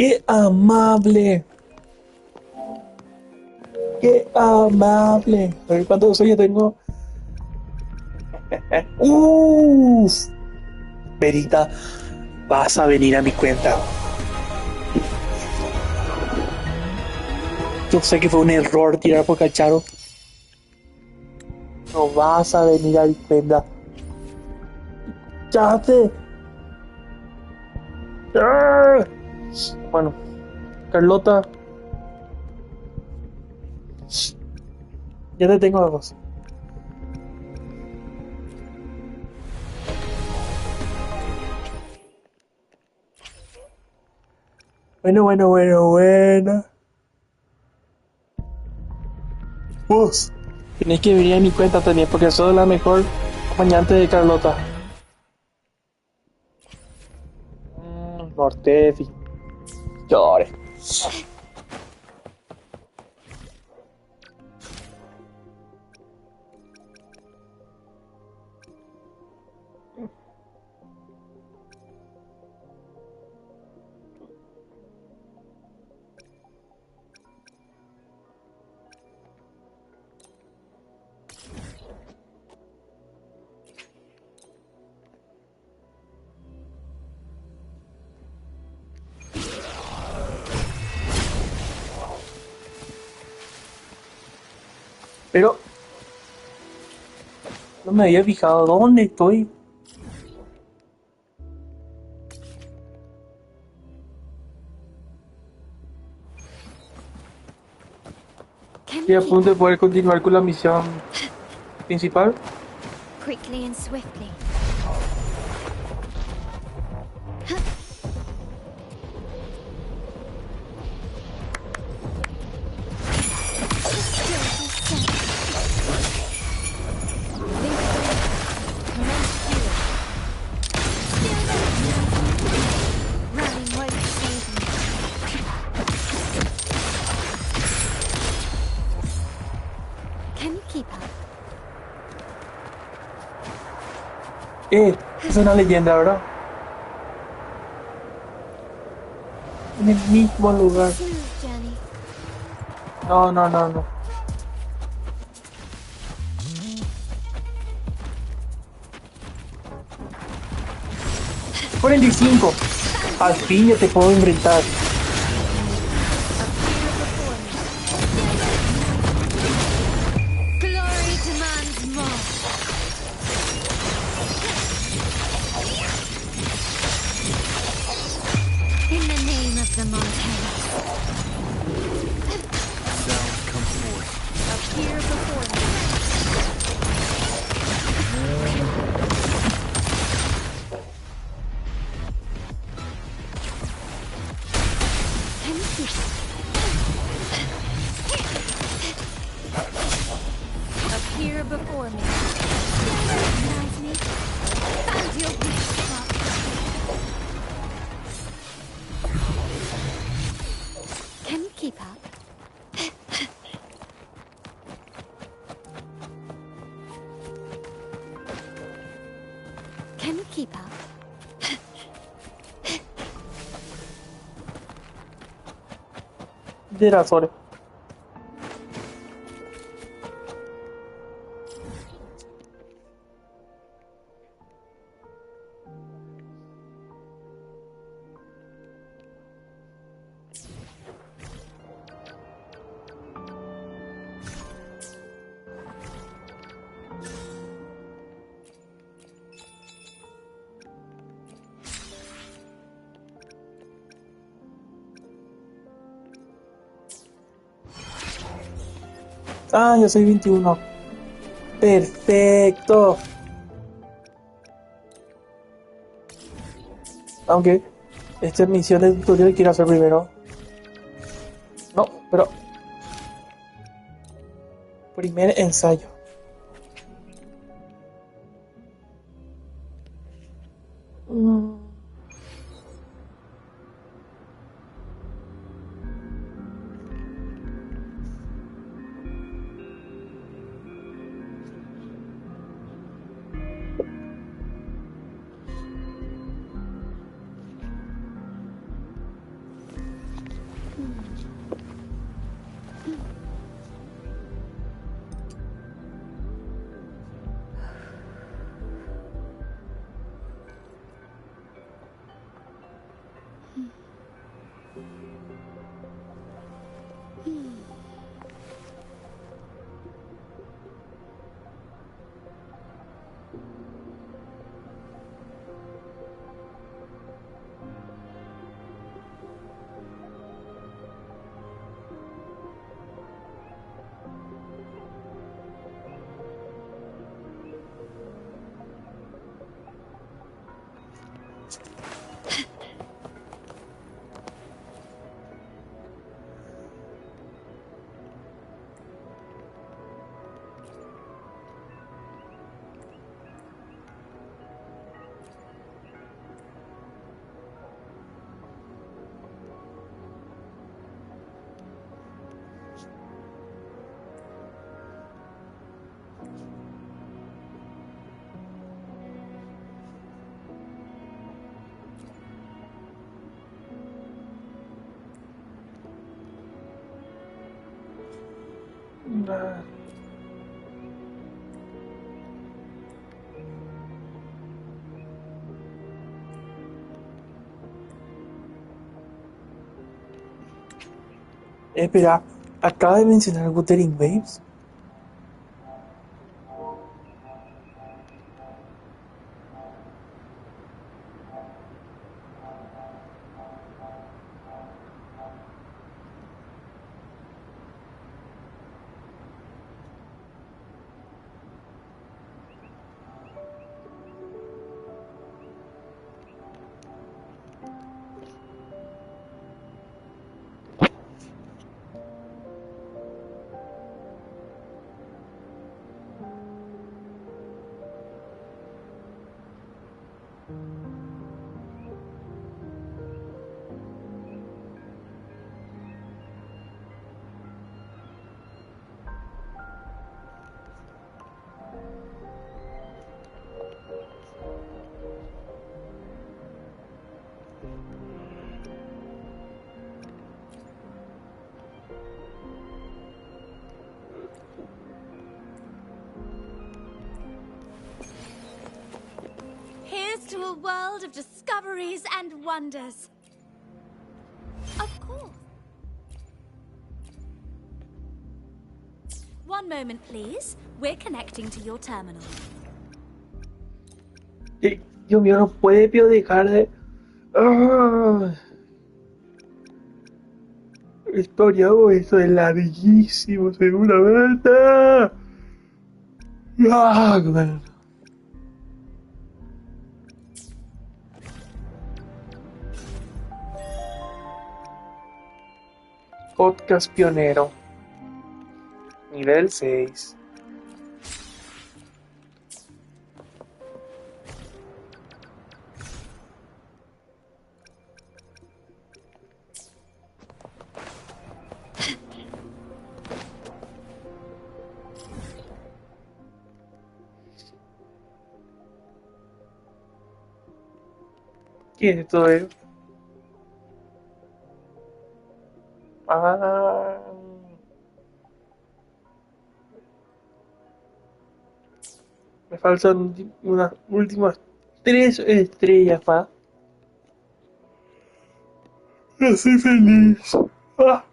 ¡Qué amable! ¡Qué amable! A ver cuántos sueños tengo. ¡Uff! Verita, vas a venir a mi cuenta. Yo sé que fue un error tirar por Cacharo. No vas a venir a mi cuenta. ¡Ya sé! ¡Ah! Bueno, Carlota, ya te tengo a vos. Bueno. Vos tenés que venir a mi cuenta también porque sos la mejor acompañante de Carlota. Mortefi. Llore. Pero no me había fijado dónde estoy. Estoy a punto de poder continuar con la misión principal. Quickly and swiftly. Can you keep up? Es una leyenda, ¿verdad? En el mismo lugar. Smooth journey. No. 45. Al fin ya te puedo enfrentar. Glory demands more. In the name of the Montana. Sounds come forth. Appear before me. Can you keep up? Appear before me. Recognize me? Found your weak spot. Can you keep up? Can you keep up? De las horas. Ah, yo soy 21. Perfecto. Aunque esta misión de tutorial quiero hacer primero. No, pero primer ensayo. Nah. Espera, acaba de mencionar Wuthering Waves. Here's to a world of discoveries and wonders. Of course. One moment, please. We're connecting to your terminal. Dios mío, no puede Pío dejar de... ¡Ah! Historiado, esto es larguísimo, seguramente. ¡Ah! Bueno. Podcast pionero. Nivel 6. ¿Qué es esto? Ah, me faltan unas últimas 3 estrellas más. Estoy feliz. Ah.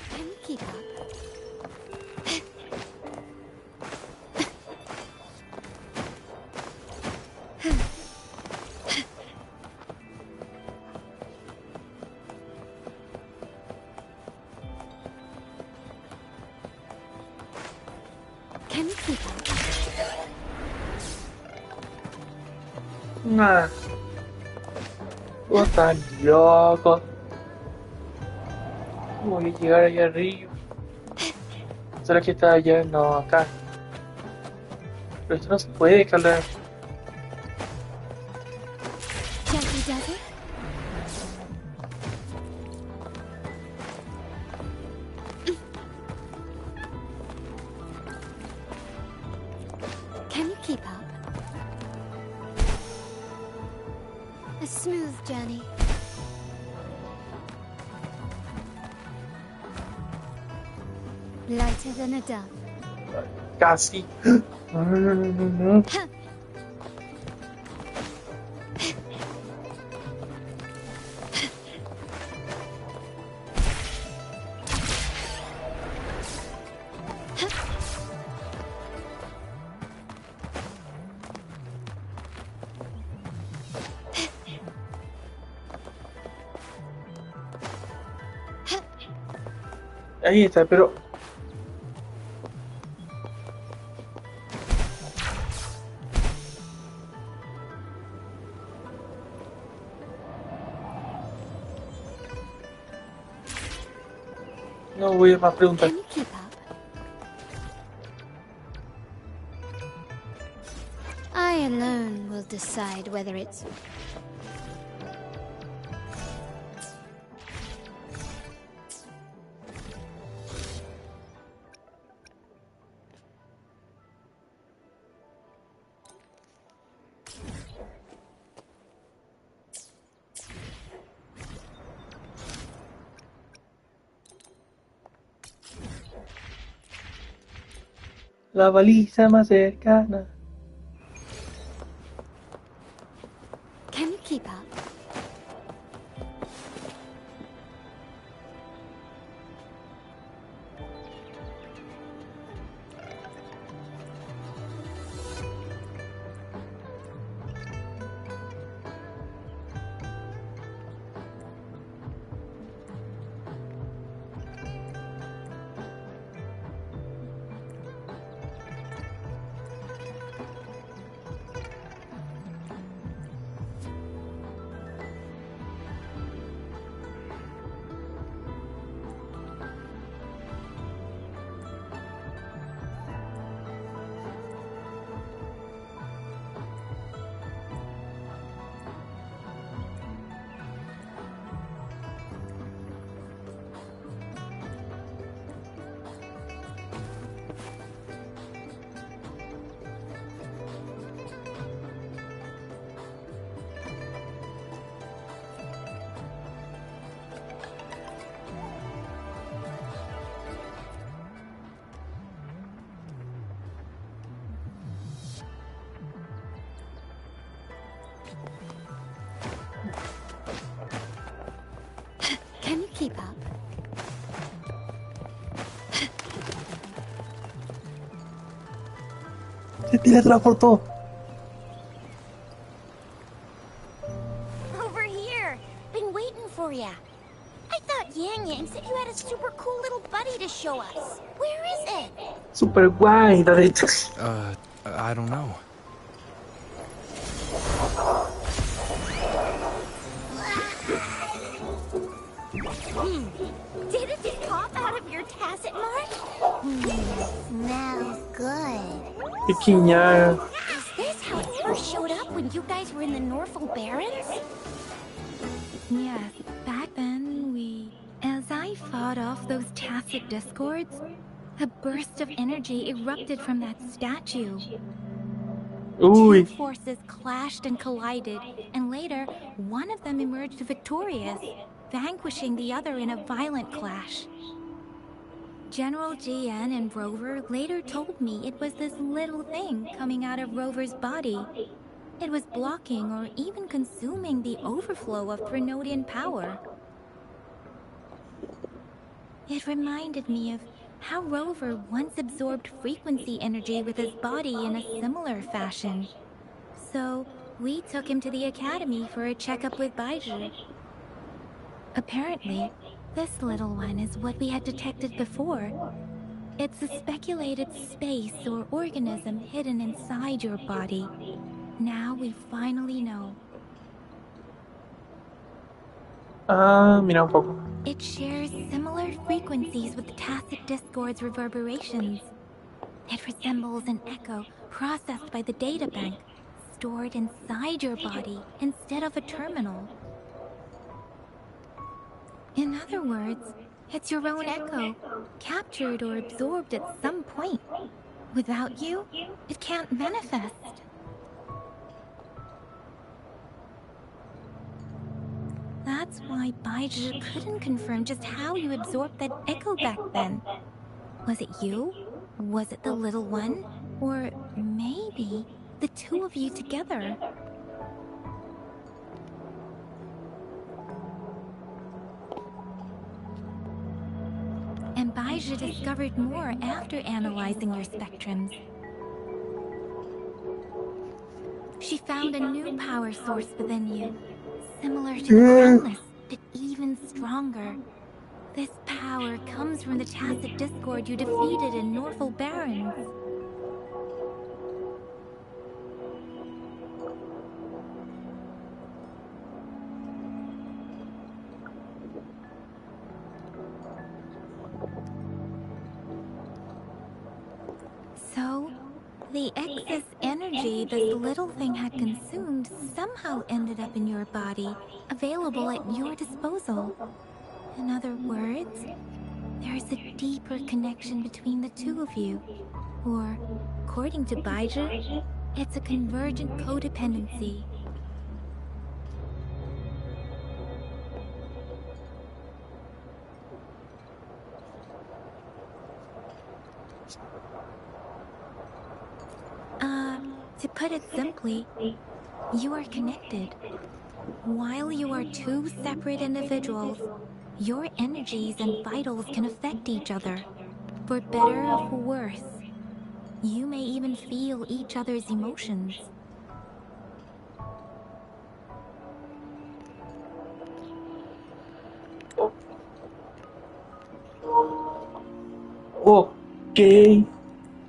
Can you keep up? Can you keep up? Nah. Vos estás loco. Voy a llegar allá arriba. ¿Será que está allá? No, acá. Pero esto no se puede escalar. Gently does it? Can you keep up? A smooth journey. Lighter than a dove. Casi. No, no, no, no, no. Ahí está, pero... No voy a más preguntar. Can you keep up? decide whether it's... La baliza más cercana. Can you keep up? Can you keep up? Se teletransportó. Over here! Been waiting for ya. I thought Yang Yang said you had a super cool little buddy to show us. Where is it? Super guay, de hecho. I don't know. Did it just pop out of your tacit mark? Smells good. Piquiña. Is this how it first showed up when you guys were in the Norfolk Barrens? Yes, back then as I fought off those tacit discords, a burst of energy erupted from that statue. Uy. Two forces clashed and collided, and later, one of them emerged victorious, vanquishing the other in a violent clash. General GN and Rover later told me it was this little thing coming out of Rover's body. It was blocking or even consuming the overflow of Threnodian power. It reminded me of how Rover once absorbed frequency energy with his body in a similar fashion. So, we took him to the academy for a checkup with Baizhi. Apparently, this little one is what we had detected before. It's a speculated space or organism hidden inside your body. Now we finally know. Mira un poco. It shares similar frequencies with the tacit discord's reverberations. It resembles an echo processed by the data bank, stored inside your body instead of a terminal. In other words, it's your own echo, captured or absorbed at some point. Without you, it can't manifest. That's why Baizhi couldn't confirm just how you absorbed that echo back then. Was it you? Was it the little one? Or maybe the two of you together? And Baizhi discovered more after analyzing your spectrums. She found a new power source within you, similar to the Crownless, but even stronger. This power comes from the tacit discord you defeated in Norfolk Barrens. So, the excess energy energy this little thing had consumed somehow ended up in your body, available at your disposal. In other words, there is a deeper connection between the two of you. Or, according to Baizhi, it's a convergent codependency. To put it simply, you are connected. While you are two separate individuals, your energies and vitals can affect each other, for better or for worse. You may even feel each other's emotions. Okay.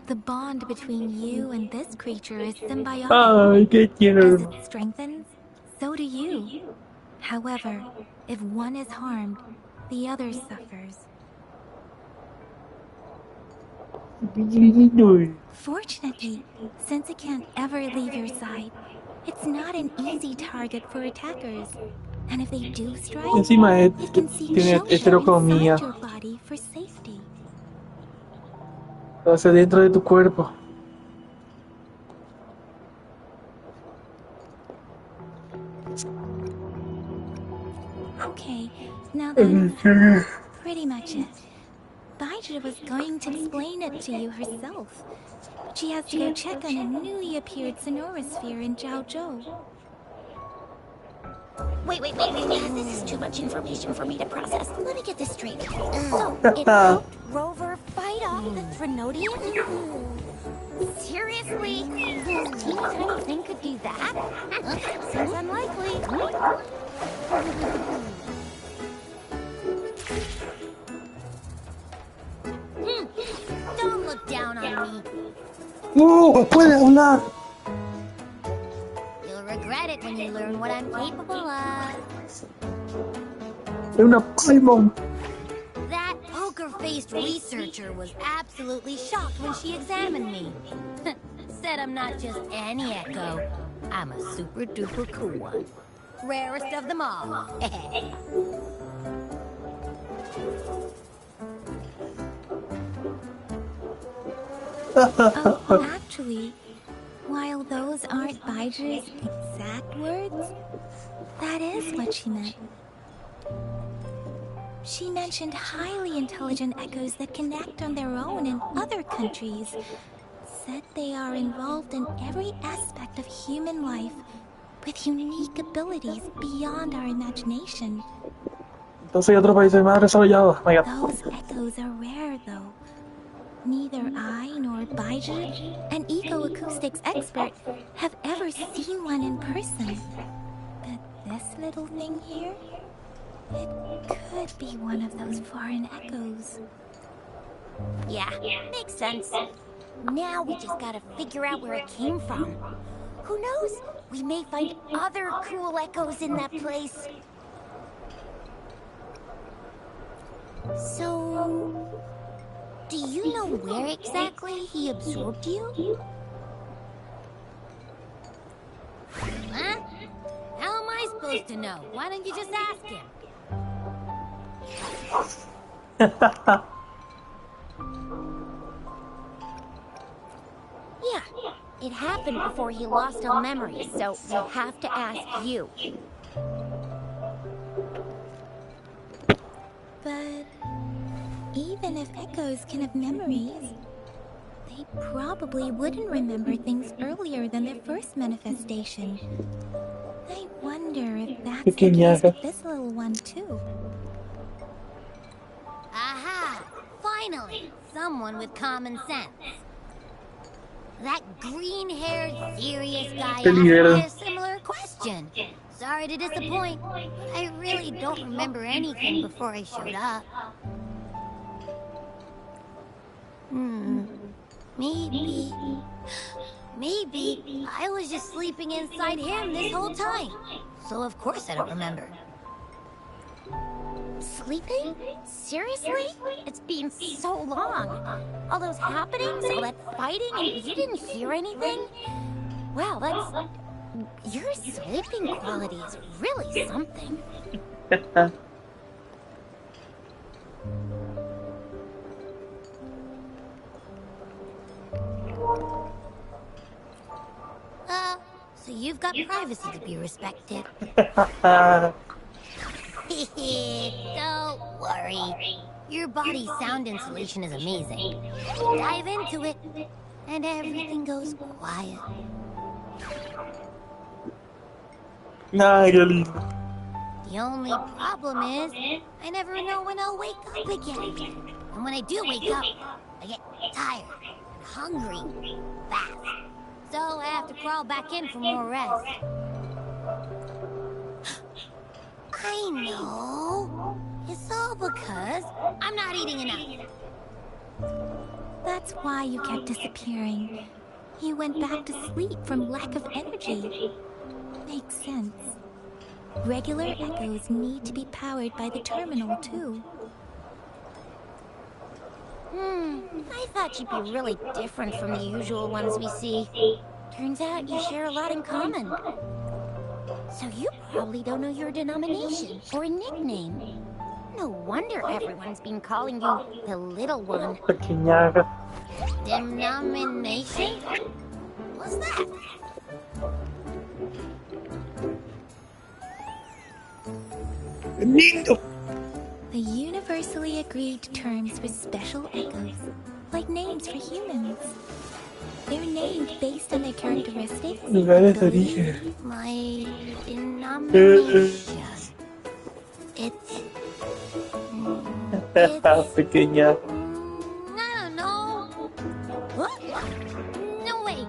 The bond between you and this creature is symbiotic. Ay, qué As tierno. it strengthens, so do you. However, if one is harmed, the other suffers. Fortunately, since it can't ever leave your side, it's not an easy target for attackers. And if they do strike, Encima it can seek tiene shelter heterocromía. inside your body for safety. Hacia dentro de tu cuerpo. Okay, now that's pretty much it. Baizhi was going to explain it to you herself. She has to go check on a newly appeared sonorosphere in Jiaozhou. Wait. This is too much information for me to process. Let me get this straight. So, it helped Rover fight off the Threnodians? Seriously? This teeny tiny thing could do that? Seems unlikely. Don't look down on me. Puede hablar. You'll regret it when you learn what I'm capable of. Es una Paimon. That poker-faced researcher was absolutely shocked when she examined me. Said I'm not just any echo. I'm a super-duper cool one. Rarest of them all. Oh, actually, while those aren't Baizhi's exact words, that is what she meant. She mentioned highly intelligent echoes that can act on their own in other countries. Said they are involved in every aspect of human life with unique abilities beyond our imagination. Entonces hay otros países más desarrollados. My God. Those echoes are rare, though. Neither I nor Baizhi, an eco-acoustics expert, have ever seen one in person. But this little thing here, it could be one of those foreign echoes. Yeah, makes sense. Now we just gotta figure out where it came from. Who knows? We may find other cool echoes in that place. So, do you know where exactly he absorbed you? Huh? How am I supposed to know? Why don't you just ask him? Yeah, it happened before he lost all memories, so we have to ask you. But even if echoes can have memories, they probably wouldn't remember things earlier than their first manifestation. I wonder if that's the case with this little one too. Aha! Finally, someone with common sense. That green-haired, serious guy asked me a similar question. Sorry to disappoint. I really don't remember anything before I showed up. Maybe I was just sleeping inside him this whole time. So of course I don't remember. Sleeping? Seriously? It's been so long. All those happenings, all that fighting, and you didn't hear anything? Well, that's... Your sleeping quality is really something. So you've got privacy to be respected. Don't worry. Your body's sound insulation is amazing. Dive into it, and everything goes quiet. Ay, qué lindo. The only problem is, I never know when I'll wake up again. And when I do wake up, I get tired and hungry fast. So I have to crawl back in for more rest. I know. It's all because I'm not eating enough. That's why you kept disappearing. You went back to sleep from lack of energy. Makes sense. Regular echoes need to be powered by the terminal, too. I thought you'd be really different from the usual ones we see. Turns out you share a lot in common. So you probably don't know your denomination or a nickname. No wonder everyone's been calling you the Little One. Pequeñaga. Denomination? What's that? Lindo. The universally agreed terms for special echoes, like names for humans. They're named based on their characteristics. Lugares de origen. My denomination. It's Pequeña. I don't know. What? No way.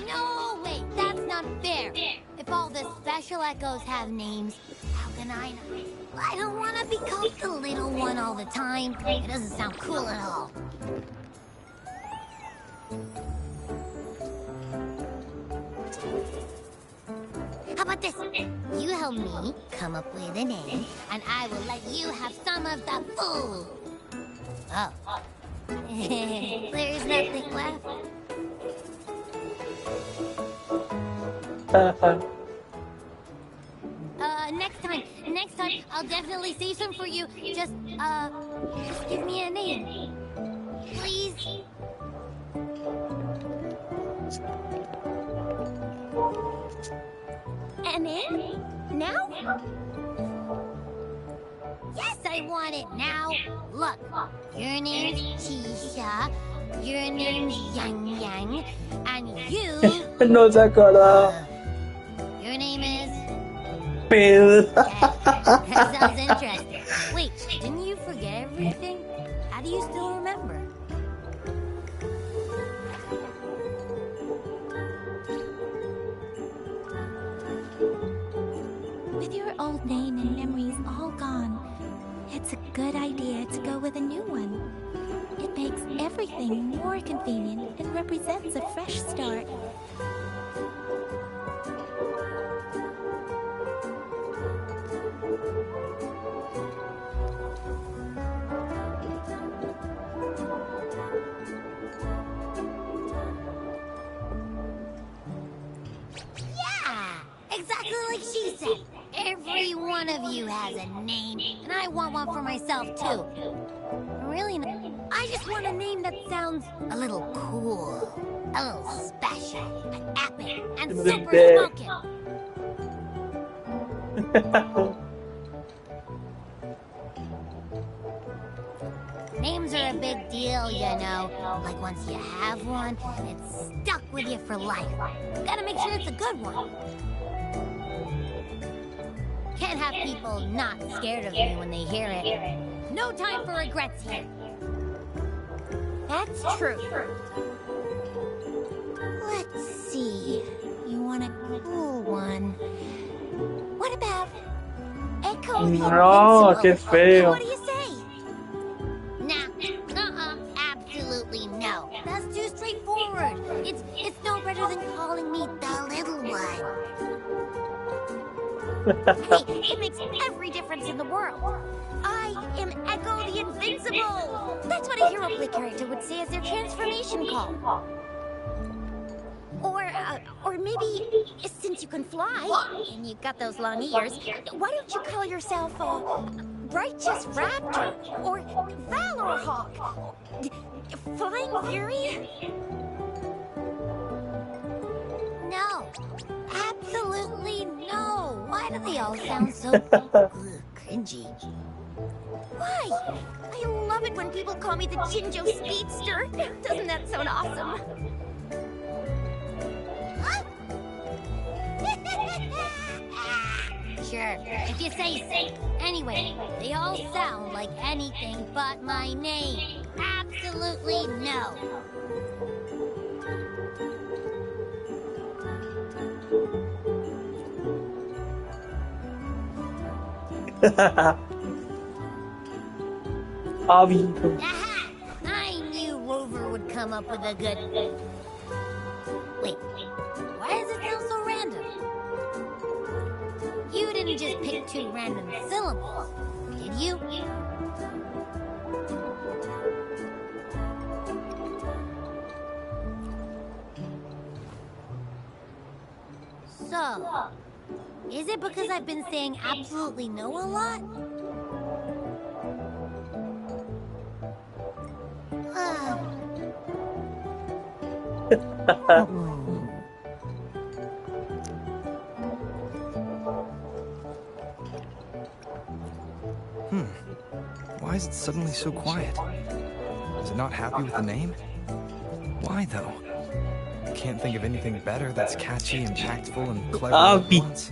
No way. That's not fair. If all the special echoes have names, how can I not? I don't want to be called the Little One all the time. It doesn't sound cool at all. How about this? You help me come up with a name, and I will let you have some of the food. Oh. There's nothing left. Next time, I'll definitely save some for you. Just give me a name. Please? A name? Now? Yes, I want it now. Look, your name's Tisha, your name's Yang Yang, and you... No se acuerda. Your name is... Pedro. That sounds interesting. Wait, didn't you forget everything? How do you still remember? With your old name and memories all gone, it's a good idea to go with a new one. It makes everything more convenient and represents a fresh start. Exactly like she said. Every one of you has a name, and I want one for myself, too. Really, I just want a name that sounds a little cool, a little special, epic, and super smoking. Names are a big deal, you know. Like once you have one, it's stuck with you for life. You gotta make sure it's a good one. Can't have people not scared of me when they hear it. No time for regrets here. That's true. Let's see. You want a cool one? What about Echo the No, Invincible? qué feo. What do you say? Nah, absolutely no. That's too straightforward. It's no better than calling me the Little One. Hey, it makes every difference in the world. I am Echo the Invincible. That's what a hero play character would say as their transformation call. Or Or maybe, since you can fly, and you've got those long ears, why don't you call yourself, Righteous Raptor, or Valor Hawk, Flying Fury? No. Absolutely no. Why do they all sound so cringy? Why? I love it when people call me the Jinjo Speedster. Doesn't that sound awesome? Sure, if you say so. Anyway, they all sound like anything but my name. Absolutely no. Hábito. Aha! I knew Rover would come up with a good... Wait, why does it sound so random? You didn't just pick 2 random syllables, did you? So, is it because I've been saying absolutely no a lot? Why is it suddenly so quiet? Is it not happy with the name? Why, though? Can't think of anything better that's catchy, impactful, and clever all at once.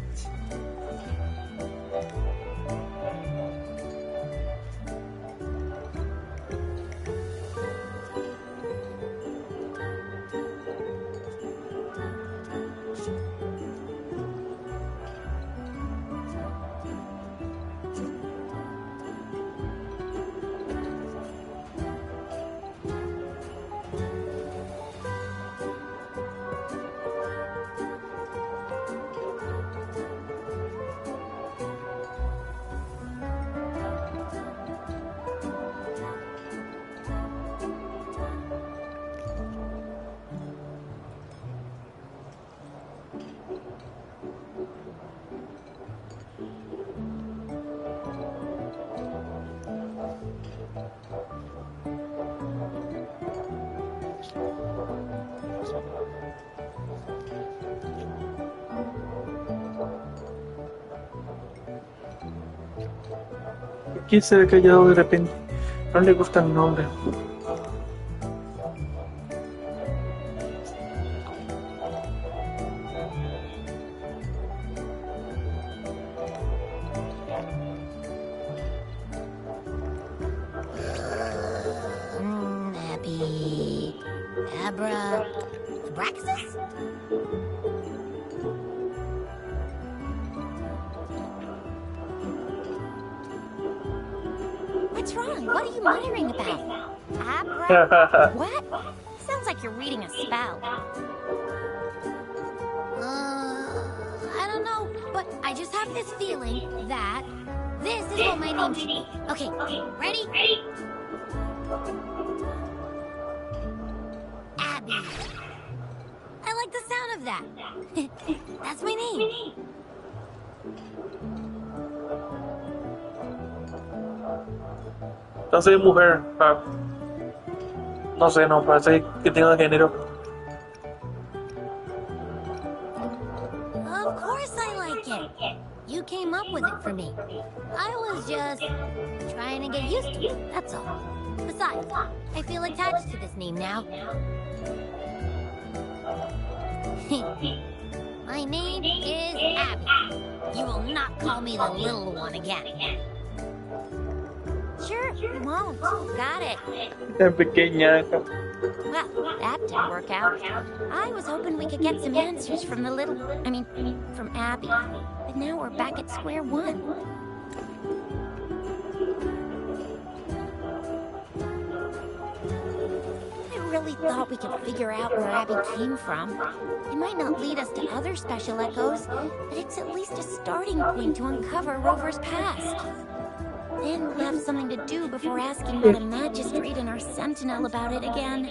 ¿Por qué se ha callado de repente? No le gusta el nombre. Happy... Abra... Abraxas? What's wrong? What are you muttering about? Abra? What? Sounds like you're reading a spell. I don't know, but I just have this feeling that this is what my name should be. Okay, ready? Abby. I like the sound of that. That's my name. Entonces mujer. No sé, no parece que tenga género. Of course I like it. You came up with it for me. I was just trying to get used to it, that's all. Besides, I feel attached to this name now. My name is Abby. You will not call me the little one again. Sure, we won't. Got it. Es pequeña. Well, that didn't work out. I was hoping we could get some answers from the little... from Abby. But now we're back at square one. I really thought we could figure out where Abby came from. It might not lead us to other special echoes, but it's at least a starting point to uncover Rover's past. Then we'll have something to do before asking about a magistrate and our sentinel about it again.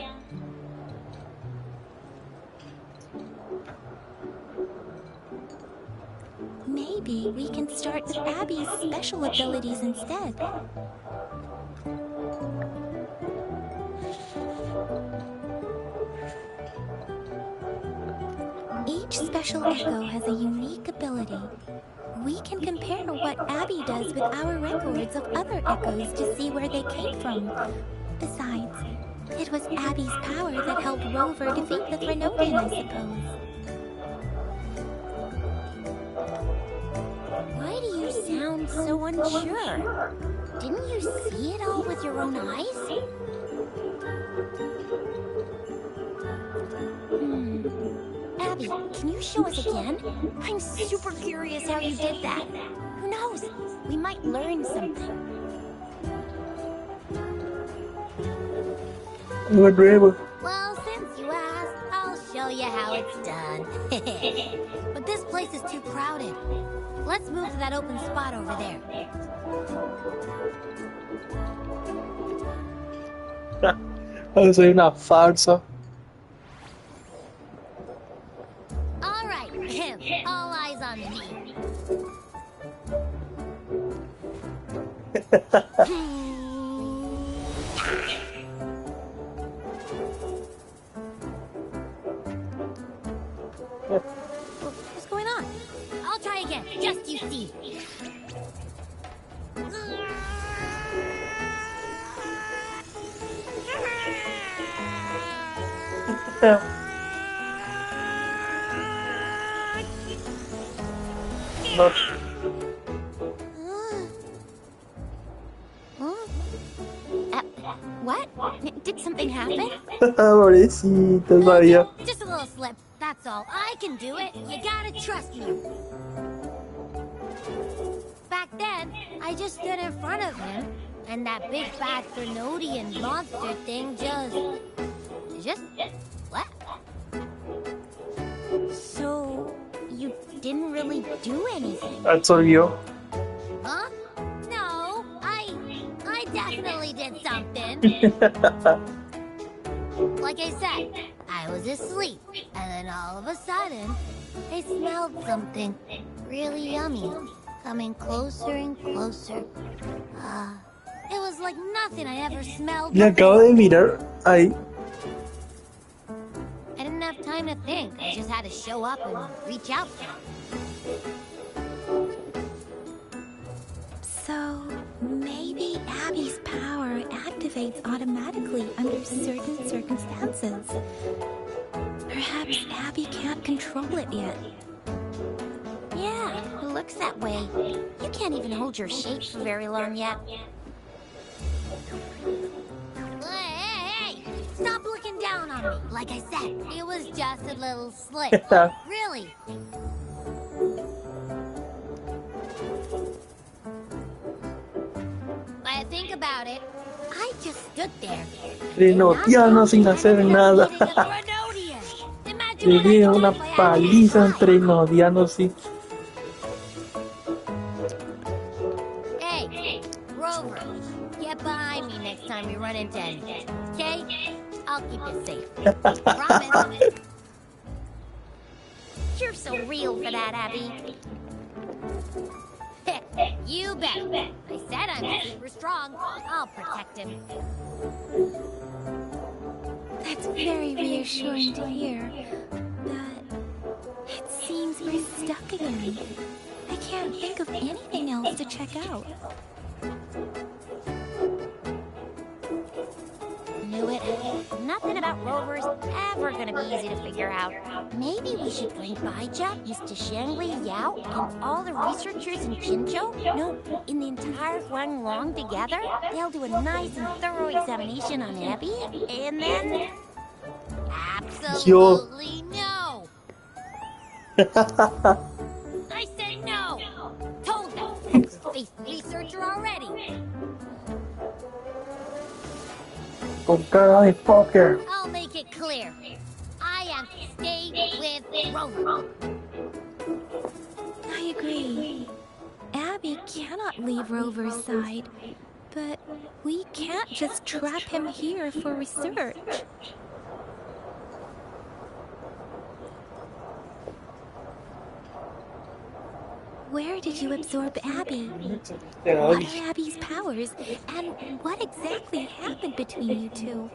maybe we can start with Abby's special abilities instead. Each special echo has a unique ability. We can compare what Abby does with our records of other echoes to see where they came from. Besides, it was Abby's power that helped Rover defeat the Threnodian, I suppose. Why do you sound so unsure? Didn't you see it all with your own eyes? Abby, can you show us again? I'm super curious how you did that. Who knows? We might learn something. Well, since you asked, I'll show you how it's done. But this place is too crowded. Let's move to that open spot over there. Soy una farsa. All right, all eyes on me. What's going on? I'll try again, just you see. No. What? Did something happen? Pobrecito, María. Just a little slip, that's all. I can do it. You gotta trust me. Back then, I just stood in front of him, and that big bad Threnodian monster thing just left. So, you didn't really do anything? Absorbió. Huh? No, I definitely did something. Like I said, I was asleep, and then all of a sudden, I smelled something really yummy, coming closer and closer. It was like nothing I ever smelled Le acabo before. de mirar ahí. I didn't have time to think. I just had to show up and reach out. So, maybe Abby's power activates automatically under certain circumstances. Perhaps Abby can't control it yet. Yeah, it looks that way. You can't even hold your shape for very long yet. Hey! Stop looking down on me. Like I said, it was just a little slip. Really. When I think about it, I just stood there. Trenodiano sin hacer nada. Le di una paliza a un Trenodiano, sí. Hey, Rover, get behind me next time we run into anything, okay? I'll keep it safe. Promise. You're so real for that, Abby. You bet. I said I'm super strong. I'll protect him. That's very reassuring to hear. But it seems we're stuck again. I can't think of anything else to check out. Knew it. Nothing about Rover's ever gonna be easy to figure out. Maybe we should bring Baija, Mr. Shangli, Yao, and all the researchers in Jinzhou? No, in the entire Huanglong together. They'll do a nice and thorough examination on Abby, and then... Absolutely no. I said no. Told them. Space researcher already. Con cara de póker. I'll make it clear. I am to stay with Rover. I agree. Abby cannot leave Rover's side, but we can't just trap him here for research. Where did you absorb Abby? Te What doy. are Abby's powers? And what exactly happened between you two?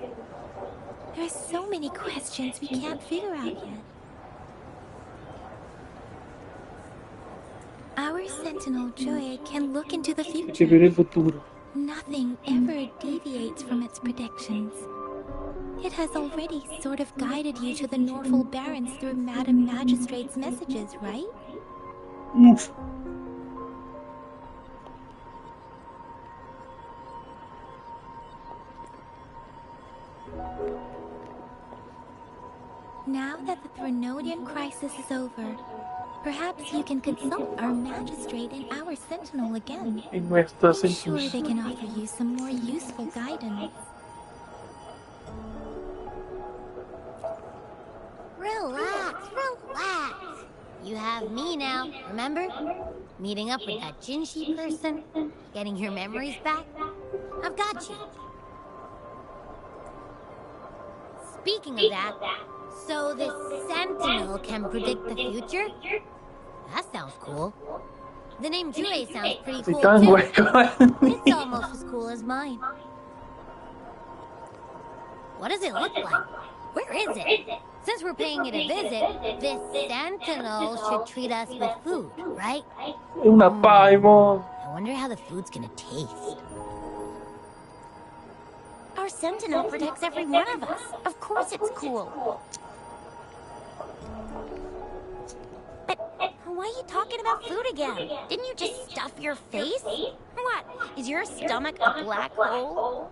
There are so many questions we can't figure out yet. Our Sentinel Joy can look into the Que future. ver el futuro. Nothing ever deviates from its predictions. It has already sort of guided you to the Norfolk Barrens through Madam Magistrate's messages, right? Uf. Now that the Threnodian crisis is over, perhaps you can consult our magistrate and our sentinel again. Y nuestras I'm sure intuiciones. they can offer you some more useful guidance. Relax, relax. You have me now, remember? Meeting up with that Jinshi person, getting your memories back. I've got you. Speaking of that, so this Sentinel can predict the future? That sounds cool. The name Jue sounds pretty Si cool tan too. hueco. It's almost as cool as mine. What does it look like? Where is it? Since we're paying it a visit, this Sentinel should treat us with food, right? Una paimon. I wonder how the food's gonna taste. Our Sentinel protects every one of us. Of course it's cool. But why are you talking about food again? Didn't you just stuff your face? What? Is your stomach a black hole?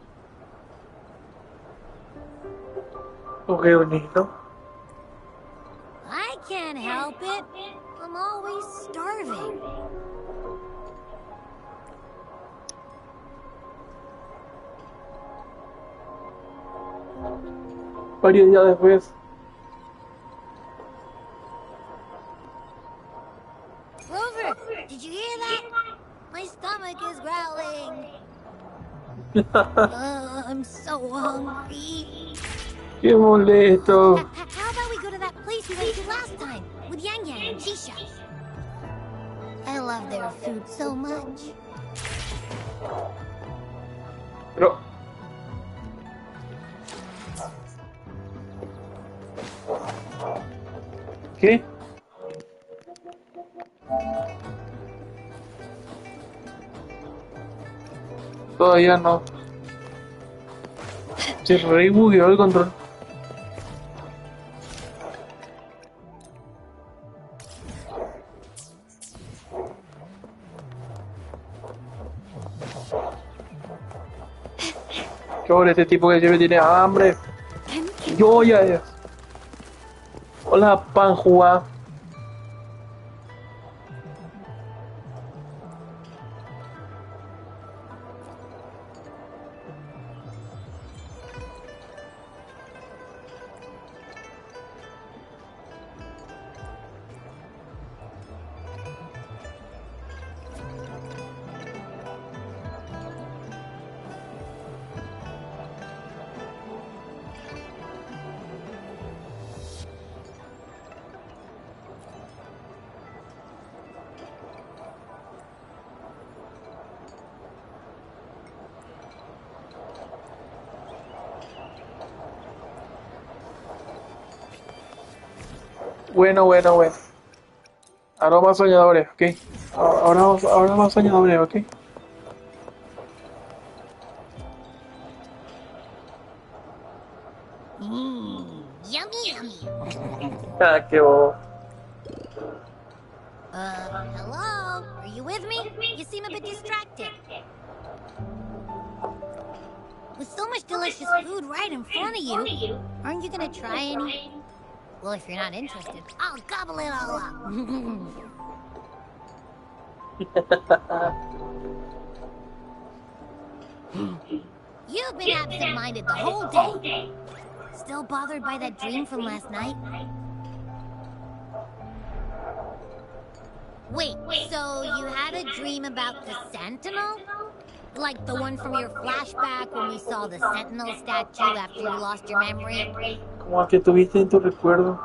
Oh, qué bonito. I can't help it. I'm always starving. Varios días después. Rover, did you hear that? My stomach is growling. I'm so hungry. Qué molesto. How about we go to that place we went to last time with Yang Yang and Chisha? I love their food so much. Pero. ¿Qué? Todavía no. Se re bugueó el control. Qué pobre este tipo que siempre tiene hambre. Yo ya es. Hola, Panjua. Bueno. Aromas soñadores, ok. Ahora más soñadores, ok. Yummy, yummy. Ah, qué bobo. Hello? Are you with me? You seem a bit distracted. With so much delicious food right in front of you, aren't you gonna try any? Well, if you're not interested, I'll gobble it all up. You've been absent-minded the whole day. Still bothered by that dream from last night? Wait, so you had a dream about the Sentinel? Like the one from your flashback when we saw the Sentinel statue after you lost your memory? Como el que tuviste en tu recuerdo.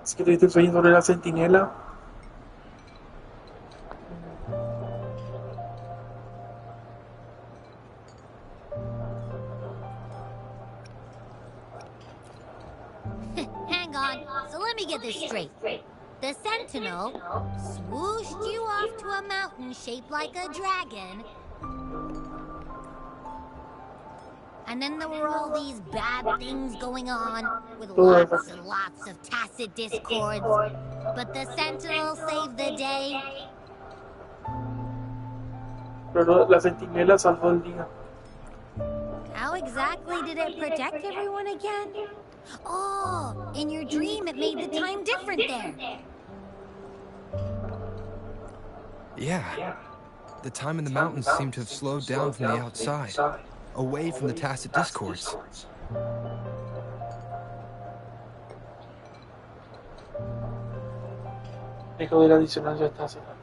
Es que tuviste el sueño sobre la centinela. on. So let me get this straight. The Sentinel swooshed you off to a mountain shaped like a dragon. And then there were all these bad things going on, with lots and lots of tacit discords. But the Sentinel saved the day. Pero la centinela salvó el día. How exactly did it protect everyone again? Oh, in your dream it made the time different there. Yeah. The time in the mountains seemed to have slowed down from the outside, away from the tacit discords. Dejo de la disonancia tácita.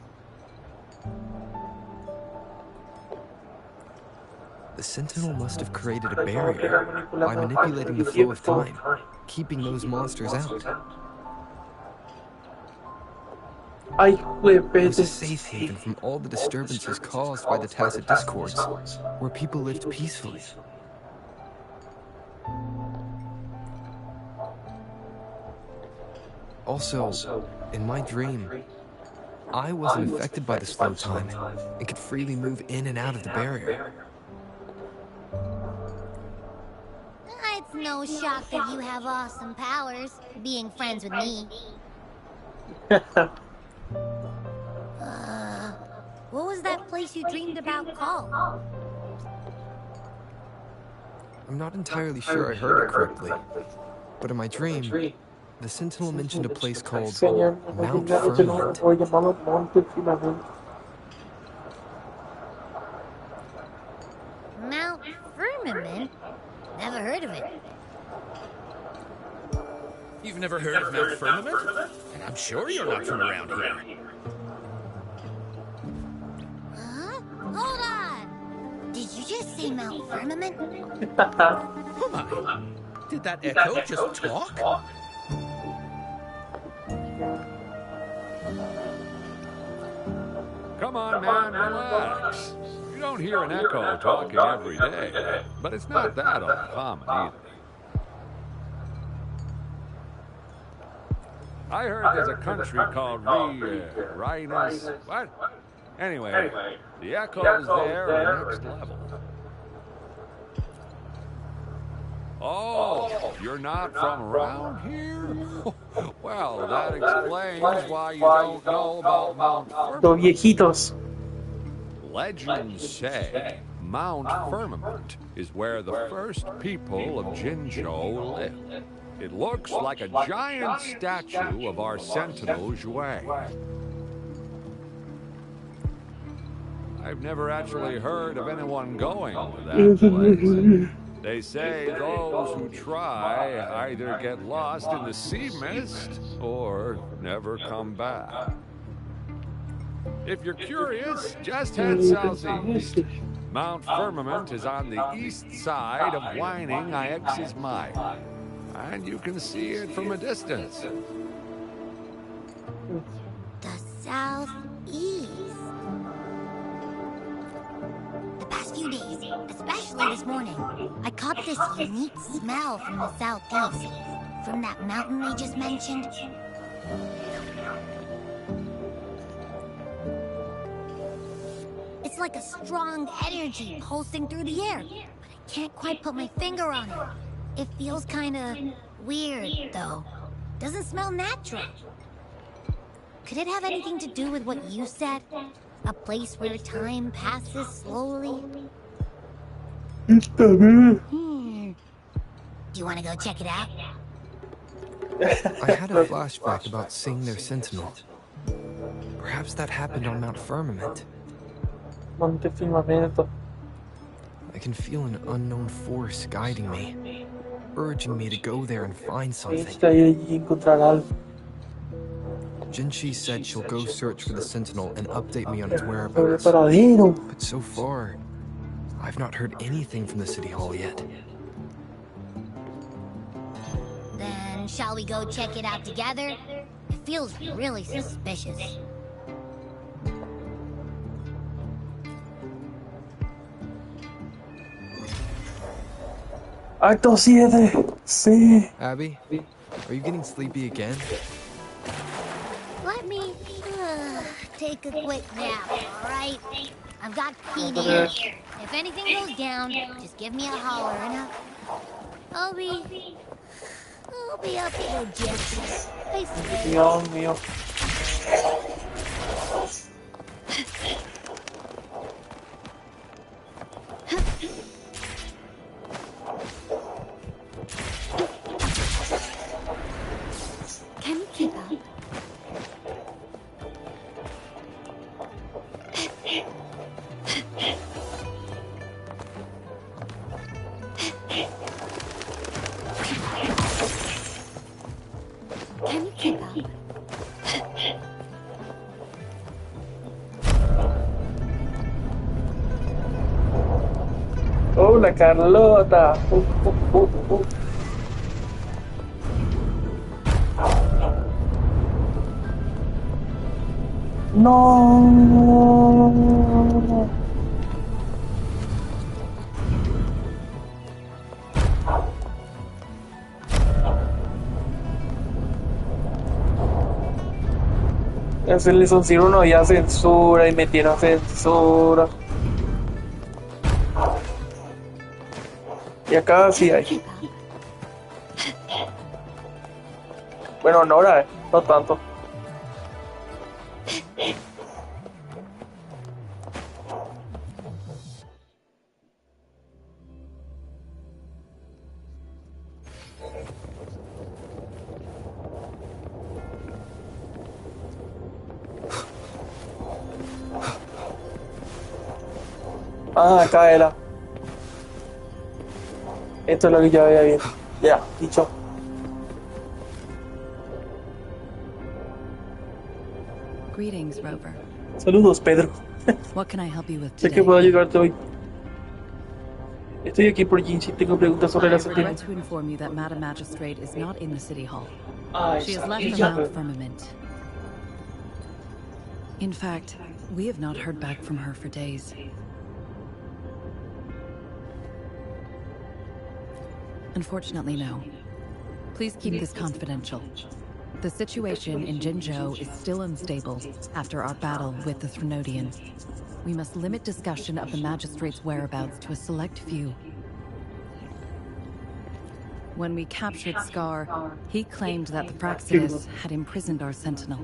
The Sentinel must have created a barrier by manipulating the flow of time, keeping those monsters out. Ay, It was a safe haven from all the disturbances caused by the tacit discords, where people lived peacefully. Also, in my dream, I wasn't affected by the slow time and could freely move in and out of the barrier. It's no shock that you have awesome powers, being friends with me. What was that place you dreamed about called? I'm not entirely sure I heard it correctly, but in my dream, the Sentinel mentioned a place called Mount Firmament. Mount Firmament? Never heard of it. You've never heard of Mount Firmament? And I'm sure you're not from around here. Huh? Hold on! Did you just say Mount Firmament? Oh my! Did that echo just talk? Come on, man, relax. You don't hear an echo talking every day, but it's not that uncommon either. I heard there's a country called Rhinus. What? Anyway, the echoes there are next level. Oh, you're not from around here? Well, that explains why you don't know about Mount Firmament. Los viejitos. Legends say Mount Firmament is where the first people of Jinzhou lived. It looks like a giant statue of our Sentinel Zhui. I've never actually heard of anyone going to that place. They say those who try either get lost in the sea mist or never come back. If you're curious, just head southeast. Mount Firmament is on the east side of Whining Ix's mine, and you can see it from a distance. The southeast. The past few days, especially this morning, I caught this unique smell from the southeast. From that mountain they just mentioned. It's like a strong energy pulsing through the air, but I can't quite put my finger on it. It feels kinda weird, though. Doesn't smell natural. Could it have anything to do with what you said? A place where time passes slowly? Do you want to go check it out? I had a flashback about seeing their Sentinel. Perhaps that happened on Mount Firmament. Monte Firmamento. I can feel an unknown force guiding me, urging me to go there and find something. Tienes que ir allí y encontrar algo. Jinshi said she'll go search for the Sentinel and update me on its El whereabouts. paradero. But so far, I've not heard anything from the City Hall yet. Then shall we go check it out together? It feels really suspicious. Acto 7. Sí. Abby, Are you getting sleepy again? Let me take a quick nap, alright? I've got the key here. If anything goes down, just give me a holler and I'll be up to the gist. I swear. Dios mío. Can you keep up? Can you keep up? Hola Carlota. No. Es el Lison Zero no había censura y metieron censura. Y acá sí hay. Bueno, no ahora, no tanto. Ah, acá era. Esto es lo que yo había visto. Ya, dicho. Greetings, Rover. Saludos, Pedro. What can I help you with Sé today? que puedo ayudarte hoy. Estoy aquí por Jinx y tengo preguntas sobre I la regret sentencia. to inform you that Madam Magistrate is not in the City Hall. Ah, She has esa left for ella. Mount Firmament. In fact, we have not heard back from her for days. Unfortunately, no. Please keep this confidential. The situation in Jinzhou is still unstable after our battle with the Threnodian. We must limit discussion of the Magistrate's whereabouts to a select few. When we captured Scar, he claimed that the Praxidus had imprisoned our sentinel.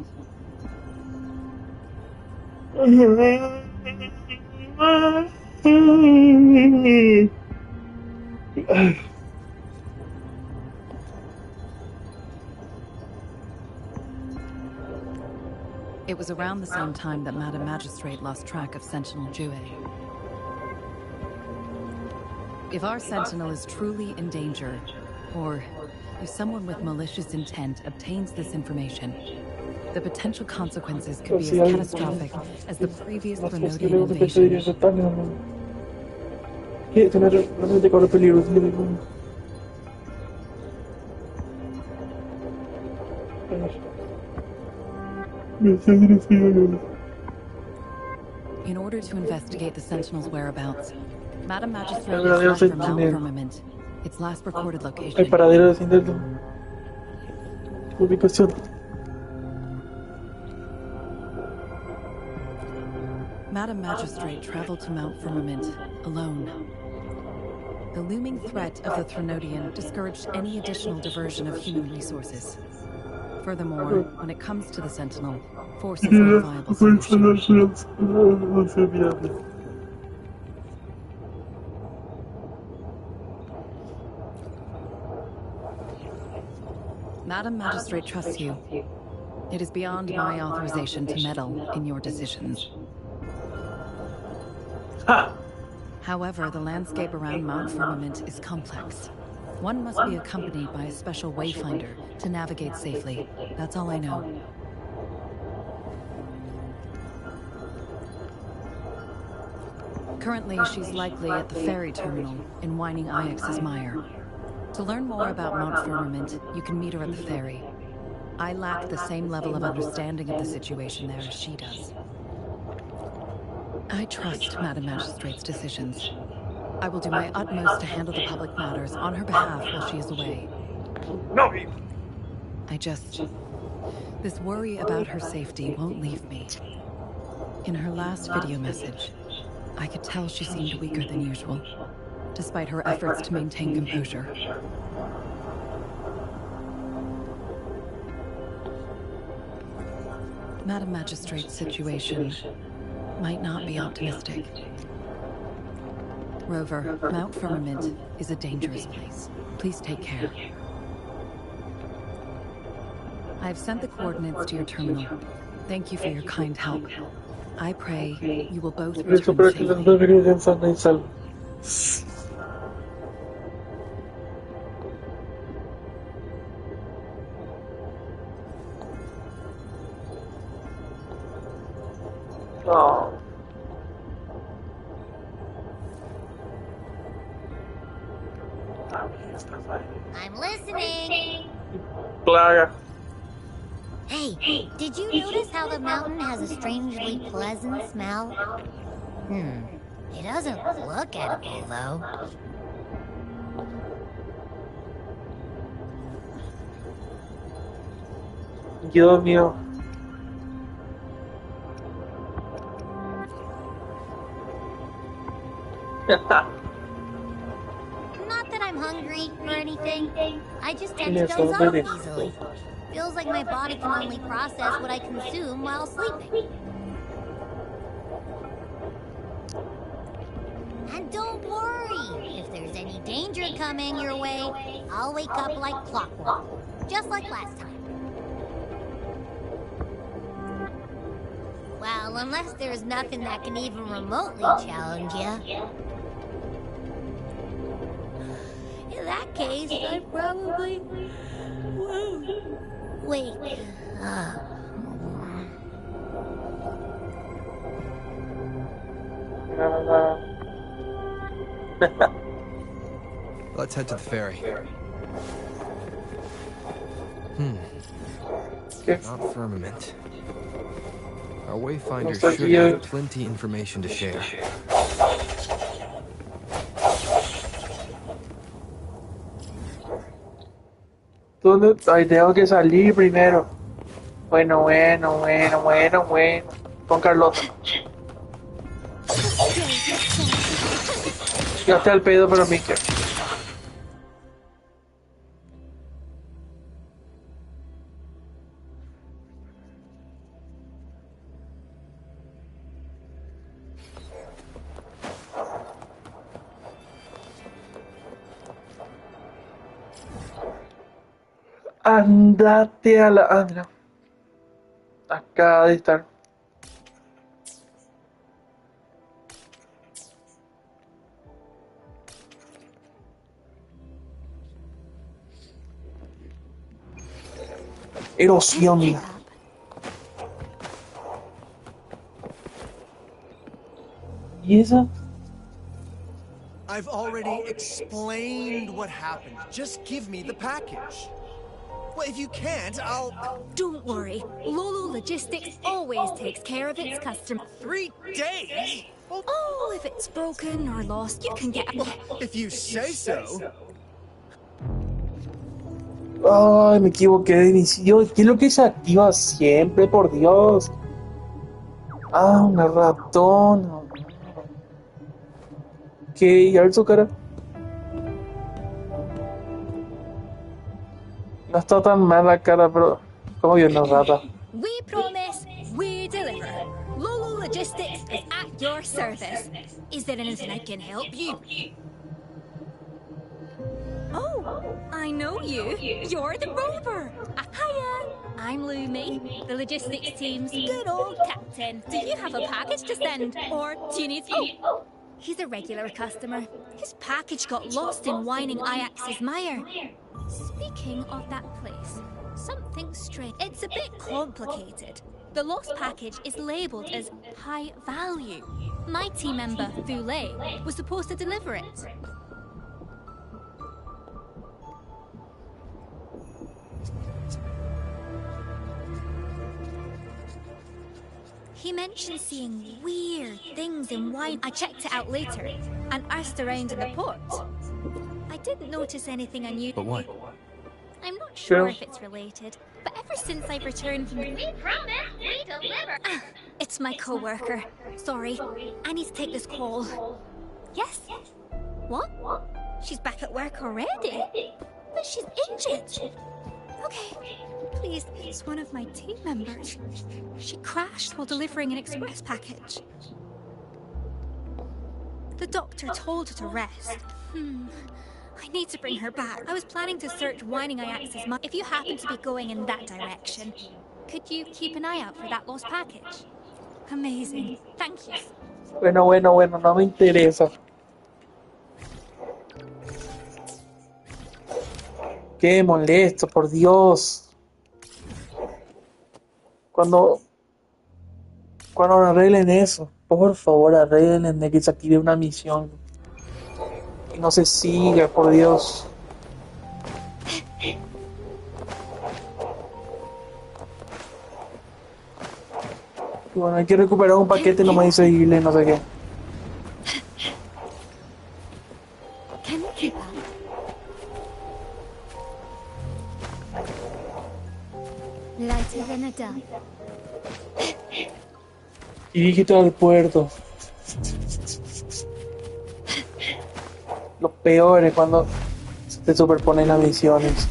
It was around the same time that Madam Magistrate lost track of Sentinel Jue. If our Sentinel is truly in danger, or if someone with malicious intent obtains this information, the potential consequences could be as catastrophic as the previous Las Threnodian posibilidades de invasion. pesadillas están en... ¿Qué? Tener realmente corre peligro. In order to investigate the Sentinel's whereabouts, Madam Magistrate El verdadero has left for Mount Sentinel. Firmament, its last recorded El location. paradero de Sindeldo. Ubicación. Madam Magistrate traveled to Mount Firmament alone. The looming threat of the Threnodian discouraged any additional diversion of human resources. Furthermore, when it comes to the Sentinel, force is not a viable solution. Madam Magistrate trusts you. It is beyond my authorization to meddle in your decisions. ¡Ja! However, the landscape around Mount Firmament is complex. One must be accompanied by a special wayfinder to navigate safely. That's all I know. Currently, she's likely at the ferry terminal in Whining Ix's Mire. To learn more about Mount Firmament, you can meet her at the ferry. I lack the same level of understanding of the situation there as she does. I trust Madam Magistrate's decisions. I will do my utmost to handle the public matters on her behalf while she is away. No. This worry about her safety won't leave me. In her last video message, I could tell she seemed weaker than usual, despite her efforts to maintain composure. Madam Magistrate's situation might not be optimistic. Rover, Mount Firmament is a dangerous place. Please take care. I've sent the coordinates to your terminal. Thank you for your kind help. I pray you will both return safely. Oh. I'm listening. Plaga. Hey, did you notice how the mountain has a strangely pleasant smell? It doesn't look edible, though. Dios mío. Not that I'm hungry or anything. I just tend to doze off easily. Feels like my body can only process what I consume while sleeping. And don't worry, if there's any danger coming your way, I'll wake up like clockwork, just like last time. Well, unless there's nothing that can even remotely challenge you. In that case, I probably won't. Wait. Let's head to the ferry. Not Firmament. Our wayfinder should have plenty information to share. ¿Dónde? Ay, tengo que salir primero. Bueno. Con Carlota. Ya está el pedo, pero Mickey. Andate a la... Ah, mira. Acaba de estar. Erosión. ¿Y esa? I've already explained what happened. Just give me the package. Well, if you can't, I'll... Don't worry. Lolo Logistics always takes care of its customers. 3 days? Well, Oh, if it's broken or lost, you can get it. if you say so. Ay, me equivoqué de inicio. ¿Qué es lo que se activa siempre, por Dios? Ah, una ratona. ¿Qué? A ver su cara. No está tan mal la cara, pero... ¿Cómo que una rata? We promise, we deliver. Lolo Logistics is at your service. Is there anything I can help you? Oh, I know you. You're the rover. Hiya. I'm Lumi, the logistics team's good old captain. Do you have a package to send, or do you need... Oh, he's a regular customer. His package got lost in whining Ajax's mire. Speaking of that place, something strange. It's a bit complicated. The lost package is labelled as high value. My team member, Wuwaaaaa, was supposed to deliver it. He mentioned seeing weird things in wine. I checked it out later and asked around in the port. I didn't notice anything unusual. But what? I'm not Pero sure if it's related, but ever since I've returned from... We promise we deliver! It's my co-worker. Sorry, I need to take this call. Yes? What? She's back at work already? But she's injured. Okay, please, it's one of my team members. She crashed while delivering an express package. The doctor told her to rest. I need to bring her back. I was planning to search Whining Iax's mom. If you happen to be going in that direction, could you keep an eye out for that lost package? Amazing. Thank you. bueno, no me interesa. Qué molesto, por Dios. Cuando arreglen eso, por favor arreglen de que se active una misión. Y no se siga, por Dios. Y bueno, hay que recuperar un paquete, no me dice irle, no sé qué. Lighter than a dove. Dirígete al puerto. Lo peor es cuando se te superponen las misiones.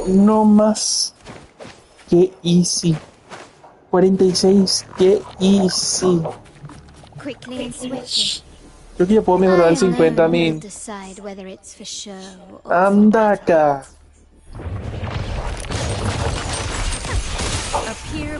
No más. Qué easy. 46. Qué easy. Quickly and swiftly. Creo que ya puedo mejorar el 50.000. Decide whether it's for show or Anda acá. appear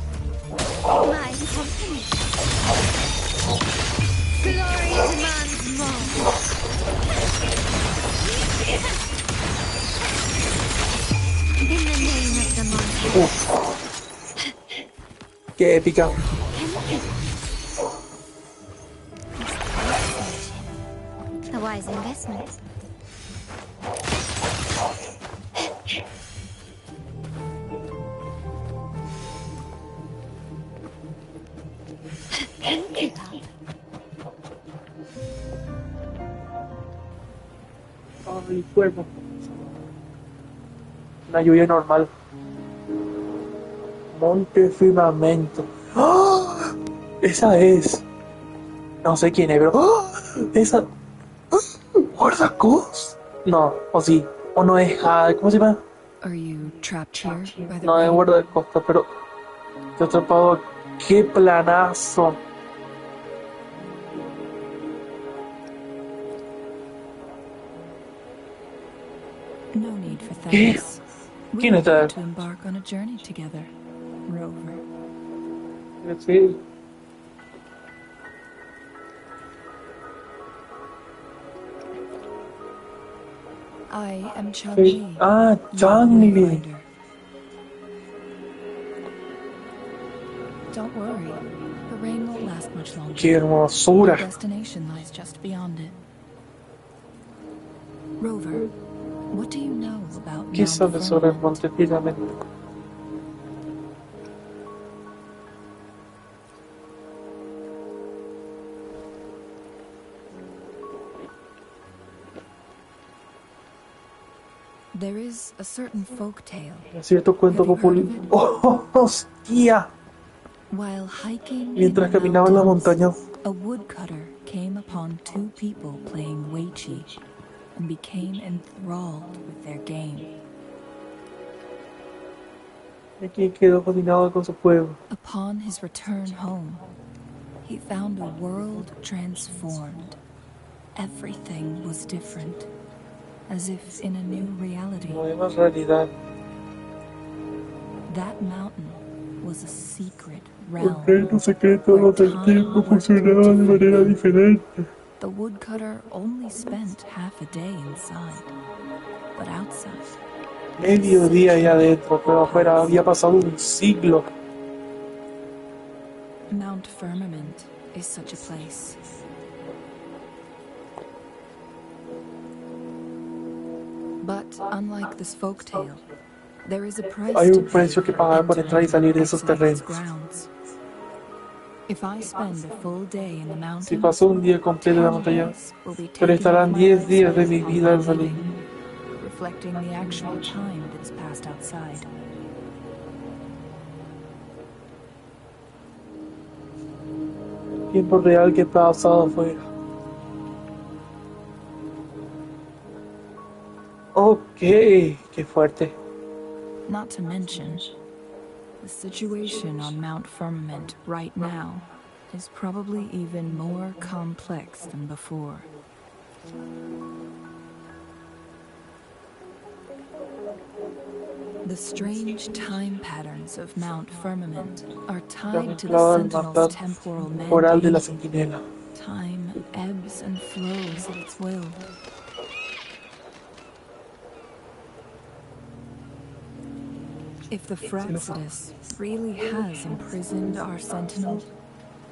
my company. Glory demands more. In the name of the monster. Qué épica. A wise investment. Ay, cuerpo. Una lluvia normal. Monte firmamento. ¡Ah! Esa es. No sé quién es, pero. ¡Ah! Esa. ¡Ah! ¿Guardacos? No, o sí. O no es. ¿Cómo se llama? Are you trapped here by the No es rain? guardacosta, pero. Te he atrapado. ¡Qué planazo! No need for thanks. We ¿Quién are está? about to embark on a journey together, Rover. Sí. I am Chang Sí. Li. Ah, your Chang-Li. wayfinder. Don't worry, the rain won't last much longer. ¡Qué Our hermosura! destination lies just beyond it. Rover, what do you know about ¿Qué Mount sabes sobre el Firmament? monte firmamento? There is a certain folk tale. Es cierto cuento Have you heard popular. of it? ¡Oh, hostia! While hiking Mientras in the caminaba en la mountains, montaña. a woodcutter came upon two people playing Weiqi and became enthralled with their game. Aquí quedó fascinado con su pueblo. Upon his return home, he found a world transformed. Everything was different, as if in a new reality. No hay más realidad. That mountain was a secret El realm. reino secreto donde el tiempo funcionaba de manera diferente. The woodcutter only spent half a day inside, but outside, Medio día ahí adentro, pero afuera había pasado un siglo. Mount Firmament is such a place. But unlike this folktale, there is a price Hay to un precio que pay pagar por entrar y salir de esos exiting its terrenos. grounds. If I spend a full day in the Si mountains, paso un día completo en la 10 montaña, days will be pero taken estarán off my 10 días de lifespan mi on vida my al salir. living, reflecting the actual time that is passed outside. Tiempo real que he pasado afuera. Ok, qué fuerte. Not to mention, the situation on Mount Firmament right now is probably even more complex than before. The strange time patterns of Mount Firmament are tied to the Sentinel's temporal Temporal de la mandate. Centinela. Time ebbs and flows at its will. If the Fraxidus really has imprisoned our Sentinel,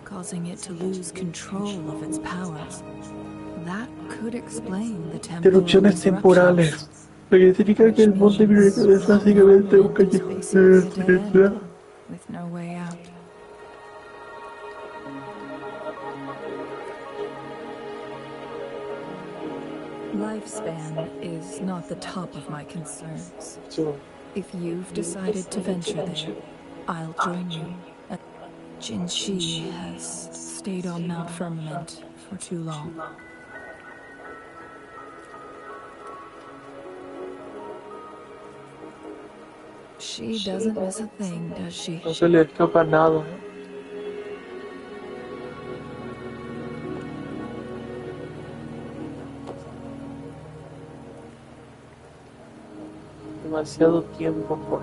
causing it to lose control of its powers, that could explain the temporal Interrupciones temporales. disruptions. Lo que significa que el monte Miracle es básicamente un callejón de Centinela. With no way out. Lifespan is not the top of my concerns. So, If you've decided to venture there, I'll join you. Jinshi has stayed on Mount Firmament for too long. She doesn't miss a thing, does she? no se le escapa nada. Demasiado tiempo por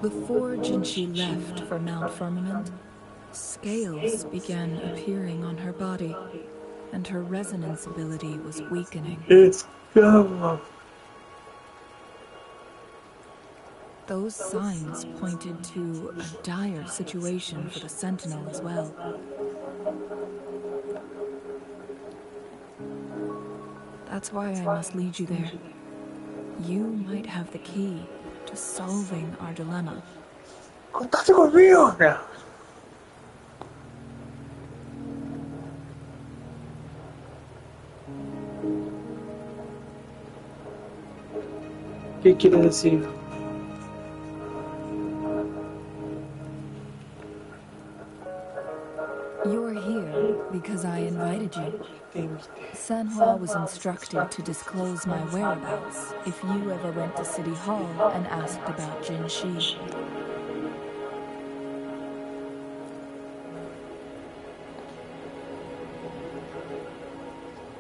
Before Jinshi left for Mount Firmament, scales began appearing on her body, and her resonance ability was weakening. escapa. Those signs pointed to a dire situation for the Sentinel as well. That's why I must lead you there. You might have the key to solving our dilemma. ¡Contate conmigo! No. ¿Qué quiere decir? You're here because I invited you. Te invité. Sanhua was instructed to disclose my whereabouts if you ever went to City Hall and asked about Jinshi.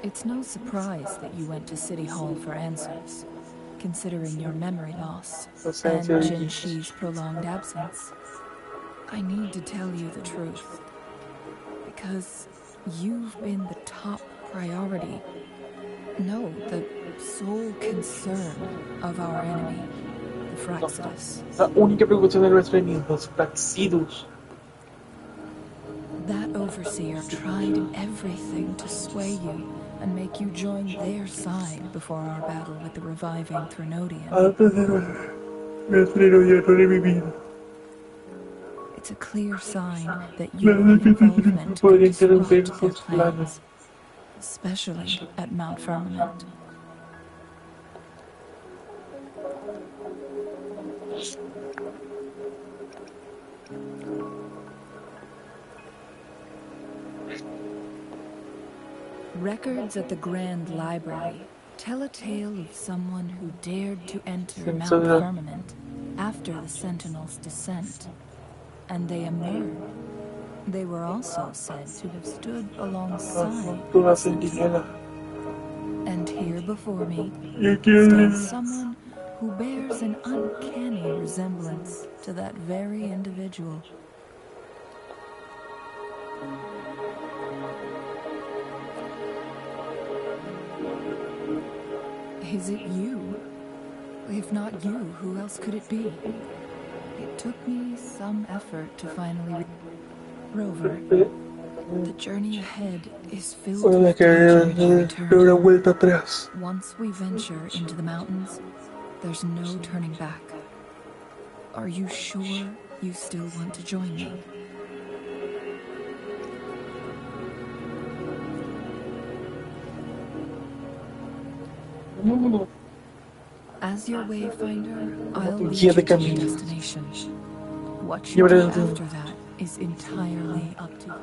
It's no surprise that you went to City Hall for answers, considering your memory loss and Jinshi's prolonged absence. I need to tell you the truth, because you've been the top priority. No, the sole concern of our enemy, the Fraxidus. La única preocupación de nuestro enemigo, los Fraxidus. That overseer tried everything to sway you and make you join their side before our battle with the reviving Threnodian. Antes de nuestro odiador de mi vida. It's a clear sign that your Nada que involvement could podría disrupt interrumpir their sus planes. plans, especially at Mount Firmament. Records at the Grand Library tell a tale of someone who dared to enter Mount Firmament after the Sentinel's descent, and they emerged. They were also said to have stood alongside Tú the la Sentinel. Centinela. And here before me ¿Y quién stands es? someone who bears an uncanny resemblance to that very individual. Is it you? If not you, who else could it be? It took me some effort to finally Rover. The journey ahead is filled Ahora with que danger and de una uncertainty. vuelta atrás. Once we venture into the mountains, there's no turning back. Are you sure you still want to join me? As your wayfinder, I'll lead you to your destination. What you do after that is entirely up to you.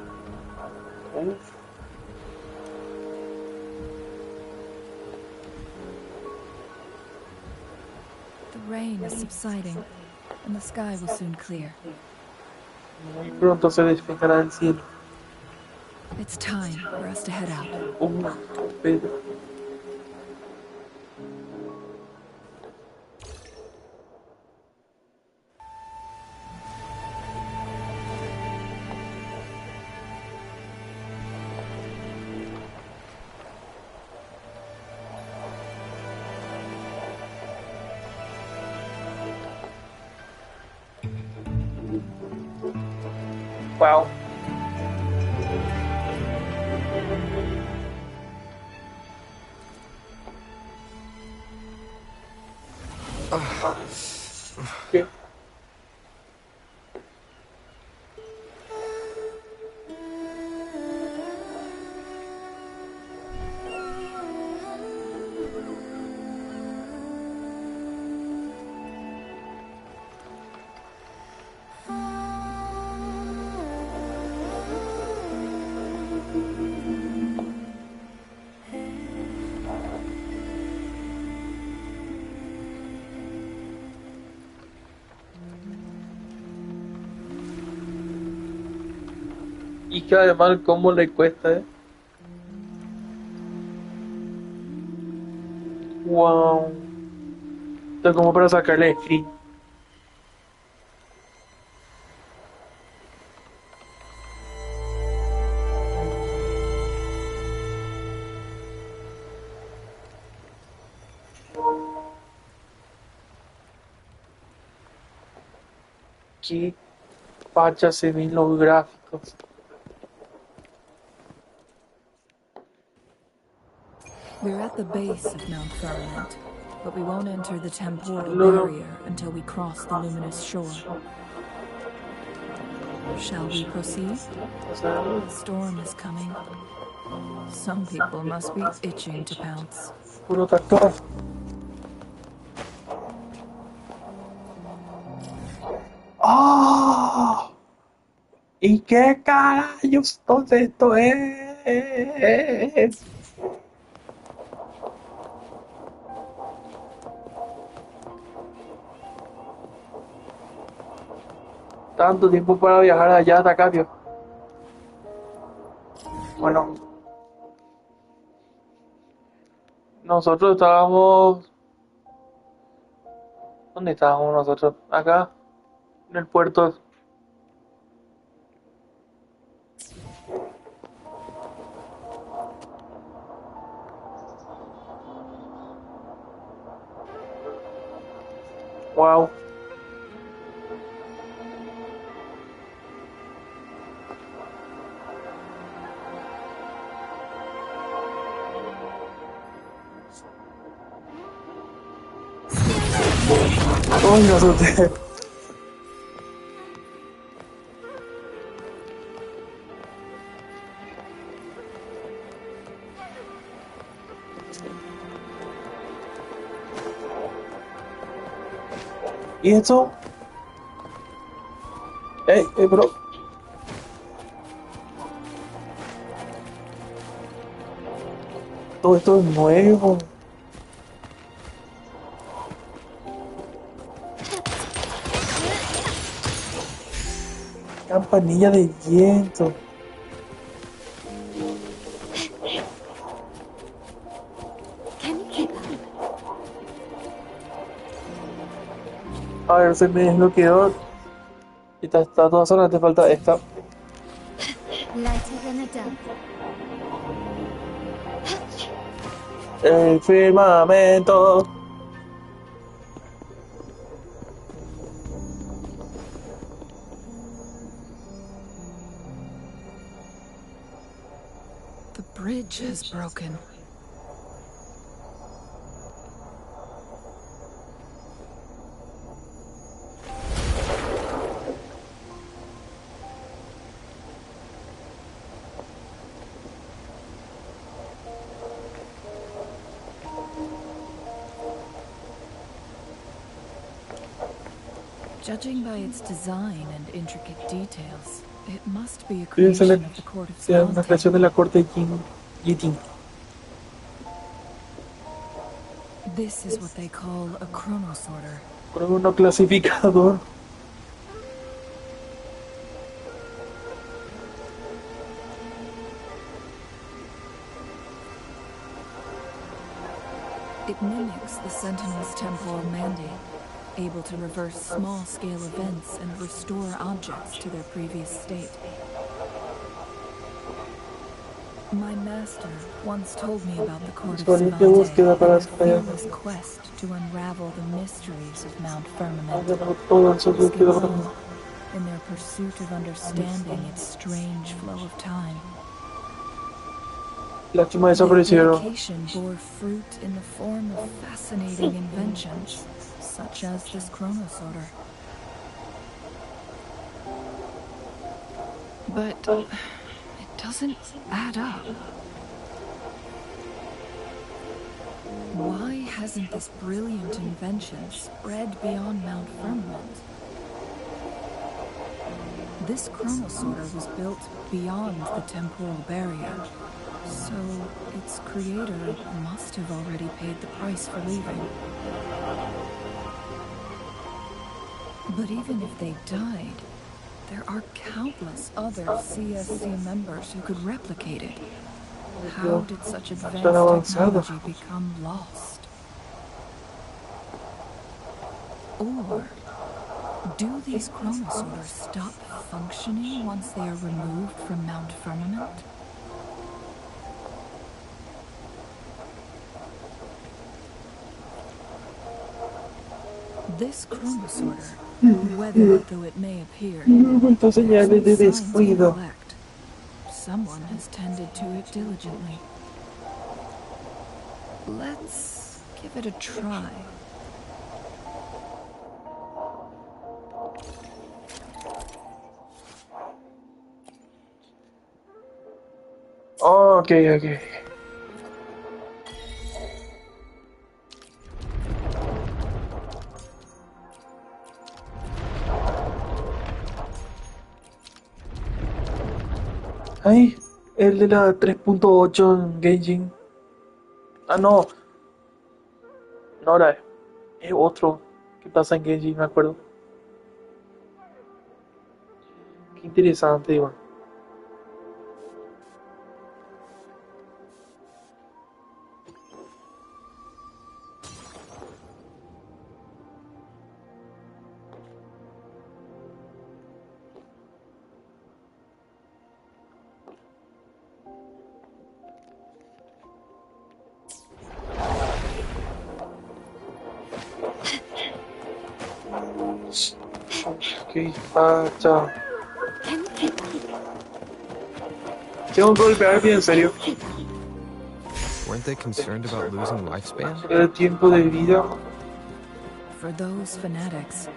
The rain is subsiding, and the sky will soon clear. Muy pronto se despejará el cielo. It's time for us to head out. Pero... Wow. ¿Qué? Y que además cómo le cuesta, Wow. Esto es como para sacarle screen. Qué pacha se ven los gráficos. We're at the base of Mount Firmament, but we won't enter the temporal No. barrier until we cross the luminous shore. Shall we proceed? The storm is coming. Some people must be itching to pounce. Puro tractor. ¡Ah! ¿Y qué carayos todo esto es? Tanto tiempo para viajar allá hasta acá, tío. Bueno, nosotros estábamos... ¿Dónde estábamos nosotros? Acá, en el puerto. Wow. Ay, me asusté. ¿Y esto? Bro. Todo esto es nuevo. Campanilla de viento. A ver, se me desbloqueó. Y está toda sola, te falta esta. Lighter than a dove. El firmamento. The bridge has broken. Judging by its design and intricate details, it must be a creation of the court of una creación de la corte Yiting. This is what they call a chronosorter. Crono clasificador. It mimics the Sentinel's temporal mandate, able to reverse small-scale events and restore objects to their previous state. My master once told me about the Court of Savante and their fearless quest to unravel the mysteries of Mount Firmament. In their pursuit of understanding its strange flow of time. Their dedication bore fruit in the form of fascinating inventions, such as this chronosorter. But it doesn't add up. Why hasn't this brilliant invention spread beyond Mount Firmament? This chronosorter was built beyond the temporal barrier, so its creator must have already paid the price for leaving. But even if they died, there are countless other CSC members who could replicate it. How did such advanced technology become lost? Or do these chronosorters stop functioning once they are removed from Mount Firmament? This chronosorter, weathered though it may appear, someone has tended to it diligently. Let's give it a try. Okay. Ay, el de la 3.8 en Gaijin. Ah, no. No era. Es otro que pasa en Gaijin, me acuerdo. Qué interesante, Iván. Ok, chao. Tengo que golpear bien, en serio. Weren't they concerned about losing lifespan? El tiempo de vida. For those fanatics,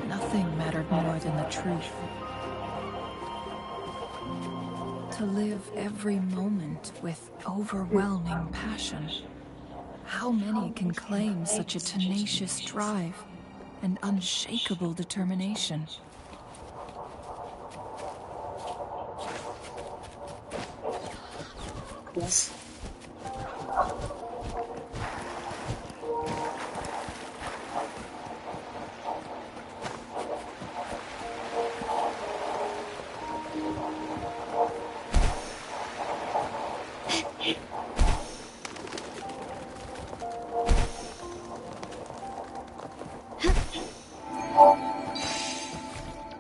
nothing mattered more than the truth. To live every moment with overwhelming passion. How many can claim such a tenacious drive and unshakable determination? Yes.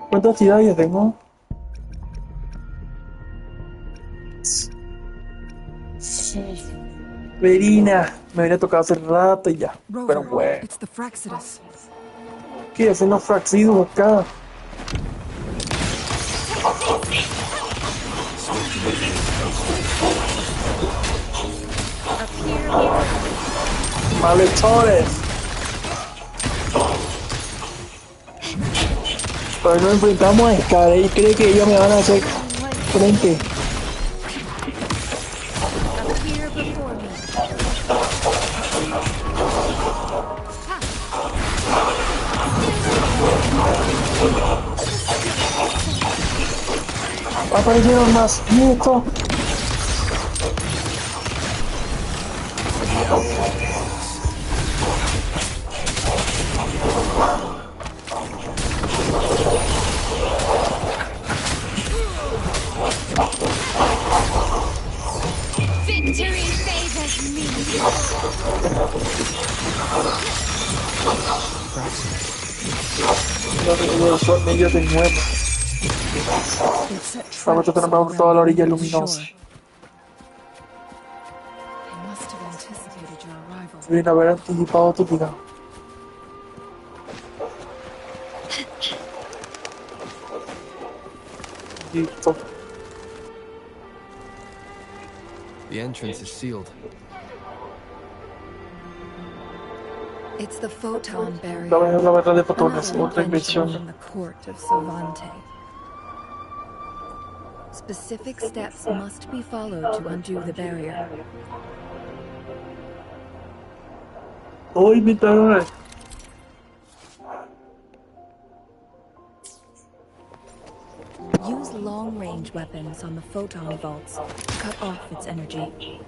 ¿Cuántas ciudades tengo? Sí. Verina, me hubiera tocado hace rato y ya. Pero Rover, bueno. it's the Fraxidus. ¿Qué hacen los fraxidos acá? Malhechores. Pero nos enfrentamos a Scar y cree que ellos me van a hacer frente. Appear before me. Aparecieron más. ¿Y esto? Victory favors me. Los tornillos de nuevo. They've set Vamos a traps tomar all toda la around orilla the luminosa. shore. They must have anticipated your arrival. Deben haber anticipado tu llegada. Listo. The entrance is sealed. It's the photon barrier. La barra de fotones, Another otra invention invención. from the court of Savante. Specific steps must be followed to undo the barrier. Oh, inventaron. Use long-range weapons on the photon vaults to cut off its energy.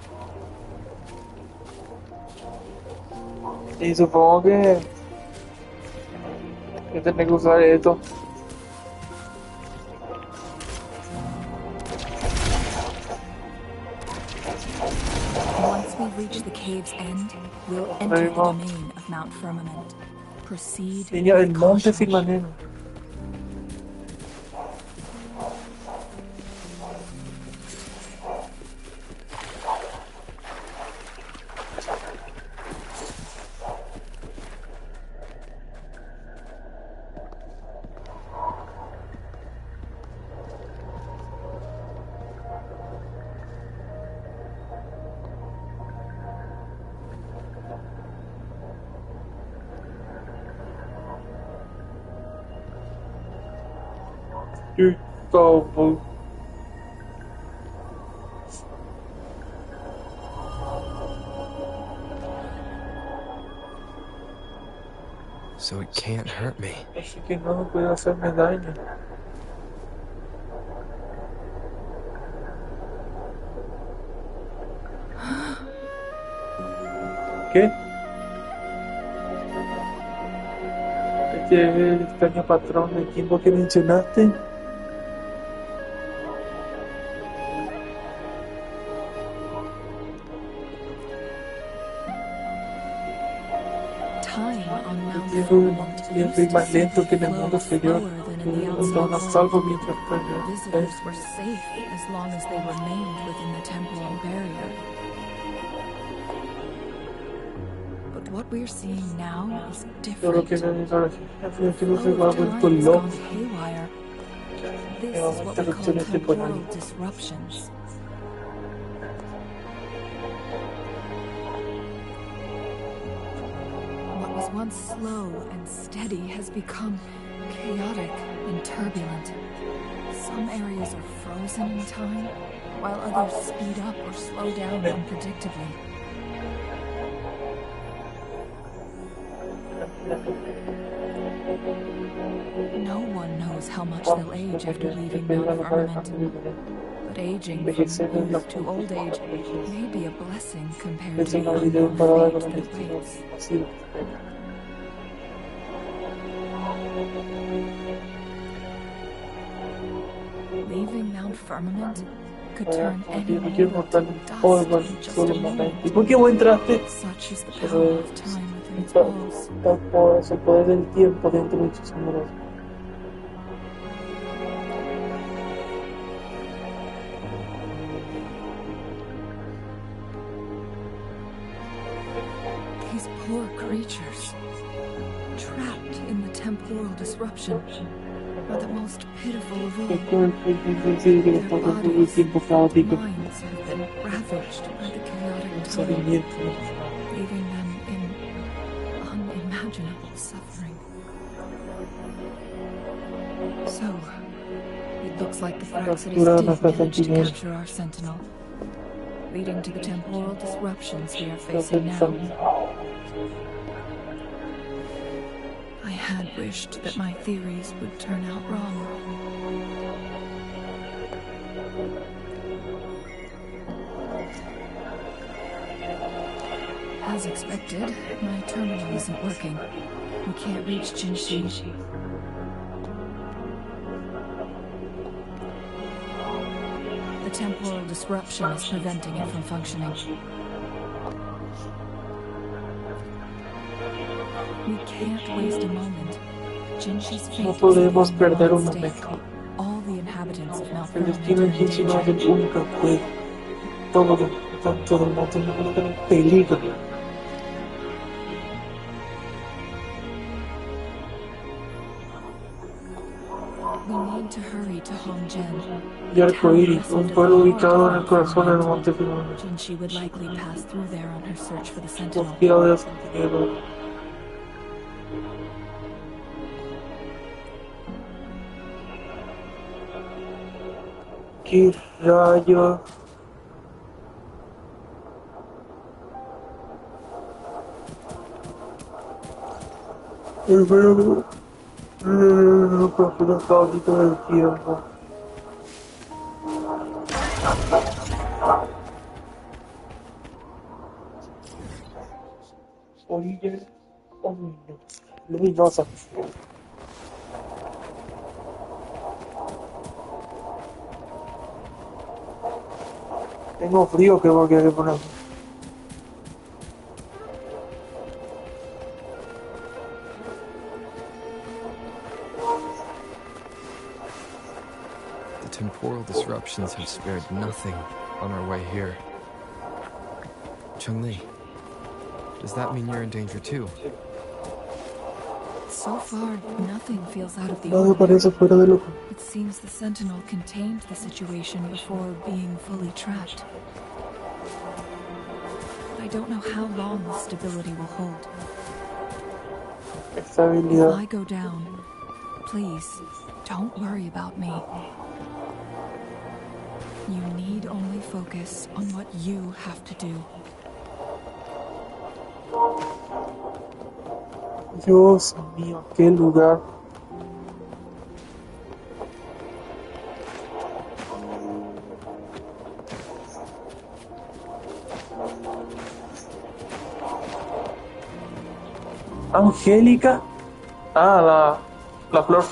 Y supongo que tener que usar esto. Once we reach the cave's end, we'll enter the domain of Mount Firmament. Proceed Niña del with monte caution. firmanero. Como So it can't hurt me. así que no puede hacerme daño. ¿Qué? Este es el extraño patrón de tiempo que mencionaste. Time on Mount El Firmament tiempo used es más to lento que en el flow mundo exterior. slower than in the Estaban a outside salvo world. mientras Visitors were safe as long as they remained within the temporal barrier. But what we're seeing now is todo lo que different. ven ahora al final The se va flow of vuelto time has loco. gone haywire. This Vamos, is what we call interrupciones temporales. temporal disruptions. What was once slow and steady has become chaotic and turbulent. Some areas are frozen in time, while others speed up or slow down unpredictably. No one knows how much they'll age after leaving Mount Firmament, but aging from youth to old age may be a blessing compared to the unknown fate that waits. Leaving Mount Firmament could turn anyone Quiero to mostrar dust polvo in just solo a un moment. momento. ¿Y por qué vos entraste? Such is the power of time within its walls. Es el poder del tiempo dentro de sus muros. These poor creatures, trapped in the temporal disruption, are the most pitiful of all. Their bodies, minds have been ravaged by the chaotic time, leaving them in unimaginable suffering. So, it looks like the Praxidus did manage to capture our sentinel, leading to the temporal disruptions we are facing now. I had wished that my theories would turn out wrong. As expected, my terminal isn't working. We can't reach Jinshi. The temporal disruption is preventing it from functioning. We can't waste a moment. Jinshi's fate No podemos perder un is at stake. momento. All the inhabitants of Mount El Firmament destino are de in Jinchi no es el danger. único juego. Todo el mundo se encuentra en peligro. We need to hurry to Hongjen. Y Arcoíris, un pueblo ubicado en el corazón del monte Firmament, Jinshi would likely pass through there on her search for the Sentinel. confiado de la centinela. ¿Qué rayos? Espero que profundo caótico del tiempo. Orilla luminosa. Tengo frío, que voy a querer poner. The temporal disruptions have spared nothing on our way here. Chun-Li, does that mean you're in danger too? So far, nothing feels out of the Nada ordinary. parece fuera de lo. It seems the Sentinel contained the situation before being fully trapped. I don't know how long the stability will hold. If Estabilidad. I go down, please, don't worry about me. You need only focus on what you have to do. Dios mío, qué lugar. Angélica. Ah, la flor.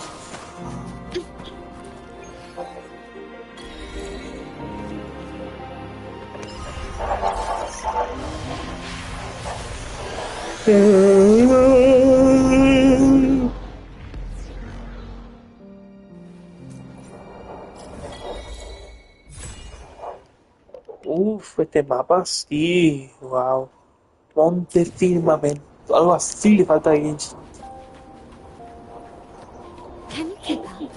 Uf, este mapa sí, wow. Monte Firmament. Algo así le falta a Genshin. Can you keep up?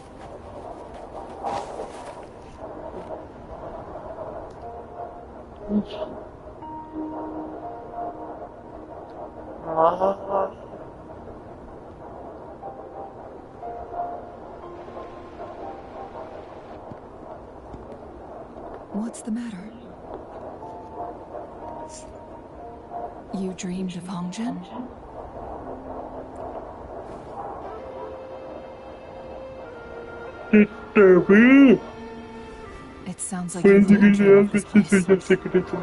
Ah, What's the matter? You dreamed of Hongjen? te vi. It sounds like you did dream of this place. secreto.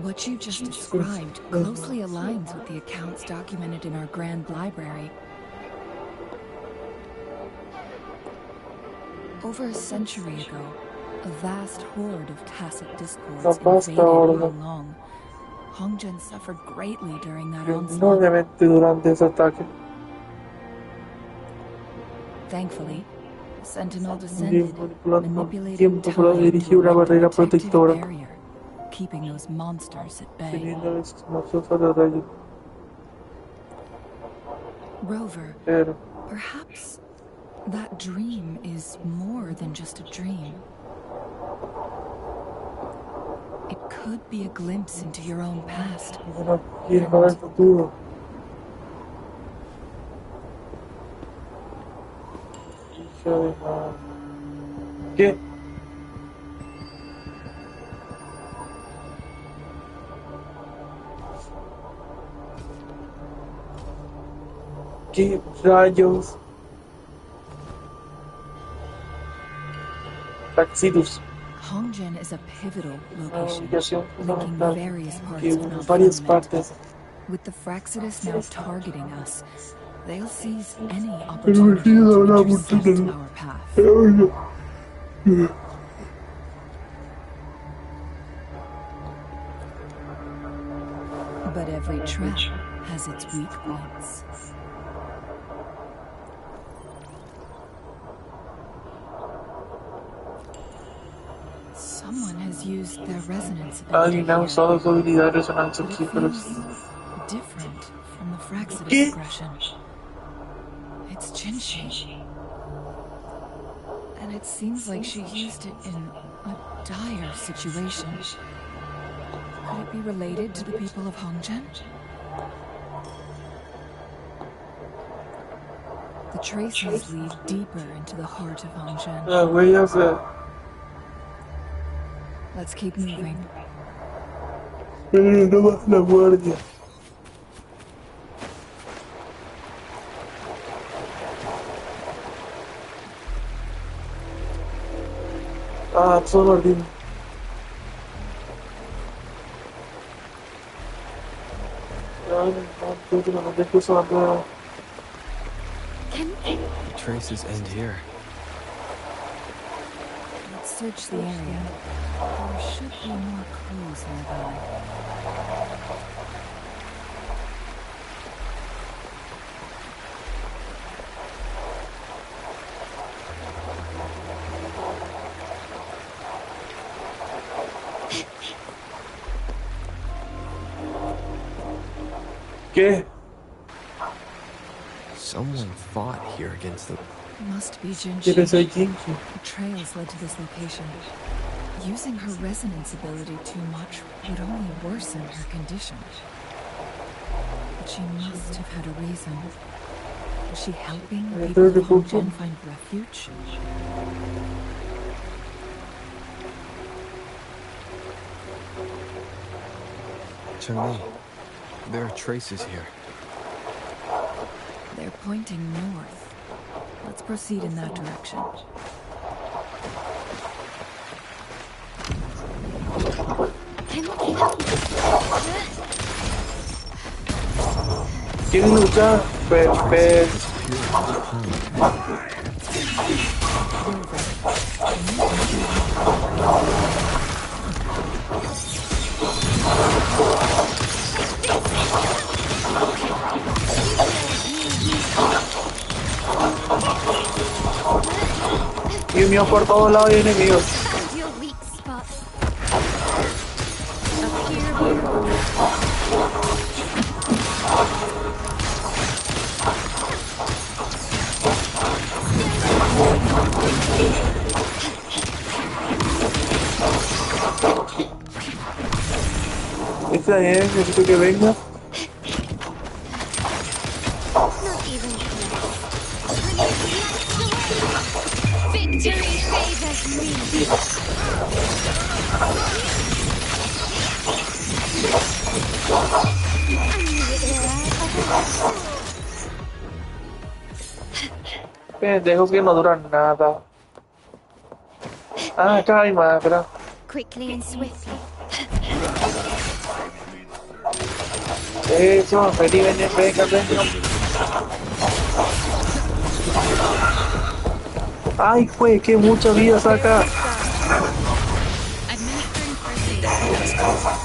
What you just described closely aligns with the accounts documented in our Grand Library. Over a century ago, a vast horde of tacit discords invaded Long. Hongjen suffered greatly during that onslaught. Enormemente durante ese ataque. Thankfully, Sentinel Bien descended, manipulando manipulating tiempo para time dirigir to una erect a barrera protective protectora, barrier, keeping those monsters at bay. teniendo a veces una sopa de rayo. Rover, Pero, perhaps that dream is more than just a dream. It could be a glimpse into your own past. ahora quiero ver el futuro. Hija de madre. ¿Qué? ¿Qué rayos? Taxidus. Hongjen is a pivotal Una location, ubicación linking fundamental various parts que of une Mount varias Firmament. partes. With the Fraxidus now targeting us, they'll seize any Pero opportunity sí, to habrá intercept mucho our path. But every trap has its weak points. Someone has used their resonance ability Alguien ha here. usado su habilidad de resonancia But aquí, it pero feels different from the Fraxidus ¿Qué? aggression. It's Jinshi. And it seems like she used it in a dire situation. Could it be related to the people of Hongjen? The traces lead deeper into the heart of Hongjen. las huellas de... Let's keep moving. Pero no baja la guardia. Ah, solo ordino. Últimamente estoy usando... The traces end here. Let's search the area. There should be more clues nearby. ¿Qué? Someone fought here against the... Must be Jinshi. ¿Quieres ser Jinshi? The trails led to this location. Using her resonance ability too much would only worsen her condition. But she must have had a reason. Was she helping the people of Hongjen find refuge? Chun-Li, there are traces here. They're pointing north. Let's proceed in that direction. ¿Quieren luchar? Perfecto. Dios mío, por todos lados hay enemigos. Find your weak spot. Up here. Está bien, necesito que venga. Not even close. Victory favors me. Pendejos que no duran nada. Ah, acá hay más, ¿verdad? Quickly and swiftly. Eso, vení, vení, venga, venga. Ay, fue que mucha vida saca. Administering first aid.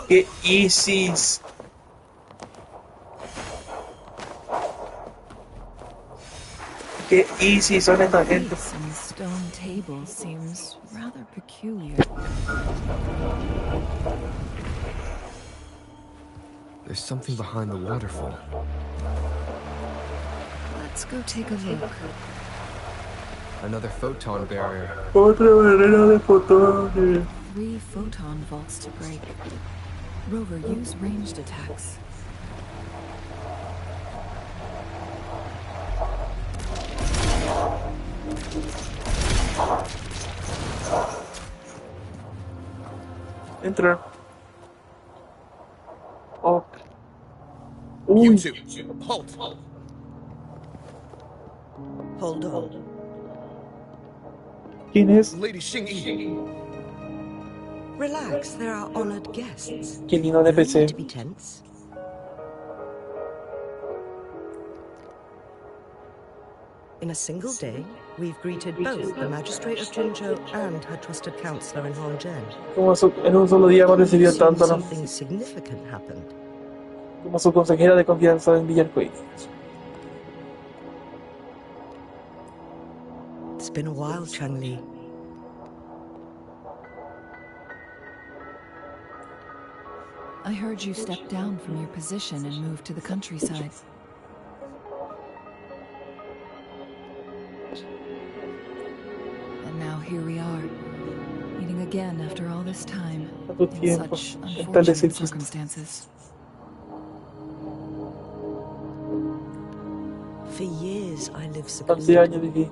¡Qué easy! ¡Qué easy son esta gente! Some stone table seems rather peculiar. There's something behind the waterfall. Let's go take a look. Another photon barrier. Otra barrera de fotones. 3 photon vaults to break. Rover, use ranged attacks. Entra. Oh. You Uy, two, halt! Hold on. ¿quién es? Lady Xingyi. Relax, there are honored guests. Qué lindo No NPC. need to be tense. In a single day, we've greeted both the Magistrate of Jinzhou and her trusted counselor in Hongzhen. Como en un solo día hemos recibido Soon tanto, ¿no? something significant happened. Como su consejera de confianza en Villarcoy. It's been a while, Changli. I heard you stepped down from your position and moved to the countryside. And now here we are, meeting again after all this time, Tanto in tiempo, such en tales unfortunate circunstancias. circumstances. For years, I lived 11 secluded, años viví.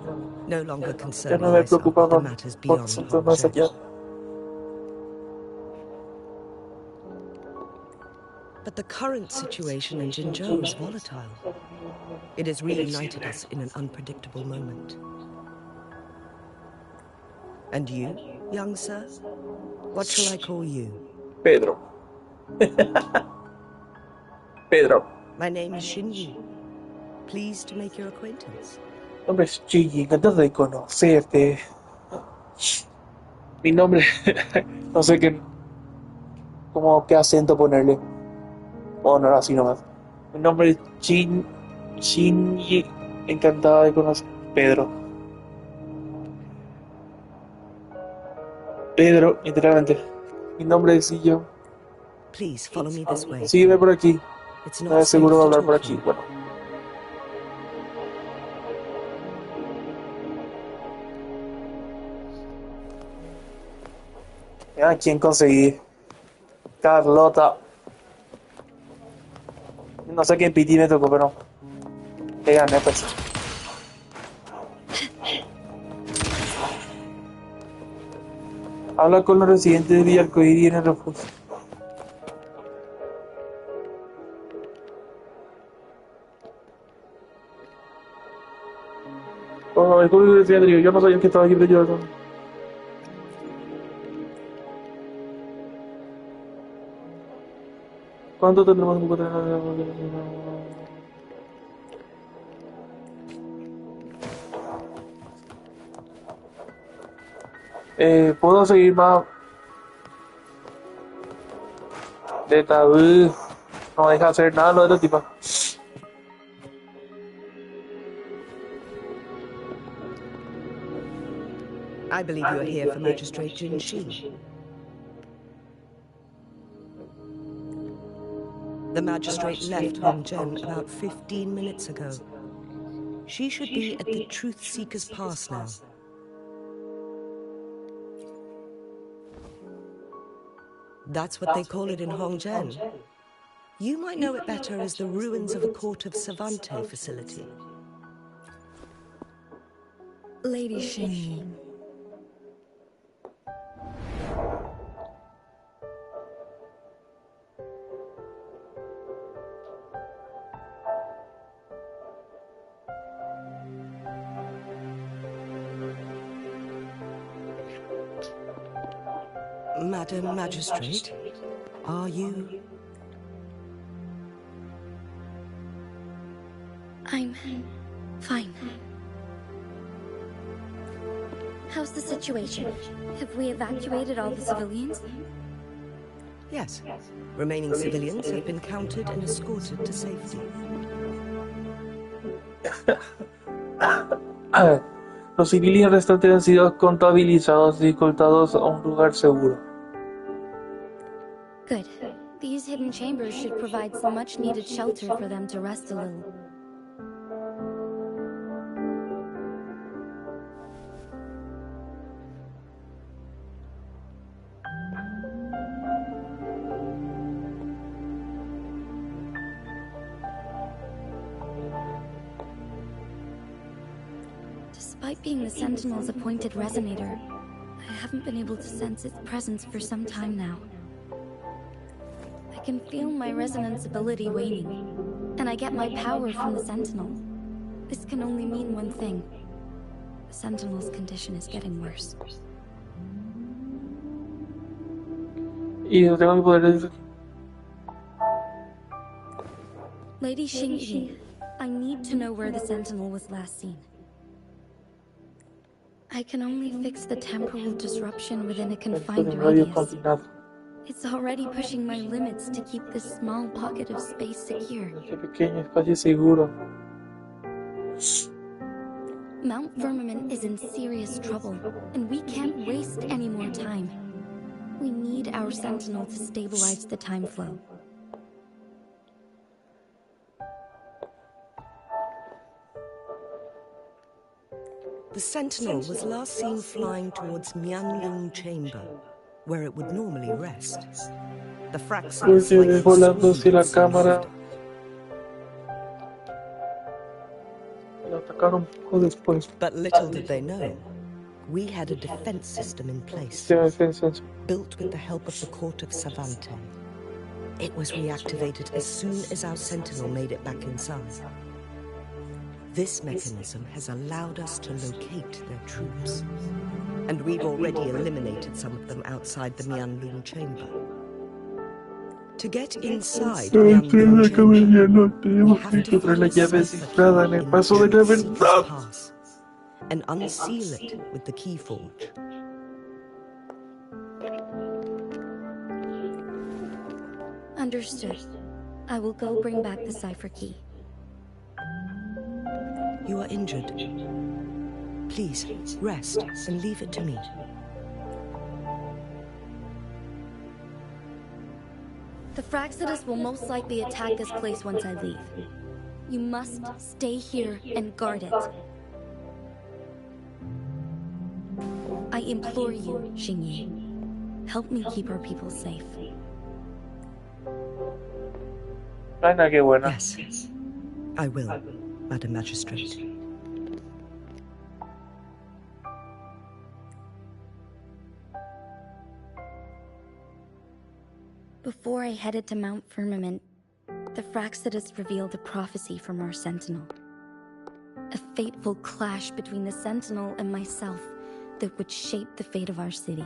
no longer Ya concerning no me myself with the preocupaba matters por beyond asuntos más Hongzhen. allá. But the current situation in Jinzhou is volatile. It has reunited us in an unpredictable moment. And you, young sir? What shall I call you? Pedro. Pedro. My name is Xinyi. Pleased to make your acquaintance. Nombre es Gigi, encantado de conocerte. Mi nombre, no sé qué, como qué acento ponerle. O no, así nomás. Mi nombre es Shinji, encantado de conocer. Pedro. Pedro, literalmente. Mi nombre es yo. Please follow me this way. Sígueme por aquí. It's No not es safe seguro to hablar por talk aquí. here. Bueno. ¿A quién conseguí? Carlota. No sé qué piti me tocó, pero le gané pues. Habla con los residentes de Villarcoir en el refugio. Oh, el código de Fiandrio, yo no sabía que estaba aquí, pero yo... ¿Cuánto tendremos que tener? ¿Puedo seguir más? De tabú. No deja hacer nada lo de la tipa. I believe you are here for Magistrate Jin Shi. The magistrate left Hongzhen about 15 minutes ago. She should be at the Truth Seeker's Pass now. That's what they call it in Hongzhen. You might know it better as the ruins of a Court of Savante facility. Lady Xingyi. Madam Magistrate, are you... I'm fine. How's the situation? Have we evacuated all the civilians? Yes. Remaining civilians have been counted and escorted to safety. Los civiles restantes han sido contabilizados y escoltados a un lugar seguro. Good. These hidden chambers should provide some much-needed shelter for them to rest a little. Despite being the Sentinel's appointed resonator, I haven't been able to sense its presence for some time now. I can feel my resonance ability waning, and I get my power from the Sentinel. This can only mean one thing. The Sentinel's condition is getting worse. Y no tengo mi poder. Lady Xingyi, I need to know where the Sentinel was last seen. I can only fix the temporal disruption within a confined radius. It's already pushing my limits to keep this small pocket of space secure. Pequeño espacio seguro. Mount Firmament is in serious trouble, and we can't waste any more time. We need our Sentinel to stabilize the time flow. The Sentinel was last seen flying towards Mianlung Chamber, where it would normally rest. The Fraxidus volando hacia la cámara. Lo atacaron poco después. But little did they know, we had a defense system in place, built with the help of the court of Savante. It was reactivated as soon as our Sentinel made it back inside. This mechanism has allowed us to locate their troops, and we've already eliminated some of them outside the Mianlung Chamber. To get inside Mianlung Chamber, we have to find a cipher key in the pass and unseal it with the Keyforge. Understood. I will go bring back the cipher key. You are injured. Please, rest and leave it to me. The Fraxidus will most likely attack this place once I leave. You must stay here and guard it. I implore you, Xingyi. Help me keep our people safe. Ana, qué buena. Yes, I will, Madam Magistrate. Before I headed to Mount Firmament, the Fraxidus revealed a prophecy from our Sentinel. A fateful clash between the Sentinel and myself that would shape the fate of our city.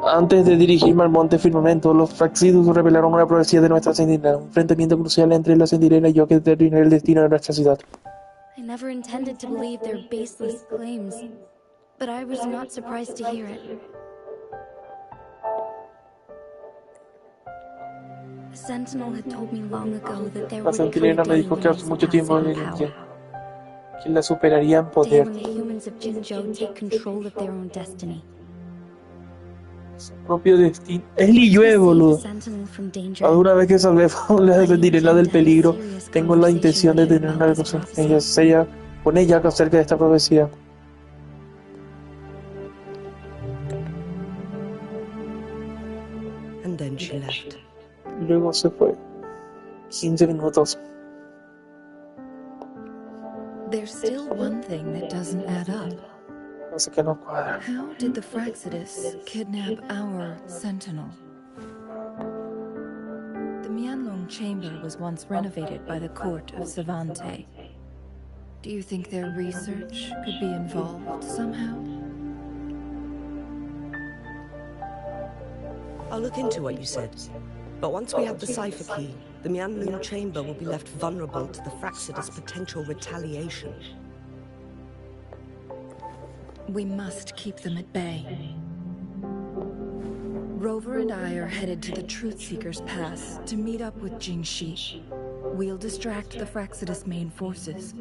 Antes de dirigirme al monte Firmamento, los Fraxidus revelaron una profecía de nuestra centinela, un enfrentamiento crucial entre la centinela y yo que determinará el destino de nuestra ciudad. I never intended to believe their baseless claims, but I was not surprised to hear it. The Sentinel had told me long ago that there La would come a centinela me day dijo when que I hace mucho surpass tiempo in power. que la superaría en Day poder. when the humans of Jinzhou take control of their own destiny. Su propio destino. Es Liyue, boludo. Una vez que salvemos la centinela del peligro, tengo la intención de tener una conversación con ella acerca de esta profecía. And then she left. Luego se fue. 15 minutos. There's still one thing that doesn't add up. No sé qué nos cuadra. How did the Fraxidus kidnap our Sentinel? The Mianlung Chamber was once renovated by the court of Savante. Do you think their research could be involved somehow? I'll look into what you said. But once we have the cipher key, the Mianlung Chamber will be left vulnerable to the Fraxidus' potential retaliation. We must keep them at bay. Rover and I are headed to the Truth Seeker's Pass to meet up with Jingxi. We'll distract the Fraxidus main forces,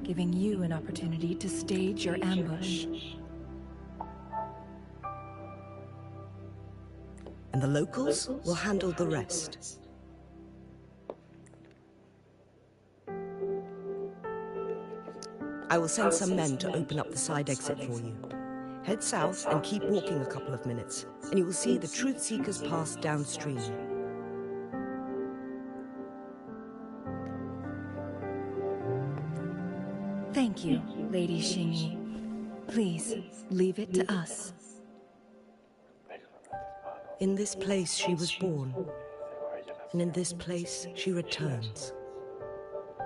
giving you an opportunity to stage your ambush. And the locals will handle the rest. I will send some men to open up the side exit for you. Head south and keep walking a couple of minutes, and you will see the Truth Seekers Pass downstream. Thank you, Lady Xingyi. Please, leave it to us. In this place she was born, and in this place she returns.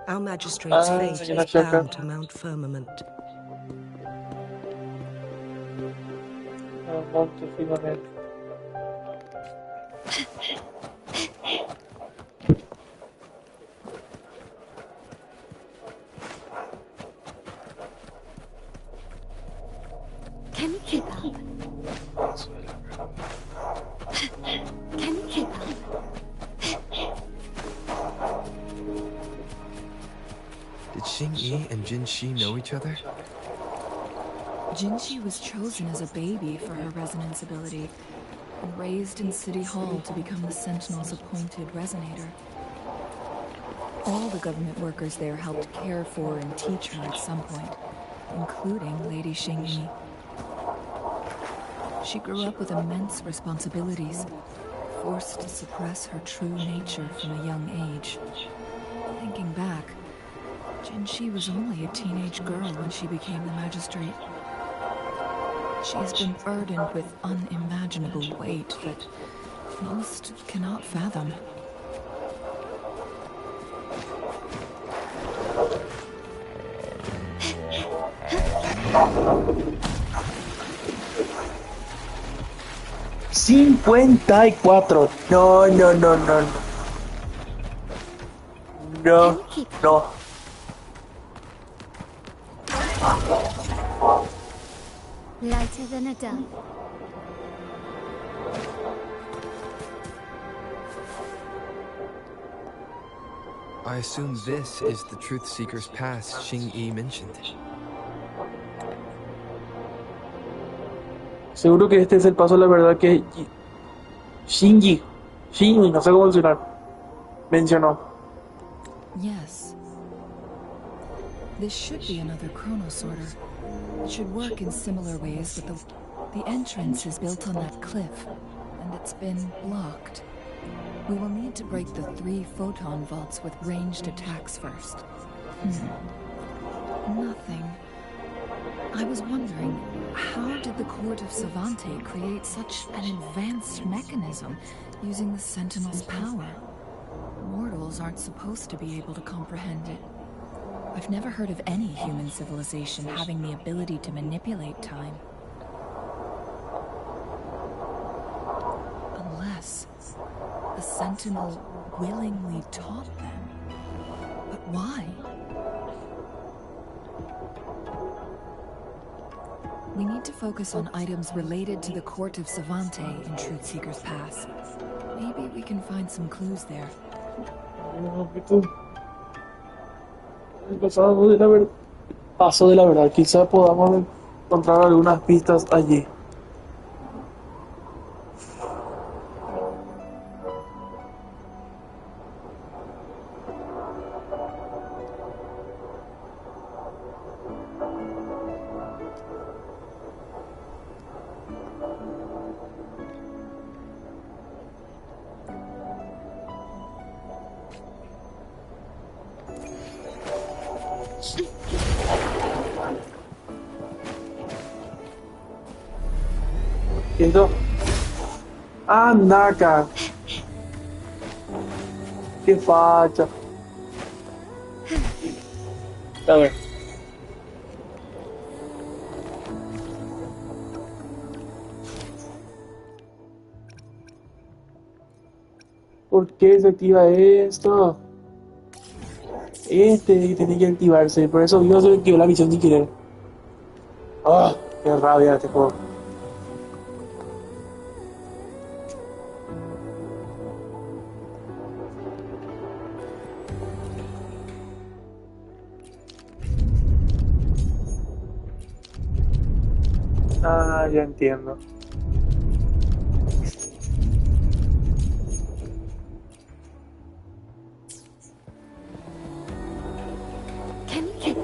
Our magistrate's fate is bound to Mount Firmament. Can you keep up? Can you keep up? Did Xingyi and Jinxi know each other? Jinxi was chosen as a baby for her resonance ability, and raised in City Hall to become the Sentinel's appointed resonator. All the government workers there helped care for and teach her at some point, including Lady Xingyi. She grew up with immense responsibilities, forced to suppress her true nature from a young age. Thinking back, Jinxi was only a teenage girl when she became the magistrate. She has been burdened with unimaginable weight that most cannot fathom. $54. No. Lighter than a dove. I assume this is the Truth Seeker's Pass Xingyi mentioned. Seguro que este es el paso a la verdad que Xingyi, no sé cómo mencionó. Yes. This should be another chronosorter. It should work in similar ways, but the entrance is built on that cliff, and it's been blocked. We will need to break the 3 photon vaults with ranged attacks first. Nothing. I was wondering, how did the Court of Savante create such an advanced mechanism using the Sentinel's power? Mortals aren't supposed to be able to comprehend it. I've never heard of any human civilization having the ability to manipulate time. Unless the Sentinel willingly taught them. But why? We need to focus on items related to the Court of Savante in Truth Seeker's Pass. Maybe we can find some clues there. Paso de la verdad, quizá podamos encontrar algunas pistas allí. ¿Esto? ¡Anda! ¡Qué facha! A ver. ¿Por qué se activa esto? Este tiene que activarse, por eso yo se activó la misión sin querer. Qué rabia este juego. Ah, ya entiendo. Can you keep up?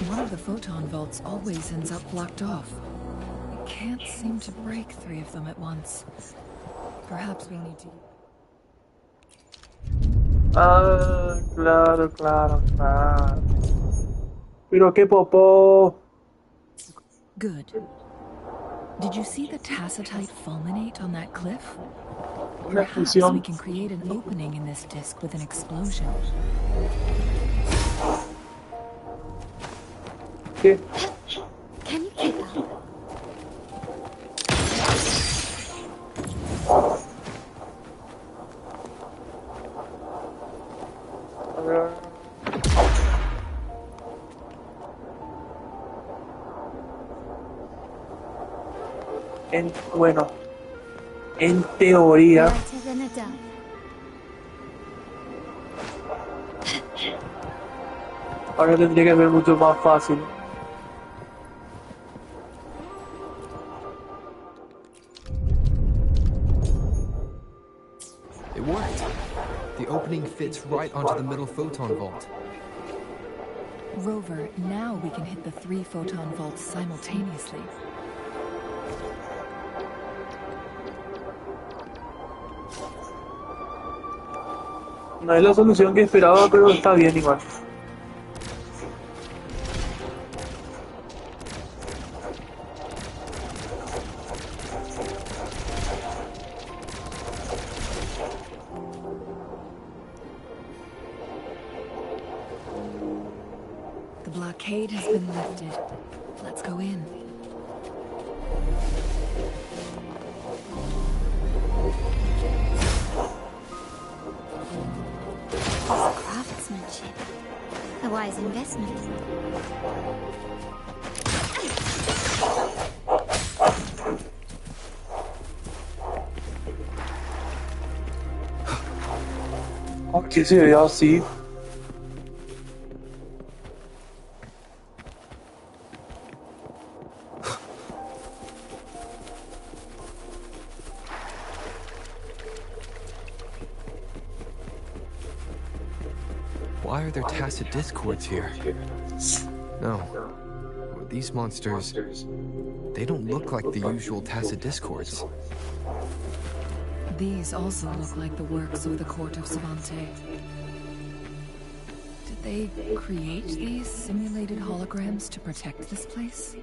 One of the photon vaults always ends up blocked off. I can't seem to break 3 of them at once. Perhaps we need to... Ah, claro. Pero qué popó. Good. Did you see the tacitite fulminate on that cliff? Una Perhaps fusión. we can create an opening in this disk with an explosion. ¿Qué? Can you keep up? A ver. Bueno, en teoría, Lighter than a dove. ahora tendría que ser mucho más fácil. It worked. The opening fits right onto the middle photon vault. Rover, now we can hit the 3 photon vaults simultaneously. No es la solución que esperaba, pero está bien igual. The blockade has been lifted. Let's go in. Craftsmanship. A wise investment. ¿Por qué se ve así? Why are there tacit discords here? No. These monsters, they don't look like the usual tacit discords. These also look like the works of the court of Savante. Did they create these simulated holograms to protect this place?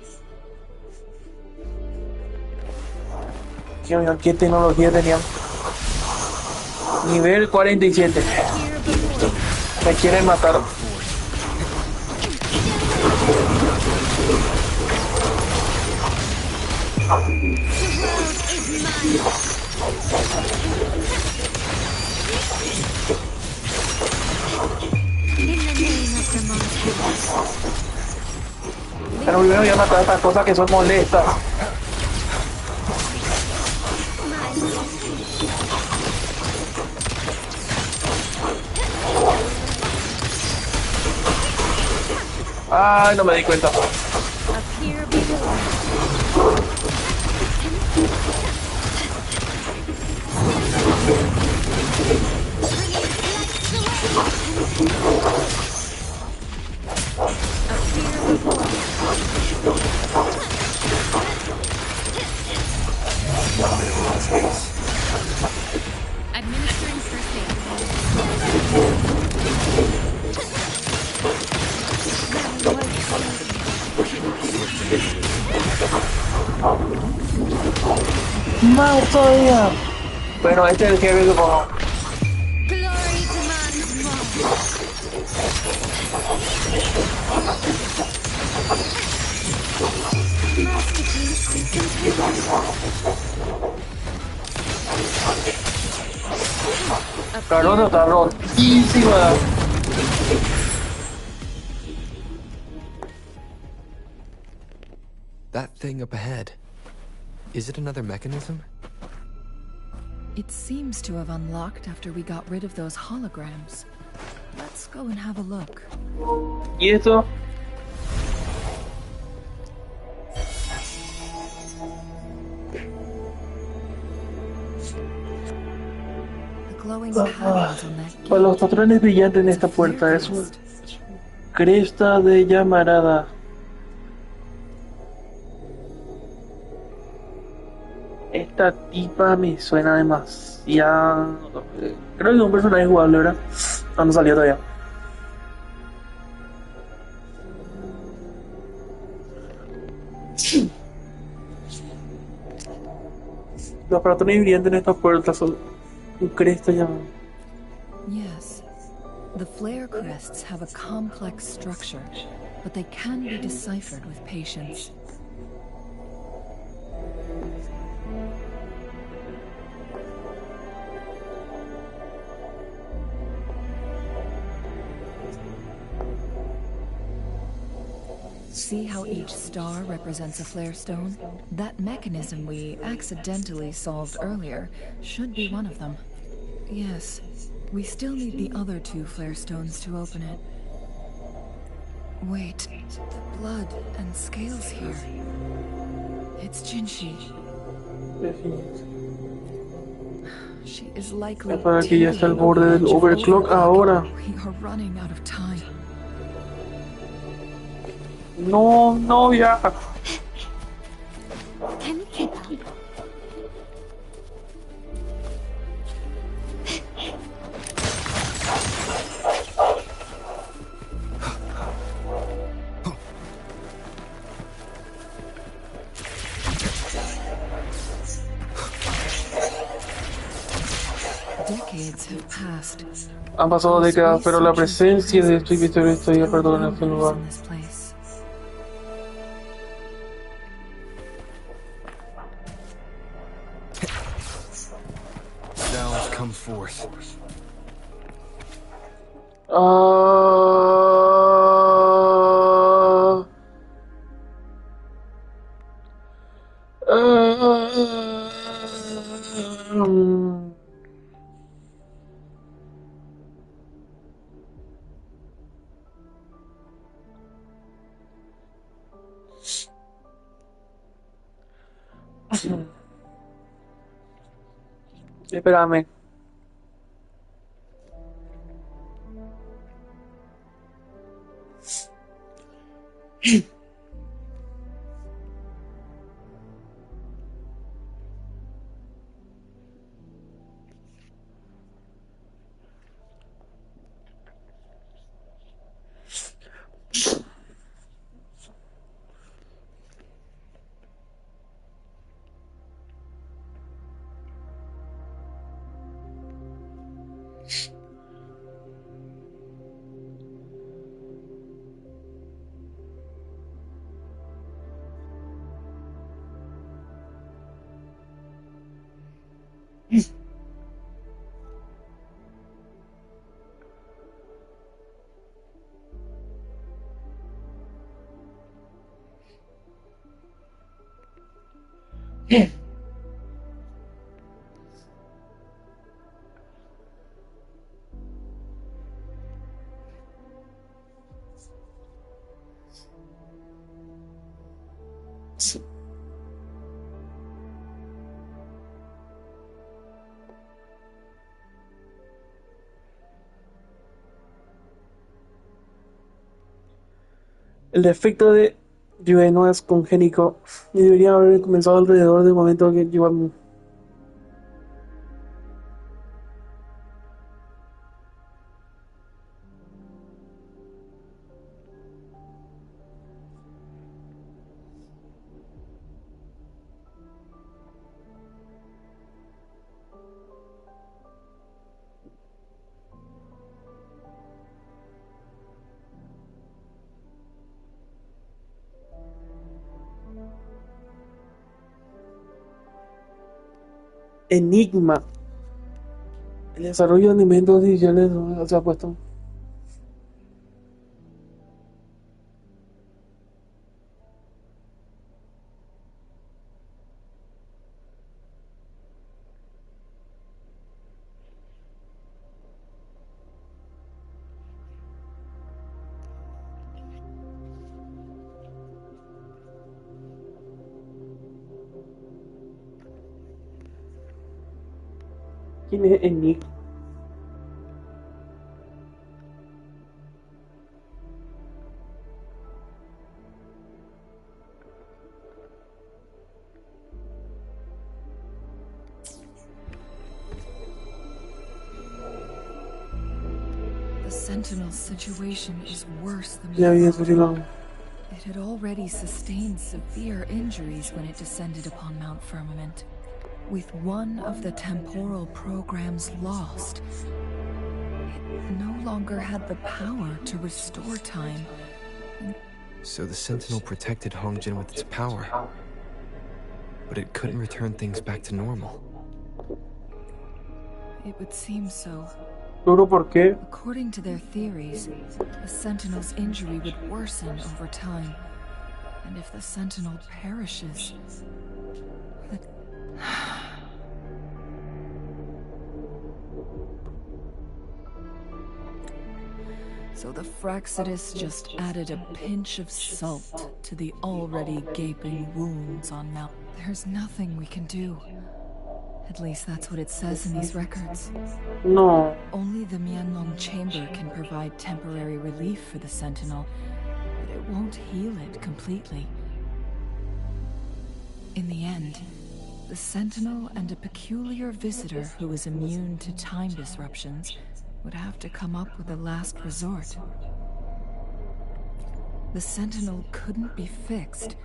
¿Qué tecnología tenían? Nivel 47. Me quieren matar. Pero primero voy a matar a estas cosas que son molestas. Ay, no me di cuenta. Administering first aid. Más todavía. Bueno, este es el jefe, supongo. Glory to man's might. Masterpiece complete. A Carota está rotísima. That thing up ahead. Is it another mechanism? It seems to have unlocked after we got rid of those holograms. Let's go and have a look. ¿Y esto? The glowing patterns on that Para los gate. patrones brillantes en It's a esta puerta flare es una crest. cresta de llamarada. Esta tipa me suena demasiado. Creo que es un personaje jugable, ¿verdad? No, no salió todavía. Los patrones brillantes en esta puerta son un cresta llamada. Yes. The flare crests have a complex structure, but they can be deciphered with patience. See how each star represents a flare stone? That mechanism we accidentally solved earlier should be one of them. Yes, we still need the other two flare stones to open it. Wait, the blood and scales here. It's Jinshi. She is likely Para que ya está al teetering borde over del the edge of overclock ahora. We are running out of time. No, no, ya. Can we keep up? Decades have passed. Han pasado décadas, pero la presencia de este misterio todavía perdona en este lugar. In this place. Sounds come forth. Espérame. El defecto de Yue no es congénito y debería haber comenzado alrededor del momento que Yue. Enigma. El desarrollo de alimentos artificiales se ha puesto. ¿Quién es el Nick? The Sentinel's situation is worse than Ya había before. salido. It had already sustained severe injuries when it descended upon Mount Firmament. With one of the temporal programs lost, it no longer had the power to restore time. So the Sentinel protected Hongjin with its power, but it couldn't return things back to normal. It would seem so. ¿Pero por qué? According to their theories, the Sentinel's injury would worsen over time. And if the Sentinel perishes, the... So the Fraxidus just added a pinch of salt to the already gaping wounds on Mount. There's nothing we can do. At least that's what it says in these records. No. Only the Mianlong Chamber can provide temporary relief for the Sentinel, but it won't heal it completely. In the end, the Sentinel and a peculiar visitor who is immune to time disruptions would have to come up with a last resort. The Sentinel couldn't be fixed,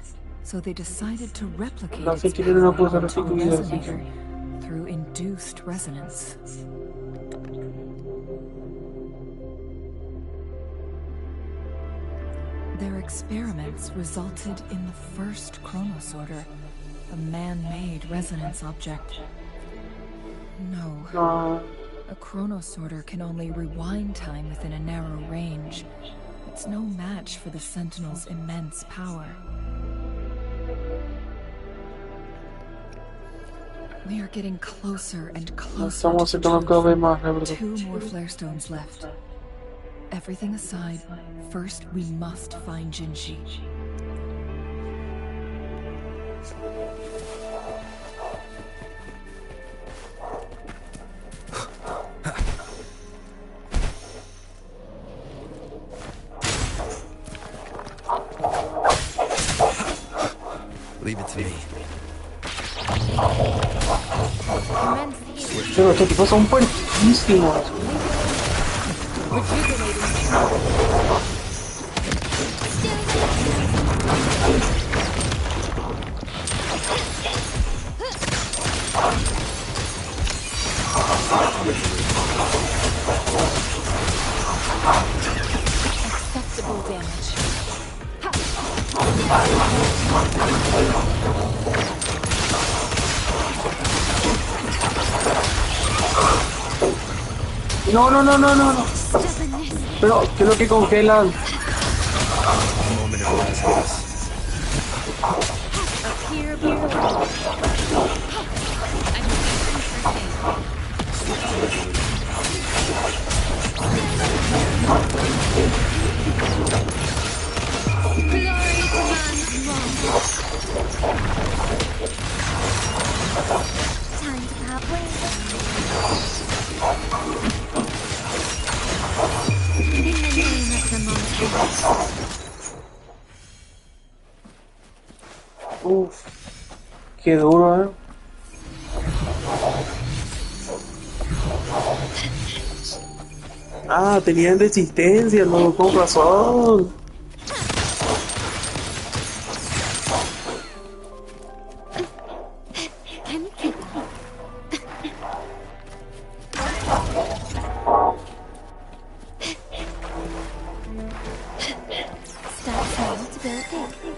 so they decided to replicate La its Sentinel no puede ser power into a restituida, así que... resonator through induced resonance. Their experiments resulted in the first chronosorter, a man-made resonance object. No. A chronosorter can only rewind time within a narrow range. It's no match for the Sentinel's immense power. We are getting closer and closer Estamos to the acercando cada vez truth. más, la verdad. 2 more flare stones left. Everything aside, first we must find Jinshi. Leave it to me. Pero estos tipos son fuertísimos. Acceptable damage. No. Pero, ¿qué es lo que congelan? Moment of last Appear before. Glory demands more. Time to part ways. In the name of the mountain. Uf, qué duro, ¿eh? Ah, tenían resistencia, no, con razón. Start small to build big.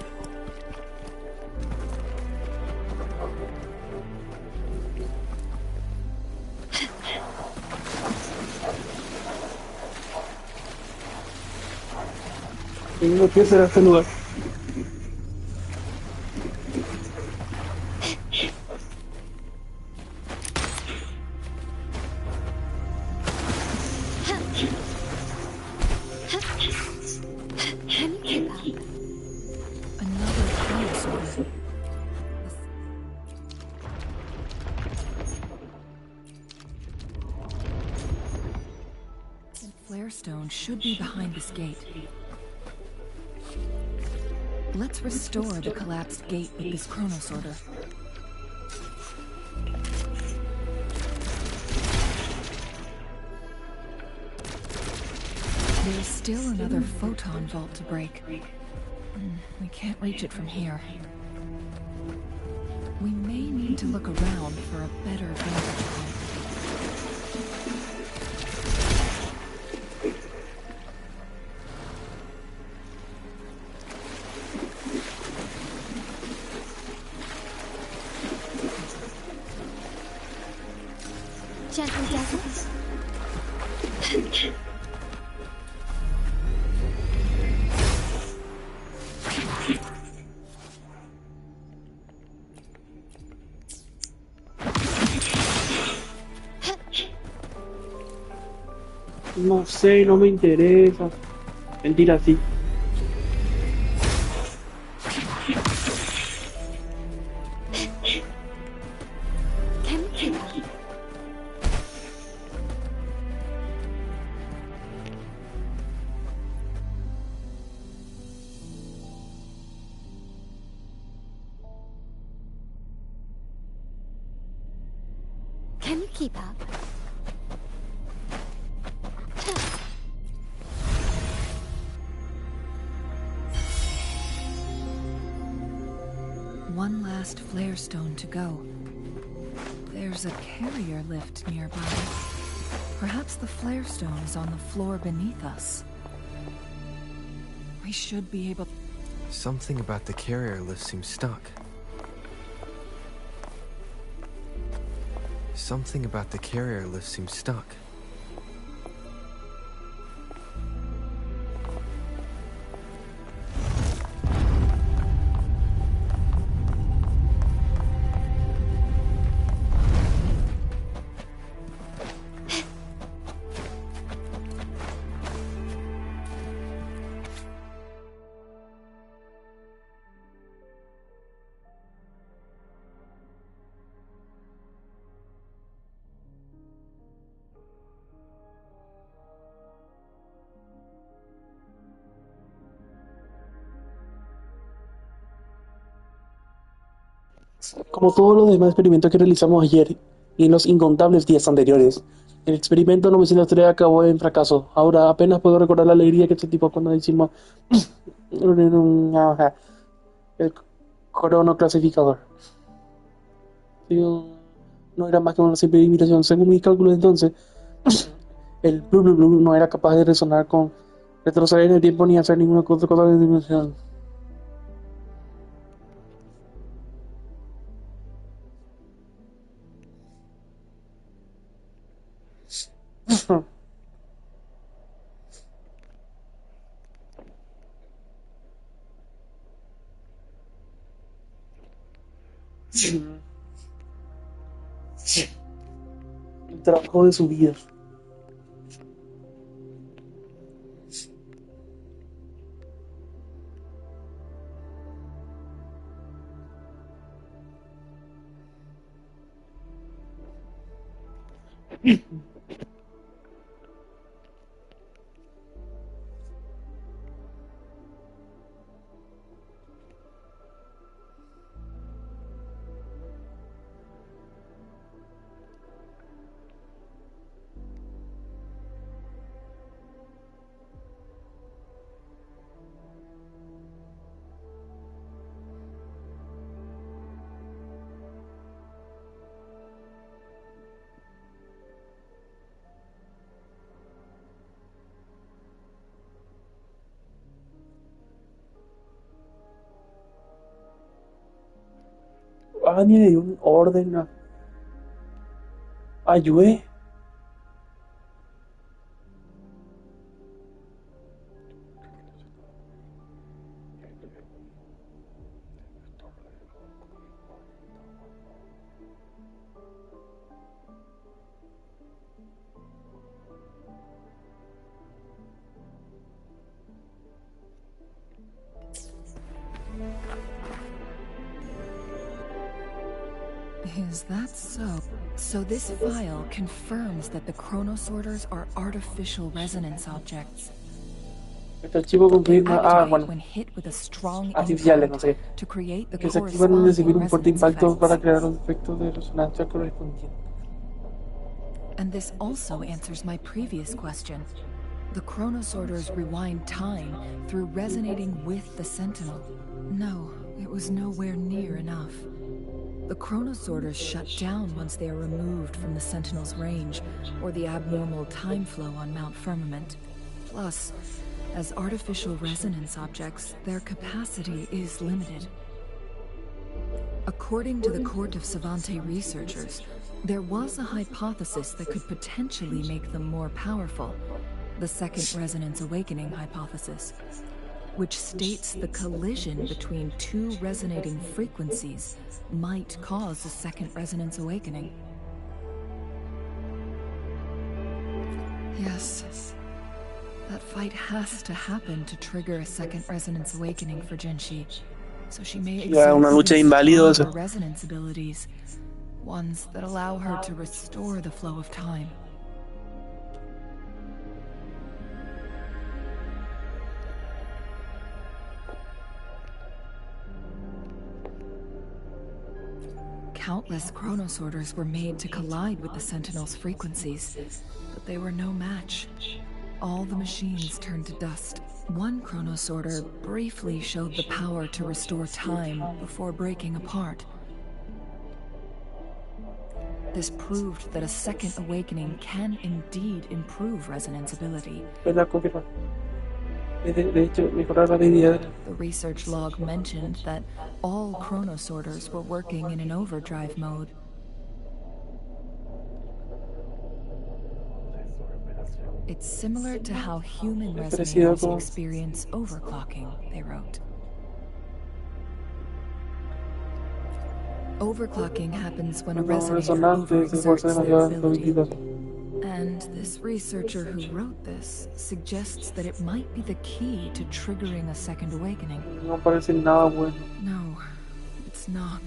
Tengo que hacer este lugar. Can you keep up? Another dinosaur. The flare stone should be behind this gate. Let's restore the collapsed gate with this chronosorter. There's still another photon vault to break. We can't reach it from here. We may need to look around for a better vantage point. Gently, Desmond. No sé, no me interesa. Mentira, sí. Can you keep up? Can you keep up? One last flare stone to go. There's a carrier lift nearby. Perhaps the flare stone is on the floor beneath us. We should be able... Something about the carrier lift seems stuck. Something about the carrier lift seems stuck. Como todos los demás experimentos que realizamos ayer y en los incontables días anteriores, el experimento 903 acabó en fracaso. Ahora apenas puedo recordar la alegría que sentimos cuando hicimos el cronoclasificador. No era más que una simple imitación. Según mis cálculos entonces, el blu blu blu no era capaz de resonar con retroceder en el tiempo ni hacer ninguna otra cosa de dimensión. El trabajo de su vida. Ni le dio un orden a Yue. Is that so? So this file confirms that the chronosorters are artificial resonance objects. Este archivo confirma, bueno, When hit with a strong artificiales, no sé, to create the que se activan al recibir un fuerte impacto effects. para crear los efectos de resonancia correspondientes. And this also answers my previous question. The chronosorters rewind time through resonating with the Sentinel. No, it was nowhere near enough. The chronosorters shut down once they are removed from the Sentinel's range, or the abnormal time flow on Mount Firmament. Plus, as artificial resonance objects, their capacity is limited. According to the Court of Savante researchers, there was a hypothesis that could potentially make them more powerful, the Second Resonance Awakening hypothesis, which states the collision between two resonating frequencies might cause a Second Resonance Awakening. Yes. That fight has to happen to trigger a Second Resonance Awakening for Jinshi, so she may exert una lucha de inválidos. stronger resonance abilities, ones that allow her to restore the flow of time. Countless chronosorters were made to collide with the Sentinel's frequencies, but they were no match. All the machines turned to dust. One chronosorter briefly showed the power to restore time before breaking apart. This proved that a second awakening can indeed improve resonance ability. The research log mentioned that all chronosorters were working in an overdrive mode. It's similar to how human resonators experience overclocking, they wrote. Overclocking happens when a resonator overexerts their ability. And this researcher who wrote this suggests that it might be the key to triggering a second awakening. No parece nada bueno. No, it's not.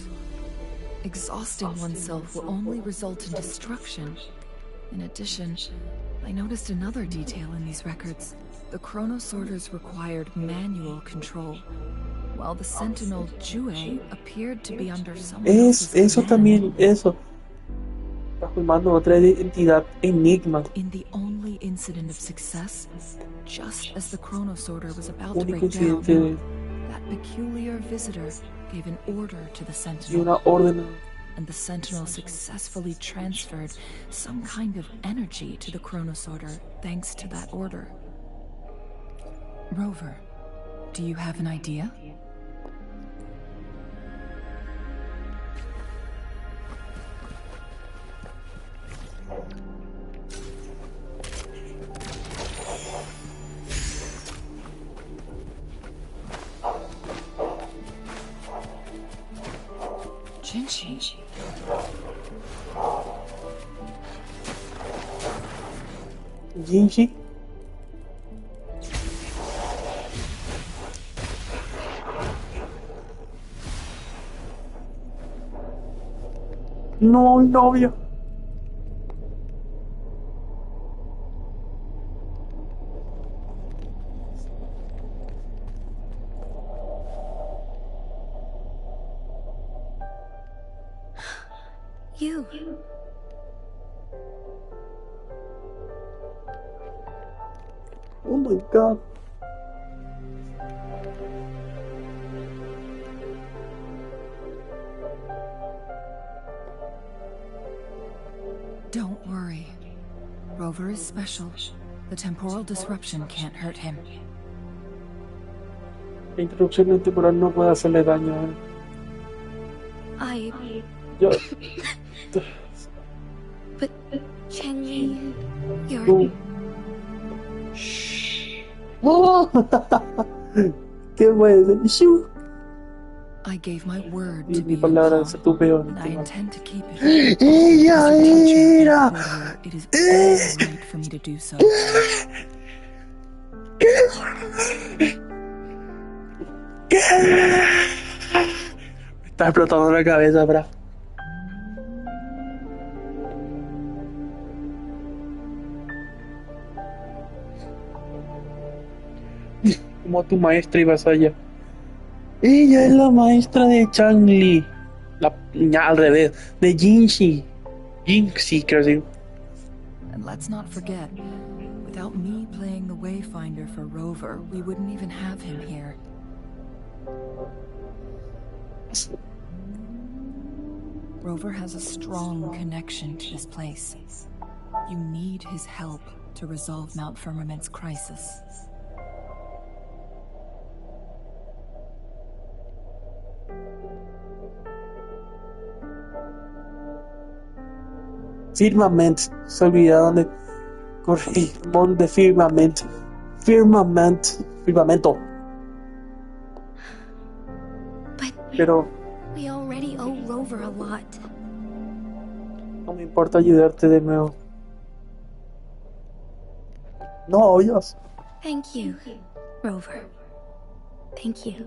Exhausting oneself will only result in destruction. In addition, I noticed another detail in these records. The chronosorters required manual control, while the Sentinel Jue appeared to be under someone else's Eso command. también, eso. Está formando otra entidad enigma. In the only incident of success, just as the chronosorter was about to Único break down, incidente that peculiar visitor gave an order to the y Sentinel. una orden. And the Sentinel successfully transferred some kind of energy to the chronosorter thanks to that order. Rover, do you have an idea? Jinshi. Jinshi. No, novio. You. Oh my god. Don't worry. Rover is special. The temporal disruption can't hurt him. La interrupción temporal no puede hacerle daño a él. Yo. But Cheng-Li, you're... Tú. ¡Oh! ¿Qué puede ser? ¡Shu! I gave my word Y to mi be palabra calm, es estúpido. and I intend to keep it. ¡Ella As a teacher and era! reporter, it is all right for me to do so. ¿Qué? Me está explotando la cabeza, bra. Como tu maestra ibas allá. Ella es la maestra de Changli. Al revés, de Jinxi. Jinxi, creo que sí. And let's not forget, without me playing the Wayfinder for Rover, we wouldn't even have him here. Rover has a strong connection to this place. You need his help to resolve Mount Firmament's crisis. Firmament, se olvidaron de corregir de Firmament. Firmamento. Pero we already owe Rover a lot. No me importa ayudarte de nuevo. No oyas. Thank you, Rover. Thank you.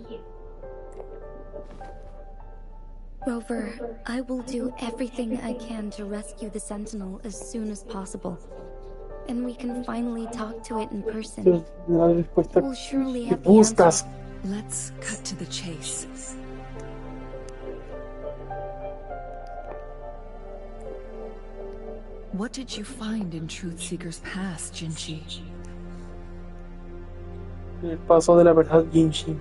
Rover, I will do everything I can to rescue the Sentinel as soon as possible. And we can finally talk to it in person. We'll surely have the answer. Let's cut to the chase. What did you find in Truthseeker's past, Jinxi? El paso de la verdad, Jinxi.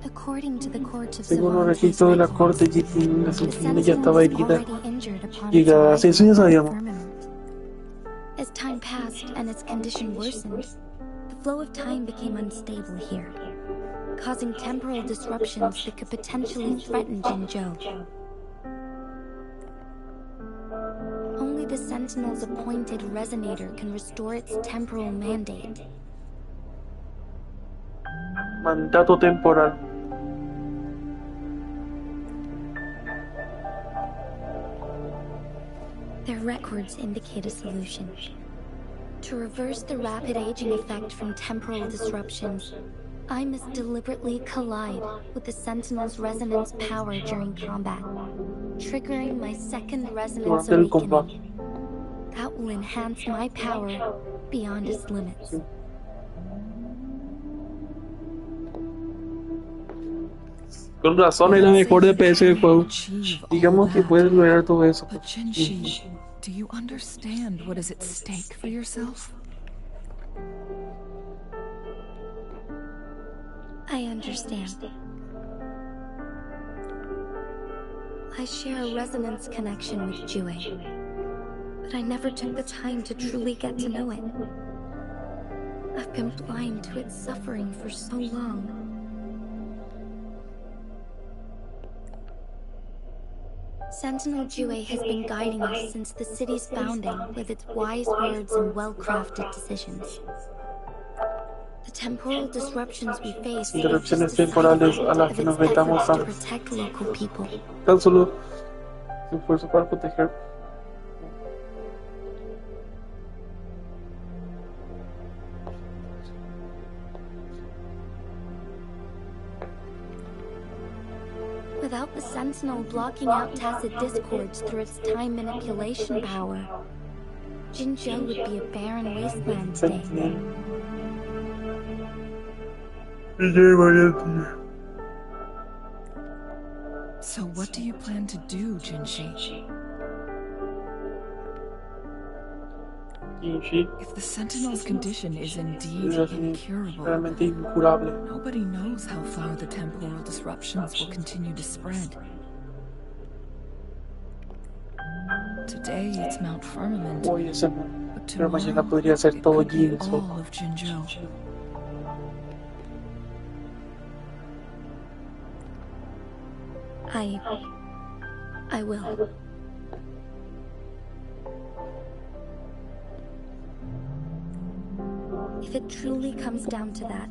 According to the court of Según los registros de la corte, la Sentinela ya estaba herida. Llegada, eso ya sabíamos. As time passed and its condition worsened, the flow of time became unstable here, causing temporal disruptions that could potentially threaten Jinzhou. Only the Sentinel's appointed resonator can restore its temporal mandate. Mandato temporal. Their records indicate a solution. To reverse the rapid aging effect from temporal disruptions, I must deliberately collide with the Sentinel's resonance power during combat, triggering my second resonance awakening. That will enhance my power beyond its limits. Con razón es la mejor DPS del juego. Digamos que puedes lograr todo eso. But Jinxi, do you understand what is at stake for yourself? I understand. I share a resonance connection with Jue, but I never took the time to truly get to know it. I've been blind to its suffering for so long. Sentinel Jue has been guiding us since the city's founding with its wise words and well-crafted decisions. The temporal disruptions we face Interrupciones temporales a las que nos vetamos to protect local people. Tan solo su esfuerzo para proteger. Without the Sentinel blocking out tacit discords through its time manipulation power, Jinzhou would be a barren wasteland today. So what do you plan to do, Jinxi? If the Sentinel's condition is indeed incurable, nobody knows how far the temporal disruptions will continue to spread. Today it's Mount Firmament, but tomorrow it could be all of Jinzhou. I will. If it truly comes down to that,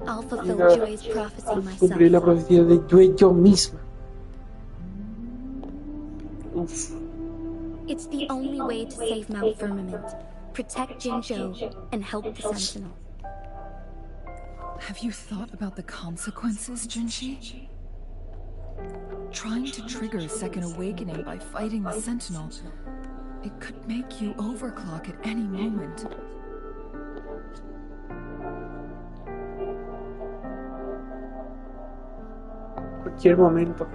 I'll fulfill Jue's prophecy myself. Cumpliré la profecía de Jue yo misma. It's the only way to save Mount Firmament, protect Jinzhou, and help the Sentinel. Have you thought about the consequences, Jinxi? Trying to trigger a second awakening by fighting the Sentinel It could make you overclock at any moment. Cualquier momento.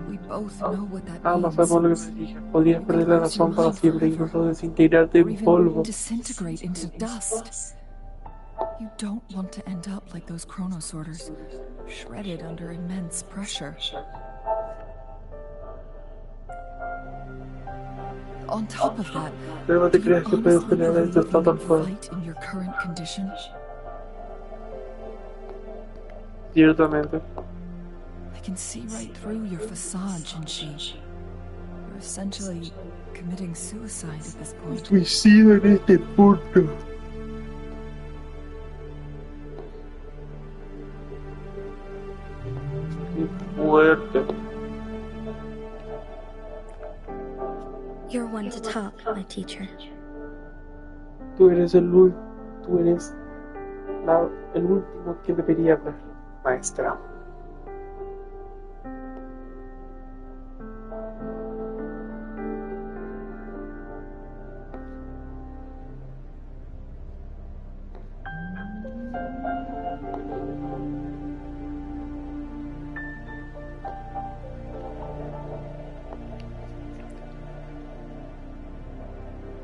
We both know what that Ambas means. sabemos lo que significa. Podrías perder la razón para siempre, incluso desintegrarte Or en even polvo. disintegrate into dust. You don't want to end up like those chronosorters, shredded under immense pressure. On top of that, Pero no te do you creas que puedes honestly tener believe este you estado can actual. fight in your current condition? Ciertamente. I can see right through your facade, Jinshi. You're essentially committing suicide at this point. Suicidio en este punto. Qué fuerte. You're one to talk, my teacher. Tú eres el último que debería hablar, maestra.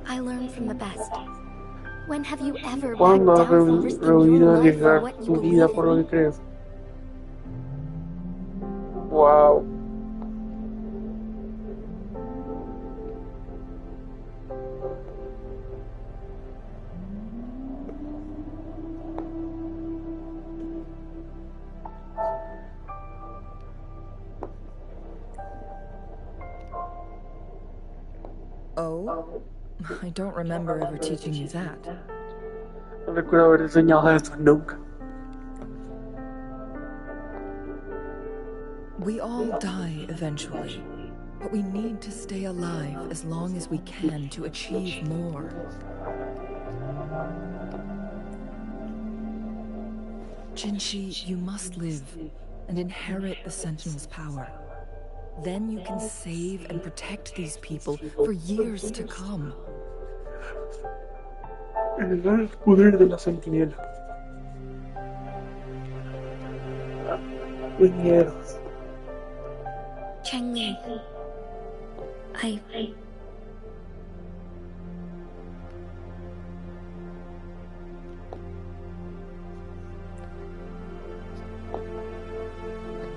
I learn from the best. When have you ever backed ¿Cuándo has down from risking your rehuido life for arriesgar what you tu vida believe por lo in? que crees? Wow. Oh? I don't remember ever teaching you that. No recuerdo haber enseñado esto nunca. We all die eventually, but we need to stay alive as long as we can to achieve more. Jinshi, you must live and inherit the Sentinel's power. Then you can save and protect these people for years to come. Heredar el poder de la centinela. Viñedos. Cheng-Li, I...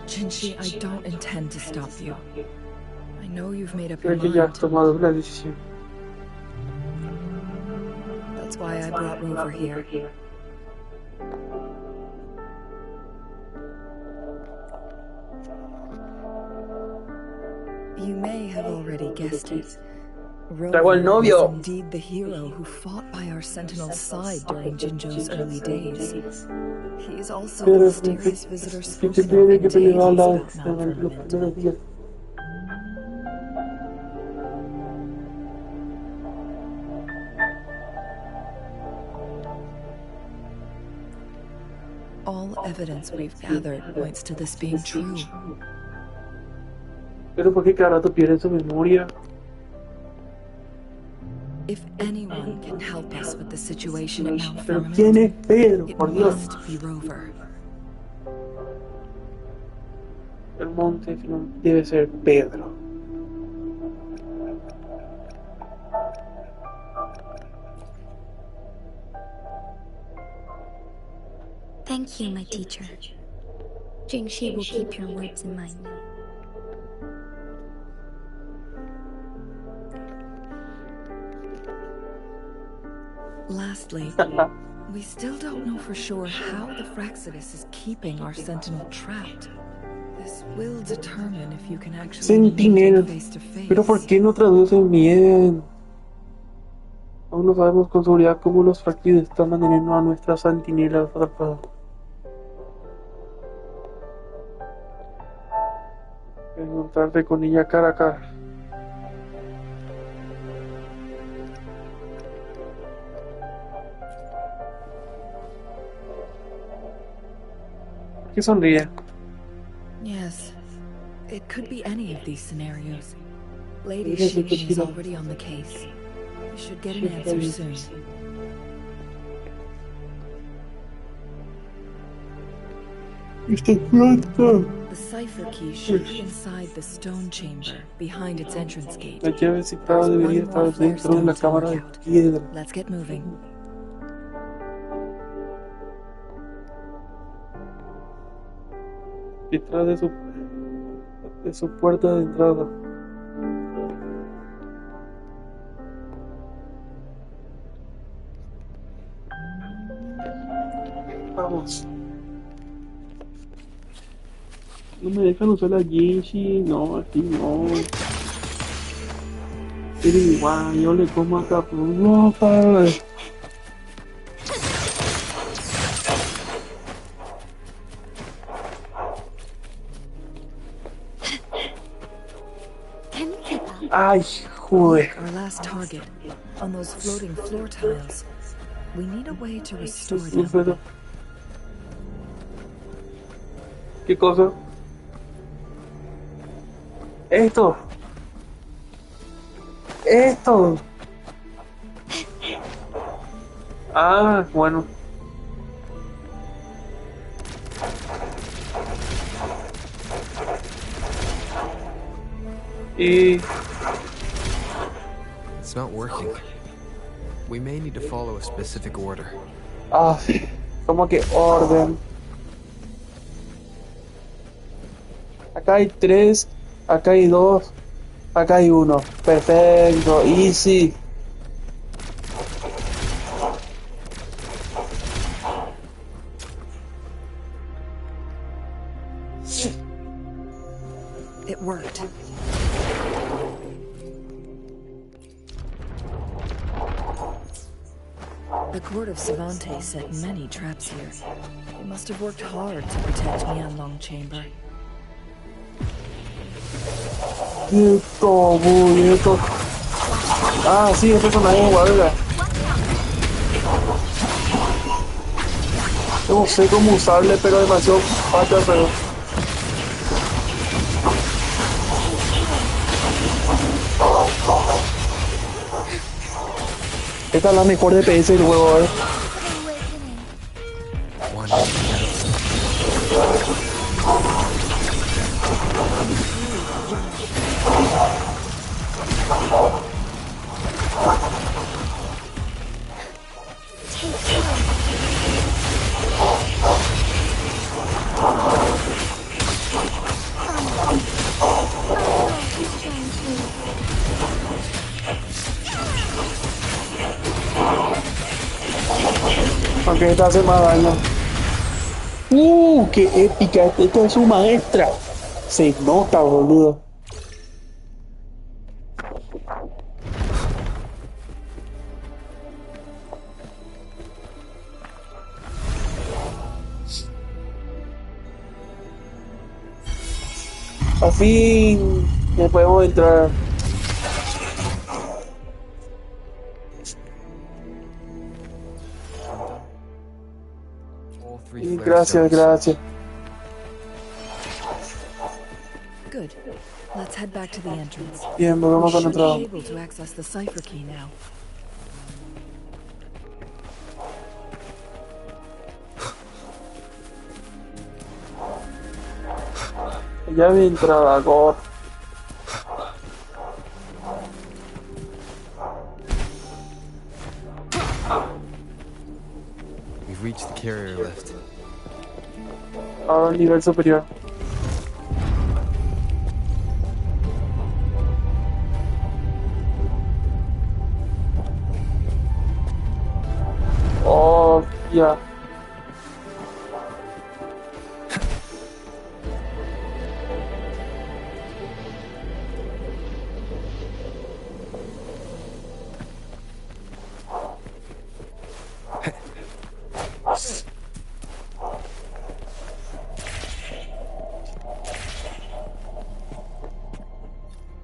Jinshi, I don't intend to stop you. I know you've made up your Creo que ya mind. has tomado una decisión. That's why I brought Rover here. You may have already guessed it. Traigo al Rover novio. is indeed the hero who fought by our Sentinel's side during Jinjo's early days. He is also the Pero mysterious visitor que spoken te of tiene in que pelear al lado deities about Mount en los Firmament. primeros días. All evidence we've gathered points to this being true. Pero ¿por qué cada rato pierde su memoria? If anyone can help us with the situation at Mount Pero ¿quién es Firmament, Pedro? it Por Dios. must be Rover. El monte debe ser Pedro. Thank you, my teacher. Jingshi will keep your words in mind. Lastly, we still don't know for sure how the Fraxidus is keeping our Sentinel trapped. This will determine if you can actually meet Sentinel. it face to face. Pero ¿por qué no traducen bien? Aún no sabemos con seguridad cómo los Fraxidus están manteniendo a nuestras sentinelas atrapadas. Encontrarte con ella cara a cara. ¿Por qué sonríe? Yes, it could be any of these scenarios. Lady Shirin is already on the case. We should get an answer soon. The cipher key should be inside the stone chamber, behind its entrance gate. La llave cifrada debería estar dentro de la cámara de piedra. Let's get moving. Detrás de su puerta de entrada. Vamos. No me dejan usar la Genshi, no, aquí no. Pero igual, yo le como acá, pero no, padre. Ay, joder. Our last target, on those floating floor tiles. We need a way to restore them. ¿Qué cosa? Esto. Ah, bueno. Y... It's not working. We may need to follow a specific order. Ah, ¿cómo que orden? Acá hay 3, acá hay 2, acá hay 1. Perfecto, easy. It worked. The court of Savante set many traps here. They must have worked hard to protect Mianlong Chamber. Quieto. Ah, sí, este personaje es guarda. No sé cómo usarle, pero demasiado falta, pero... Esta es la mejor DPS del juego, Aunque esta hace más daño. Qué épica. Esta es su maestra. Se nota, boludo. Al fin ya podemos entrar. Gracias. Good. Let's head back to the entrance. Bien, volvemos a la entrada. We should be able to access the cipher key now. Ya había entrada, God. We've reached the carrier lift. Ahora el nivel superior. Oh, ya.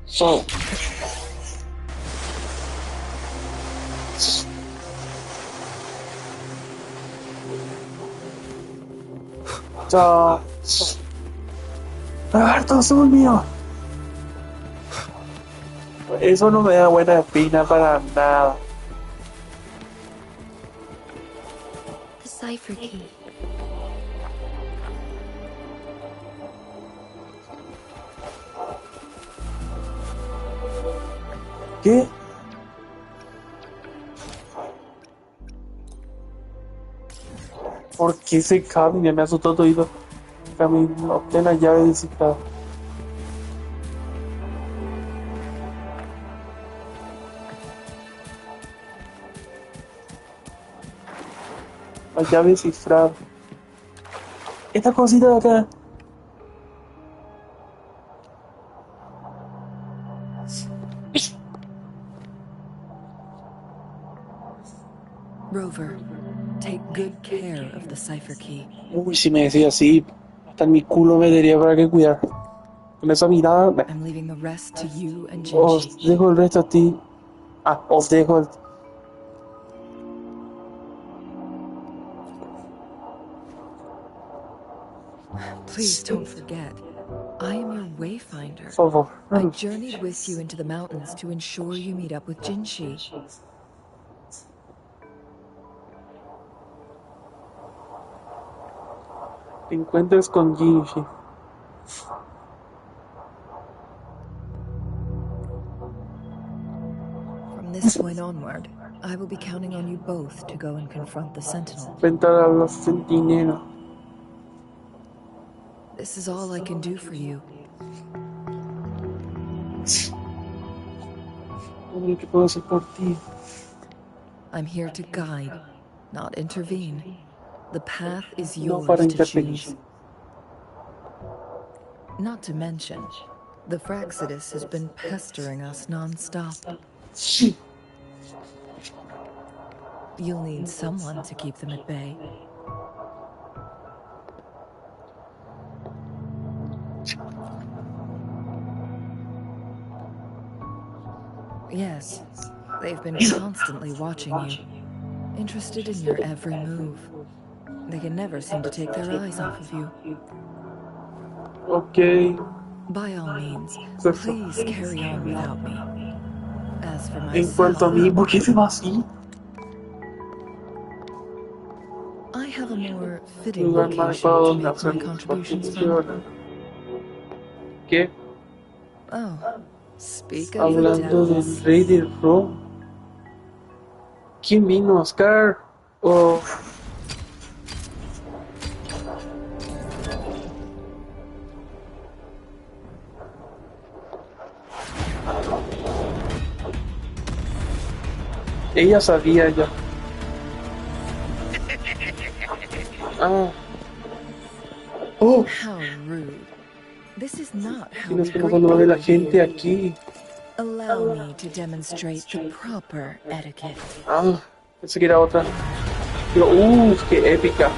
So. Chao. Lagarto azul mío. Eso no me da buena espina para nada. The cipher key. ¿Qué? ¿Por qué se cambia? Me asustó todo. Camino, obtén la llave descifrada. La llave cifrada. Esta cosita de acá. Rover, take good care of the cipher key. Uy, si me decía así, hasta en mi culo me daría para que cuidar. Con esa mirada, I'm leaving the rest to you and os Jinji. dejo el resto a ti. Ah, os dejo el... Please don't forget, I am your wayfinder. Por favor. I journeyed with you into the mountains to ensure you meet up with Jinshi. Te encuentres con Jinshi. From this point onward, I will be counting on you both to go and confront the Sentinel. Enfrentar a la centinela. This is all I can do for you. Todo lo que puedo hacer por ti. I'm here to guide, not intervene. The path is No yours para to intervenir. choose. Not to mention, the Fraxidus has been pestering us non-stop. Sí. You'll need someone to keep them at bay. Yes, they've been constantly watching you, interested in your every move. They can never seem to take their eyes off of you. Ok. By all means, Perfecto. please carry on without me. As for En cuanto a mí, myself, ¿por qué se va así? I have a more fitting Lugar más location para to donde make hacer my mis contributions from. contribuciones. ¿Qué? Oh, speak of the Hablando del devils. rey del rock. ¿Quién vino? ¿Oscar? ¿O...? Ella sabía ya. Ah. Oh. How rude. This is not how Tienes we que no greet saludar de la people gente here. aquí. Allow me to demonstrate the proper etiquette. Ah, pensé que era otra. Pero, qué épica.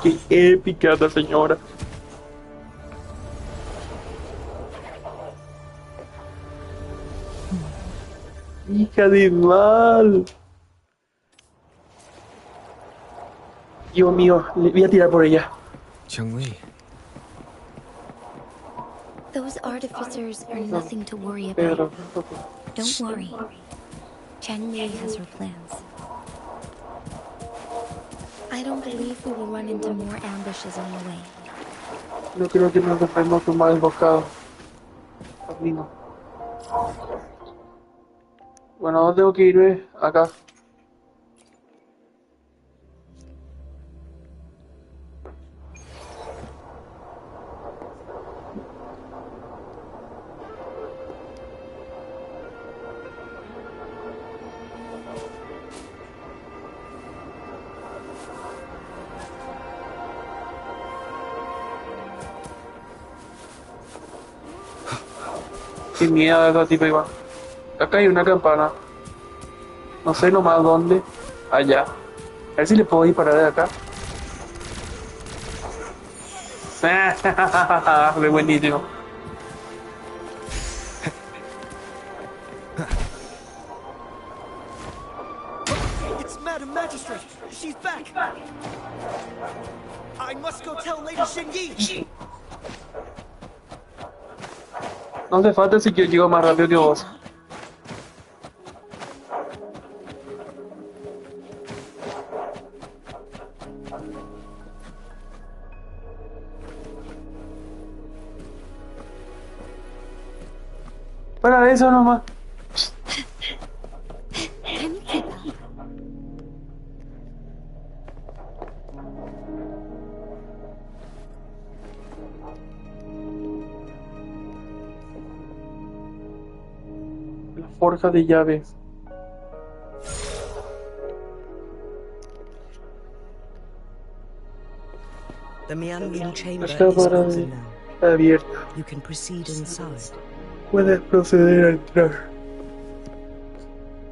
Qué épica la señora. Hija de mal. Dios mío, le voy a tirar por ella. Chun-Li, Those artificers are nothing to worry Pedro. about. Don't worry. Chang-Li has her plans. I don't believe we will run into more ambushes on the way. No creo que nos dejemos tomar el bocado. Camino. Bueno, ¿dónde tengo que irme? Acá. Qué miedo esa tipa igual. Acá hay una campana. No sé nomás dónde. Allá. A ver si le puedo disparar de acá. Re buenísimo. It's Madam Magistrate. She's back. I must go tell Lady Xingyi. No hace falta si yo llego más rápido que vos. Para eso nomás. Can you keep up? La forja de llaves. The Mianlin chamber La is cámara open now. está abierta. You can proceed inside. Puedes proceder a entrar.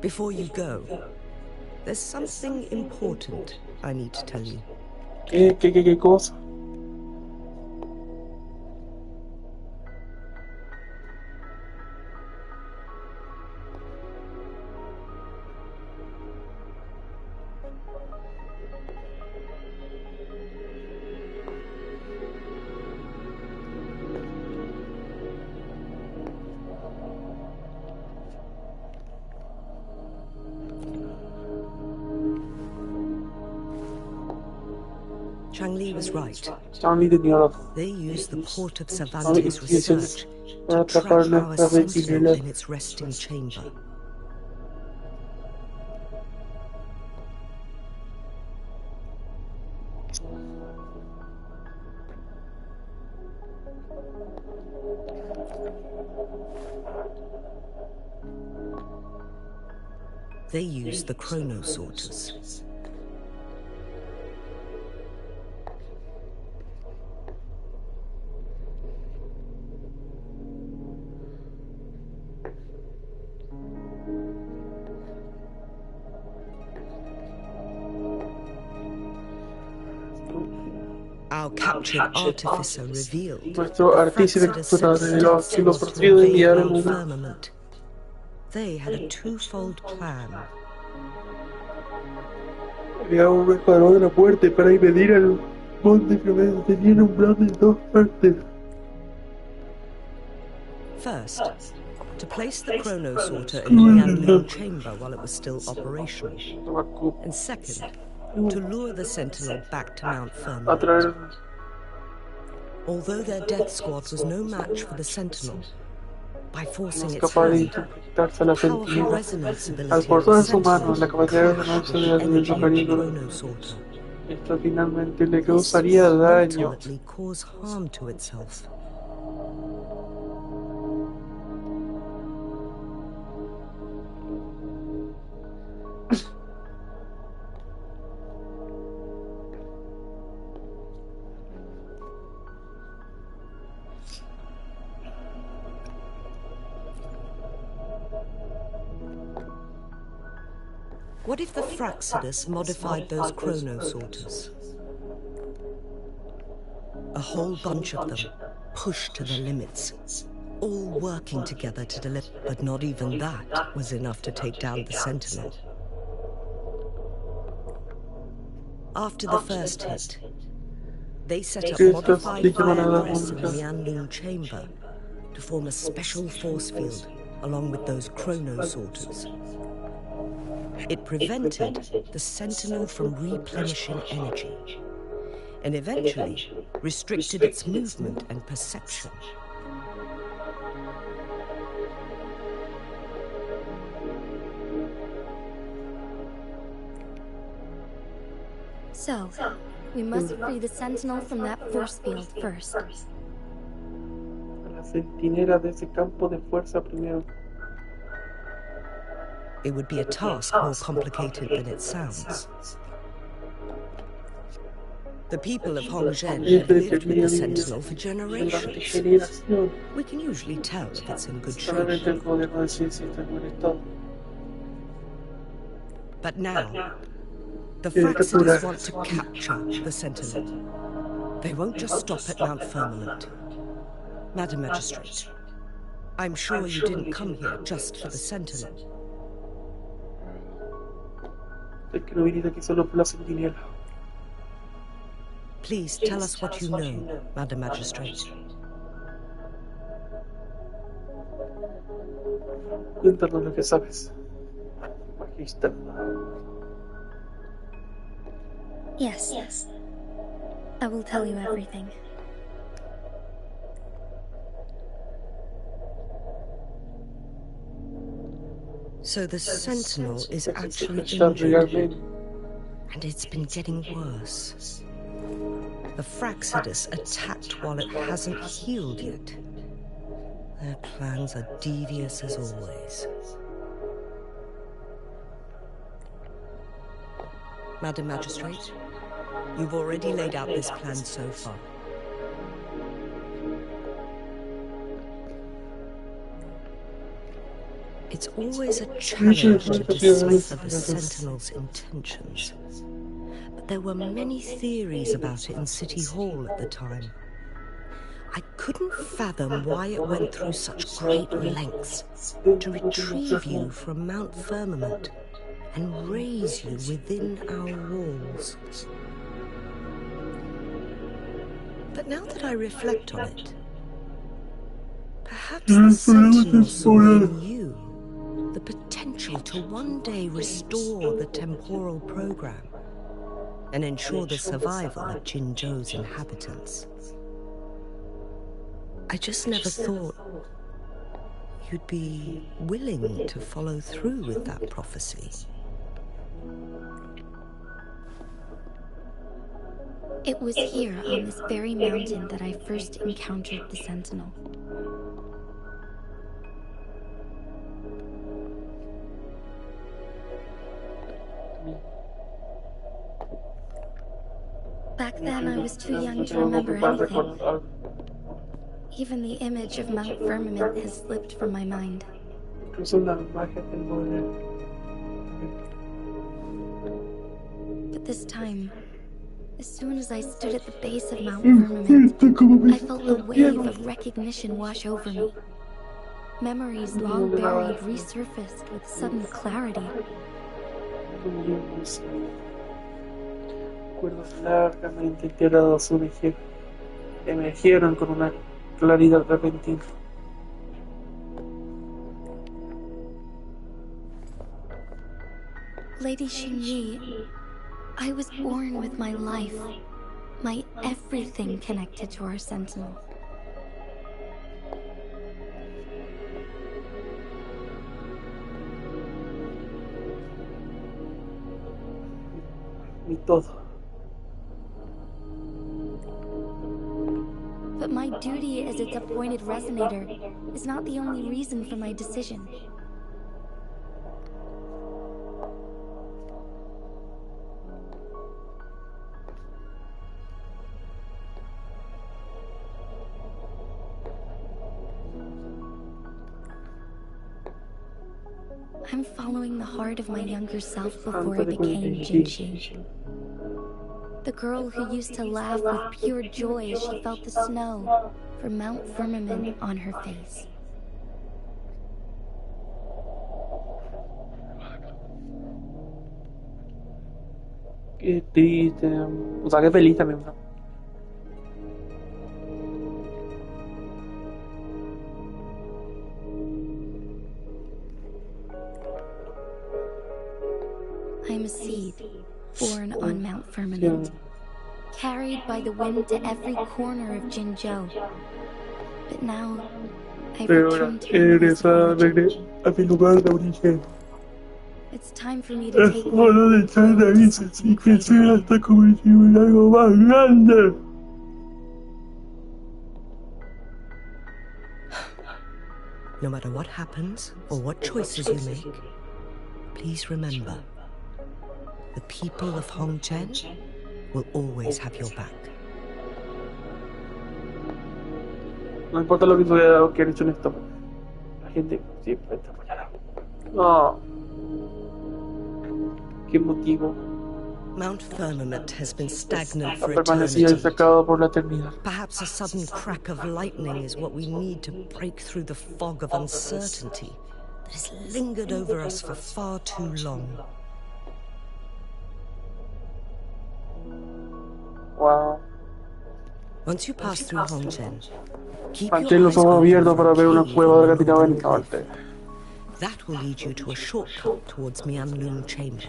Before you go, there's something important I need to tell you. ¿Qué cosa? Changli was right. Stanley tenía razón. They used the port of Cervantes' research Para to trap atrapar our nuestras sentinel centinelas. in its resting chamber. They used the chronosorters. Our captured artificer revealed Nuestro the artífice Fraxidus capturado reveló que los sentinels partidos invade enviaron Mount una. Firmament. They had a twofold plan. Había un escuadrón de la muerte para impedir al monte Firmeza. Tenían un plan de dos partes. First, to place the chronosorter in the Mianlin chamber while it was still operational. And second, to lure the sentinel back to Mount Firmament. Atraer. Although their death squad was no match for the sentinel, by forcing its Capaz de hand, infectarse a la powerful sentinela. resonance Al ability forzar of en the su mano sentinel la capacidad de could renovarse hack de the la energy of the submarino, chronosorter. esto finalmente le This causaría will daño. ultimately cause harm to itself. What if the Fraxidus modified those chronosorters? A whole bunch of them, pushed to their limits, all working together to deliver. But not even that was enough to take down the Sentinel. After the first hit, they set up modified fire press in the Mianlin chamber to form a special force field along with those chronosorters. It prevented the Sentinel from replenishing energy, and eventually restricted its movement and perception. So, we must free the Sentinel from that force field first. A la centinela de ese campo de fuerza primero. It would be a task more complicated than it sounds. The people of Hongzhen have lived with the Sentinel for generations. We can usually tell if it's in good shape. But now, the Fraxidus want to capture the Sentinel. They won't just stop at Mount Firmament. Madam Magistrate, I'm sure you didn't come here just for the Sentinel. Please tell us what you know, Madam Magistrate. Cuéntanos lo que sabes, Magister. Yes. I will tell you everything. So the Sentinel is actually injured, and it's been getting worse. The Fraxidus attacked while it hasn't healed yet. Their plans are devious as always. Madam Magistrate, you've already laid out this plan so far. It's always a challenge to decipher the Sentinel's intentions. But there were many theories about it in City Hall at the time. I couldn't fathom why it went through such great lengths to retrieve you from Mount Firmament and raise you within our walls. But now that I reflect on it, perhaps the Sentinel saw in you the potential to one day restore the temporal program and ensure the survival of Jinzhou's inhabitants. I just never thought you'd be willing to follow through with that prophecy. It was here on this very mountain that I first encountered the Sentinel. Back then, I was too young to remember anything. Even the image of Mount Firmament has slipped from my mind. But this time, as soon as I stood at the base of Mount Firmament, I felt a wave of recognition wash over me. Memories long buried resurfaced with sudden clarity. Recuerdos largamente enterrados emergieron con una claridad repentina. Lady Xingyi, I was born with my life, my everything connected to our Sentinel. Mi todo. But my duty as its appointed resonator is not the only reason for my decision. I'm following the heart of my younger self before I became Jinxi. The girl who used to laugh with pure joy as she felt the snow from Mount Firmament on her face. Qué triste, o sea, qué feliz también, ¿no? I'm a seed, born on Mount Firmament, carried by the wind to every corner of Jinzhou. But now, I've returned to a mi lugar de origen. It's time for me to take hora de echar raíces y crecer hasta convertirme en algo más grande. No matter what happens or what choices you make, please remember, the people of Hongzhen will always have your back. No importa lo que han hecho en esto, la gente siempre te apoyará. No. Qué motivo Mount Firmament has been stagnant for Ha permanecido eternity. destacado por la eternidad. Perhaps a sudden crack of lightning is what we need to break through the fog of uncertainty that has lingered over us for far too long. Wow. Once you pass through Hongzhen, keep Mantén your los eyes ojos open abiertos for para a ver una cave cueva in del Catinado del Wuwaaaaa Norte. Cliff. That will lead you to a shortcut towards Mianlun Chamber.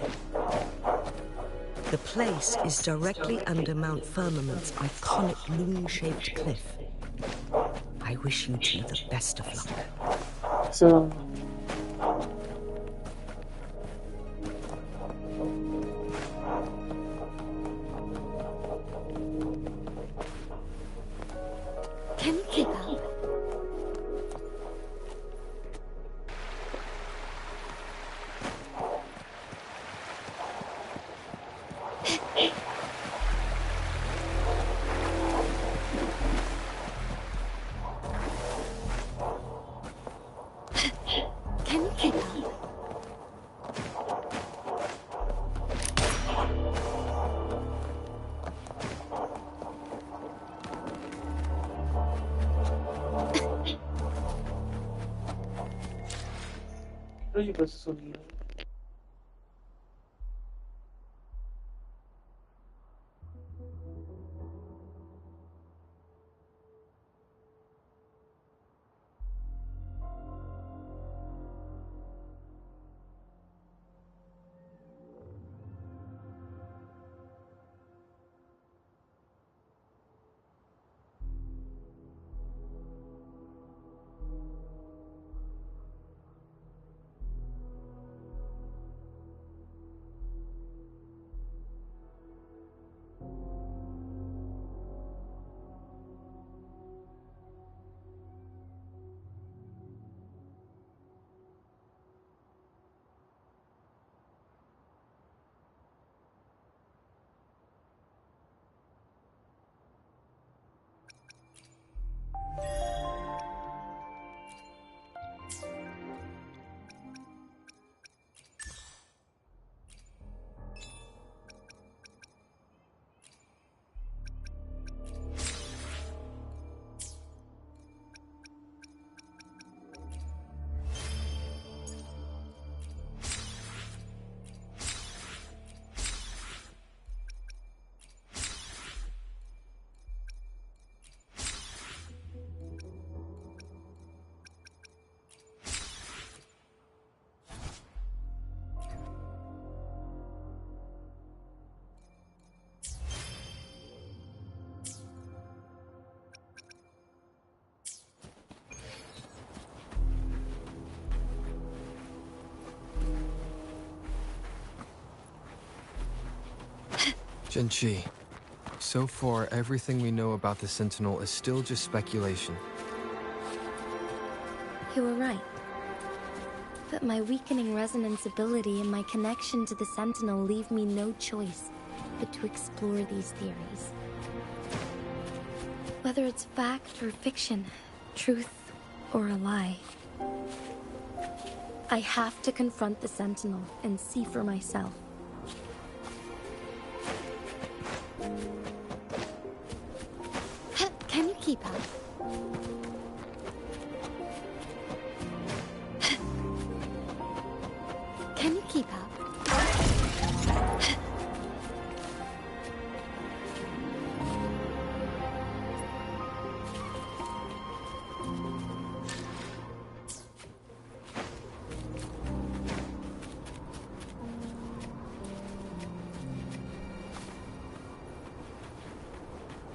The place is directly under Mount Firmament's iconic loom-shaped cliff. I wish you two the best of luck. So, Can you keep up? Can you keep up? oye, pero ese sonido. Genchi, so far everything we know about the Sentinel is still just speculation. You were right. But my weakening resonance ability and my connection to the Sentinel leave me no choice but to explore these theories. Whether it's fact or fiction, truth or a lie, I have to confront the Sentinel and see for myself. Can you keep up? Can you keep up?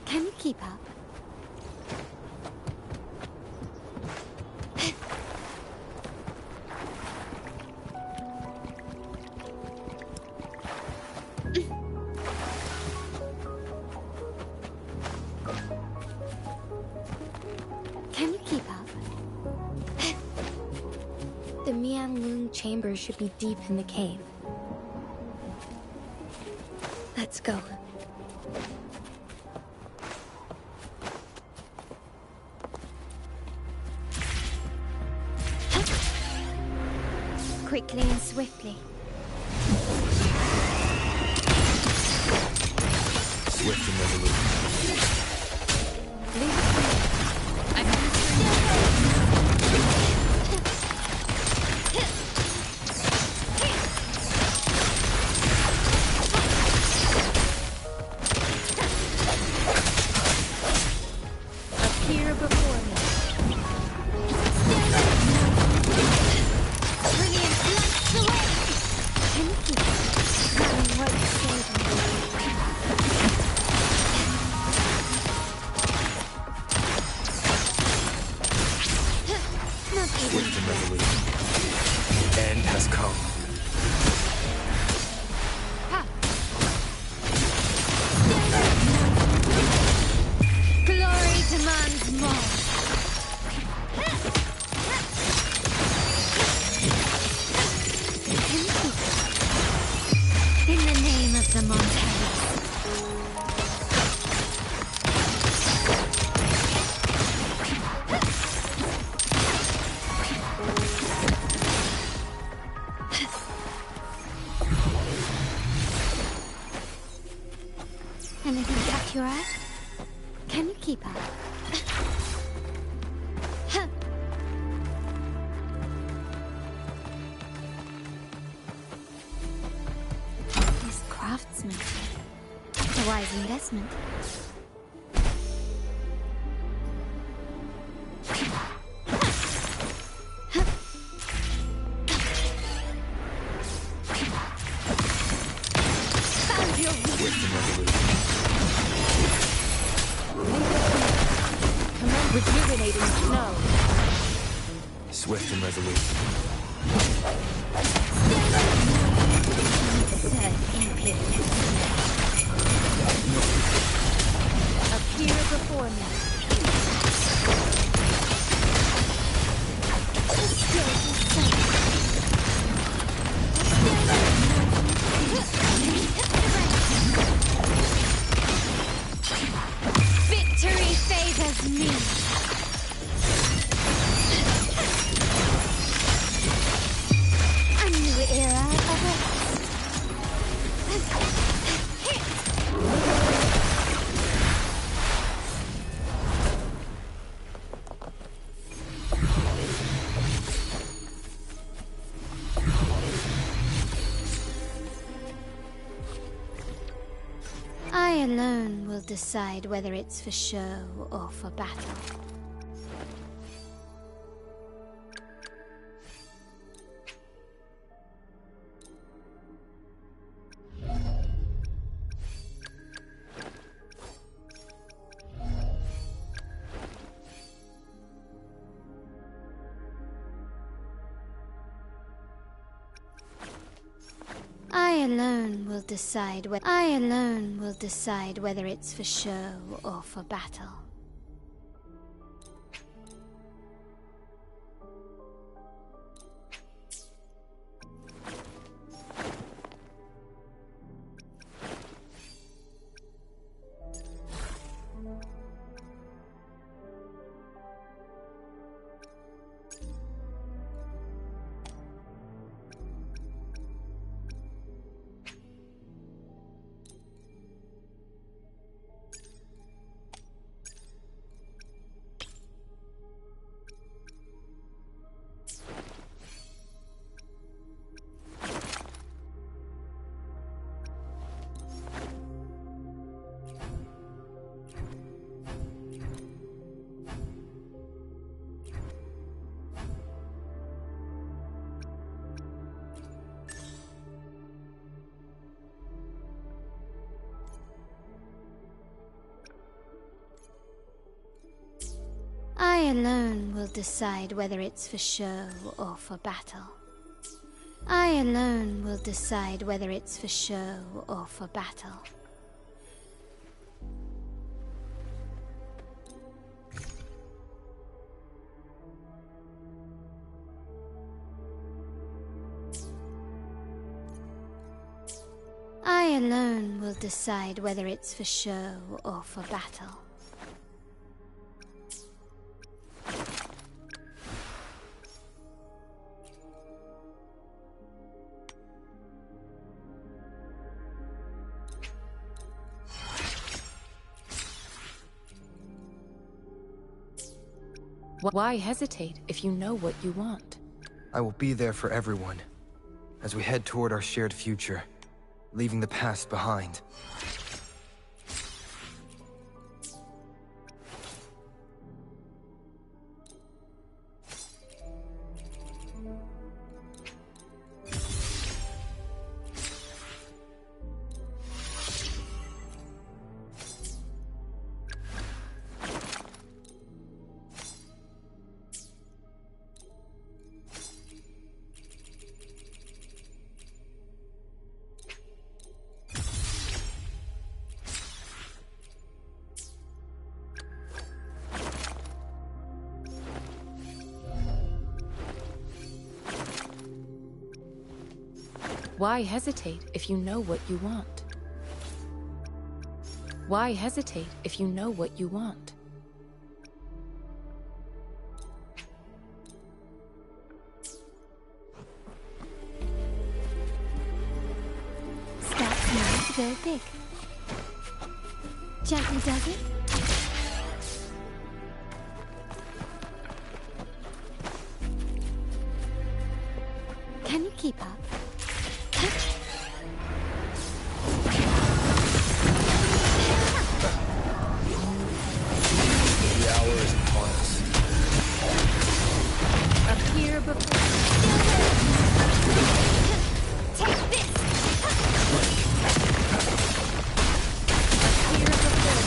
Can you keep up? Can you keep up? The Mianlun chamber should be deep in the cave. Let's go. Quickly and swiftly. Swift and resolute. Appear before me. Brilliant lights away. Can you keep what you say to me? Not even Swift and resolute. The end has come. Glory demands more. In the name of the Montana. Anything catch your eye? Can you keep up? This craftsmanship. A wise investment. Found your Swift and resolute. rejuvenating snow. Swift and resolute. Appear before me. Victory favors me. A new era awaits. I alone will decide whether it's for show or for battle. I alone will decide whether it's for show or for battle. I alone will decide whether it's for show or for battle. I alone will decide whether it's for show or for battle. I alone will decide whether it's for show or for battle. Why hesitate if you know what you want? I will be there for everyone, as we head toward our shared future, leaving the past behind. Why hesitate if you know what you want? Why hesitate if you know what you want? Start small to go big. Gently does it. Can you keep up? The hour is upon us. Appear before. Take this. Appear before.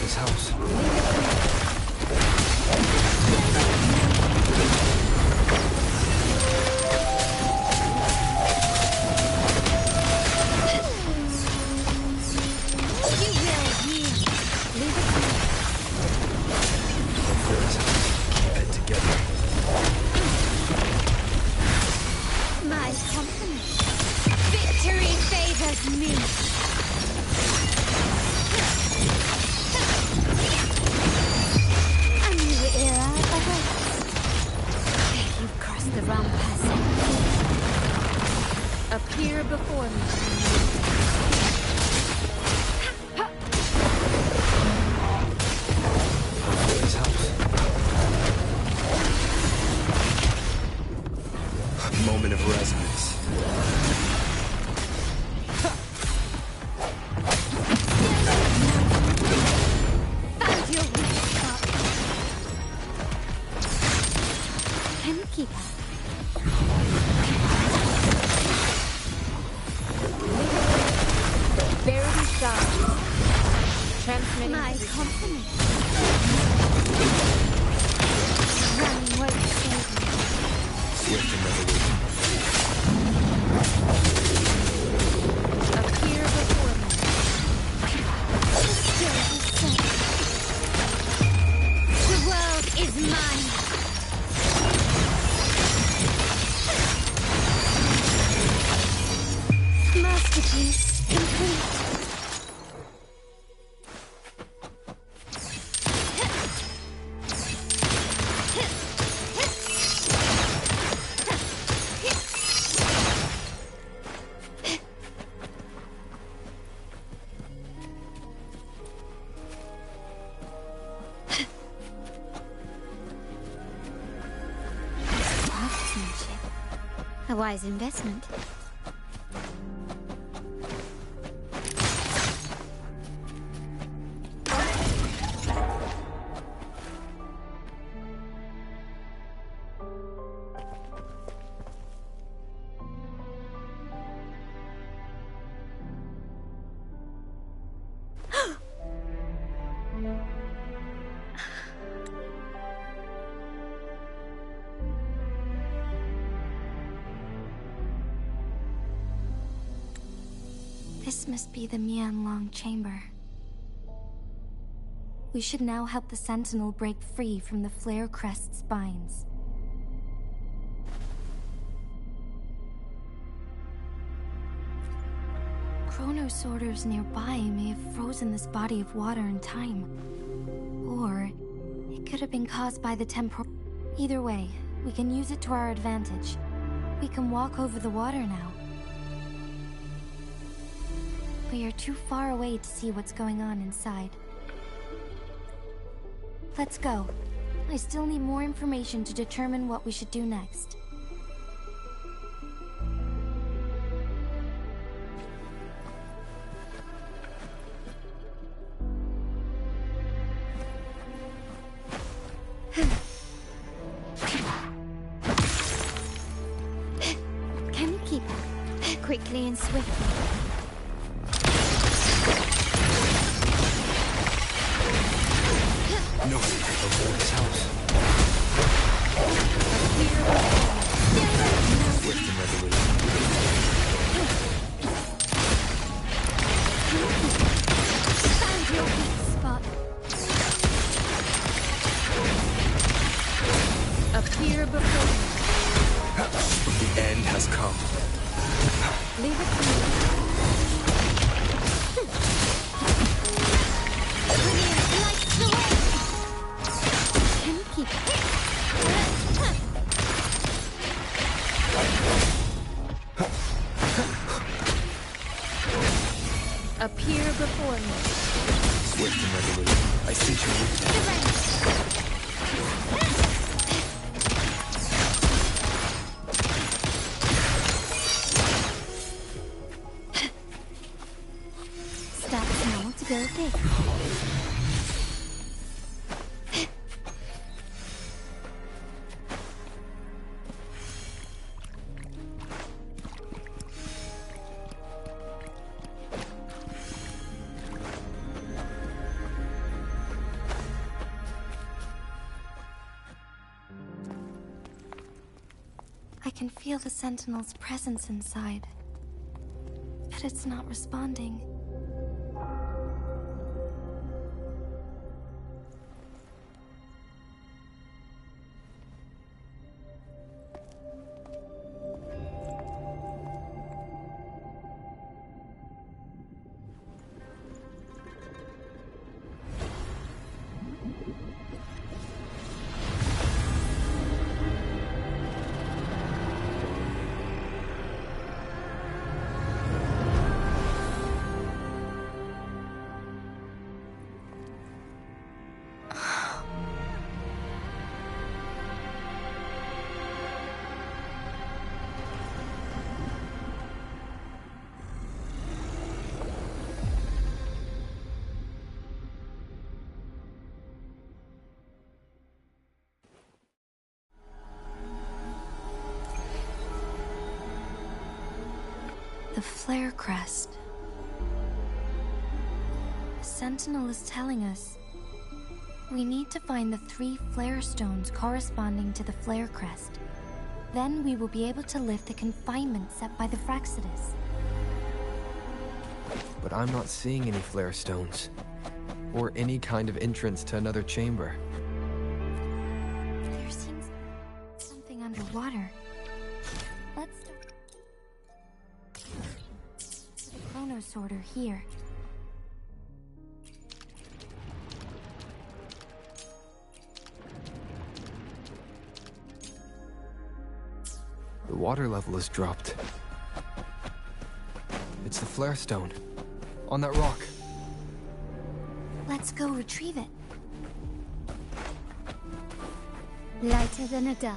This house. My company. Victory favors me. A new era awaits. You've crossed the wrong person. Appear before me. This house. Moment of resonance. Found your weak spot. Can you keep up? Verity stars. Transmitting My company. Running won't save me. Swift and resolute. Appear before me. Still the same. The world is mine. Masterpiece complete. Craftsmanship. A wise investment. This must be the Mianlong chamber. We should now help the Sentinel break free from the Flare Crest spines. Chronosorters nearby may have frozen this body of water in time. Or it could have been caused by the temporal... Either way, we can use it to our advantage. We can walk over the water now. We are too far away to see what's going on inside. Let's go. I still need more information to determine what we should do next. Can you keep up? Quickly and swiftly. No, over this house. Swift and resolute. Found your weak spot. Appear before me. The end has come. Leave it to me. Lights the way. Can you keep it? Appear before me. Swift and resolute. I see your weakness. Start small to go big. I can feel the Sentinel's presence inside, but it's not responding. The flare crest. The Sentinel is telling us we need to find the 3 flare stones corresponding to the flare crest. Then we will be able to lift the confinement set by the Fraxidus. But I'm not seeing any flare stones. Or any kind of entrance to another chamber. There seems something underwater. Let's put a chrono sorter here. The water level has dropped. It's the flare stone. On that rock. Let's go retrieve it. Lighter than a dove.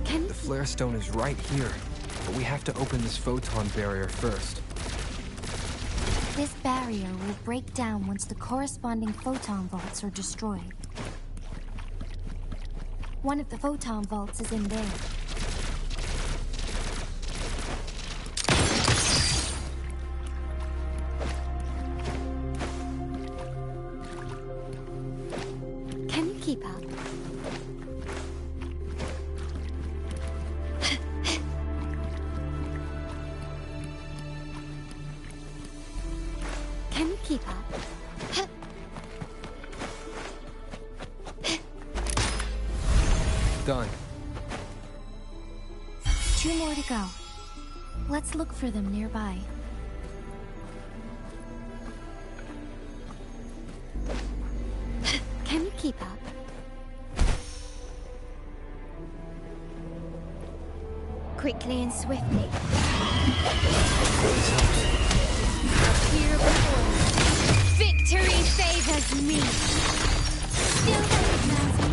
The flare stone is right here, but we have to open this photon barrier first. This barrier will break down once the corresponding photon vaults are destroyed. One of the photon vaults is in there. Can you keep up? Can you keep up? Done. 2 more to go. Let's look for them nearby. Can you keep up? quickly and swiftly. Appear before me. Victory favors me. Still recognize me.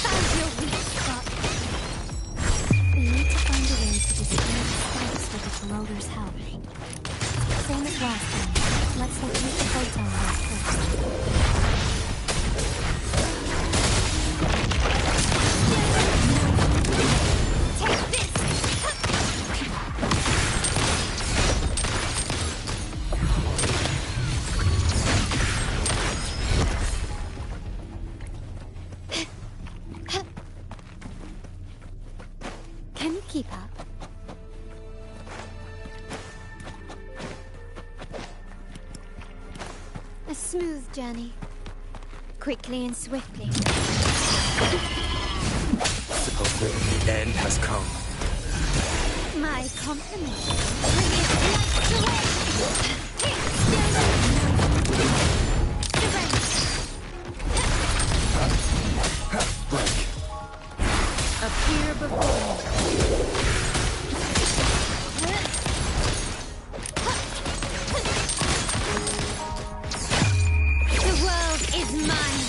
Found your weak spot. We need to find a way to destroy the spikes with the corroder's help. Same as last time. Let's locate the photon first. Can you keep up? A smooth journey. Quickly and swiftly. Hopefully, the end has come. My compliments. Bring it lights away. Appear before me. The world is mine.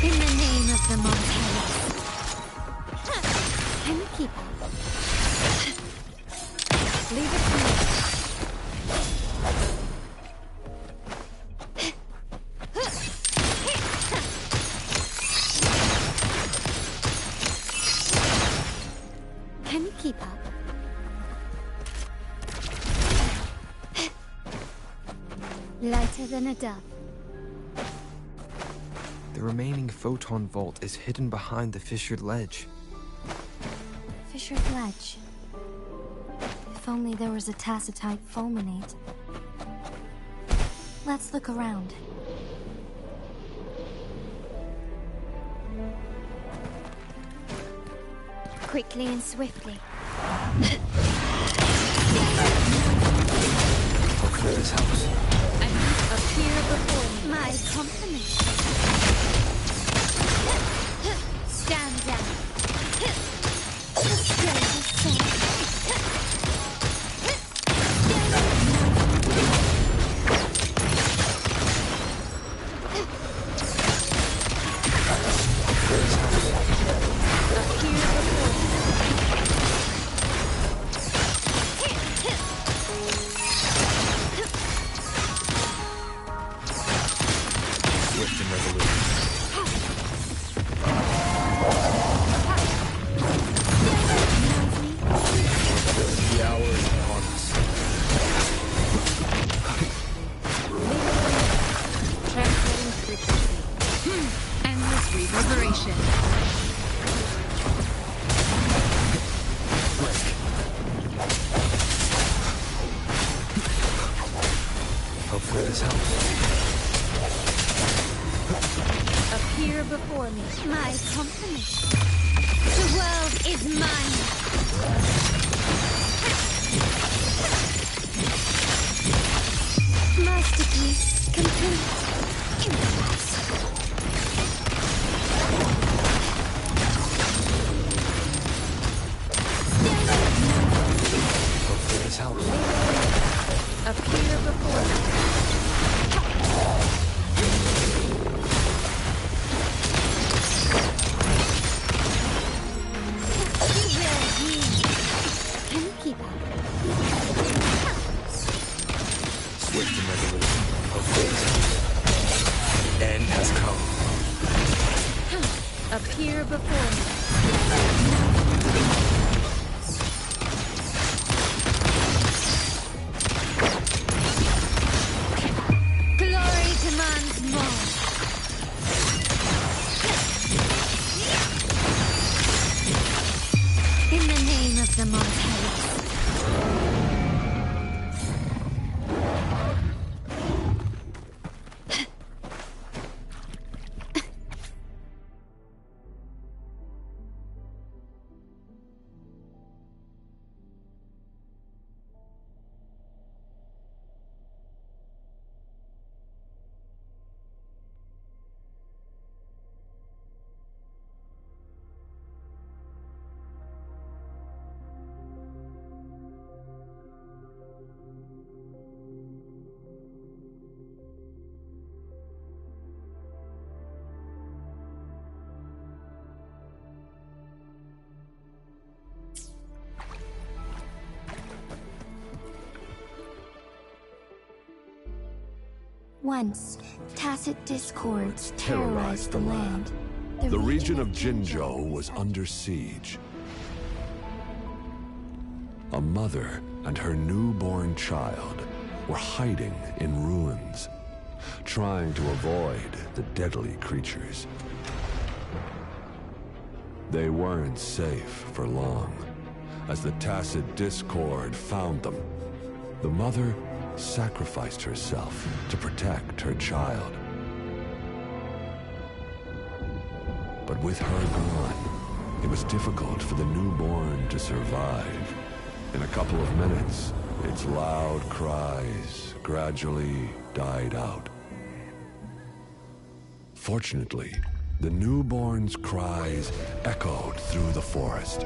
In the name of the Montana. Can you keep up? Leave it to me. Can you keep up? Lighter than a dove. The remaining photon vault is hidden behind the fissured ledge. Fissured ledge. If only there was a tacitite fulminate. Let's look around. Quickly and swiftly. Hopefully this helps. Appear before me. My compliments. Stand down. The spirit is safe. Appear before me. Swift and resolute. The hour is upon us. Transmitting frequency. Endless reverberation. Hopefully this helps. Appear before me. My compliments. The world is mine. Masterpiece complete. Hopefully this helps. Appear before me. Can you keep up? Swift and resolute. Hopefully this helps. End has come. Appear before me. Glory demands more. In the name of the Montana. Once, tacit discords terrorized the land. The region of Jinzhou was under siege. A mother and her newborn child were hiding in ruins, trying to avoid the deadly creatures. They weren't safe for long, as the tacit discord found them. The mother sacrificed herself to protect her child. But with her gone, it was difficult for the newborn to survive. In a couple of minutes, its loud cries gradually died out. Fortunately, the newborn's cries echoed through the forest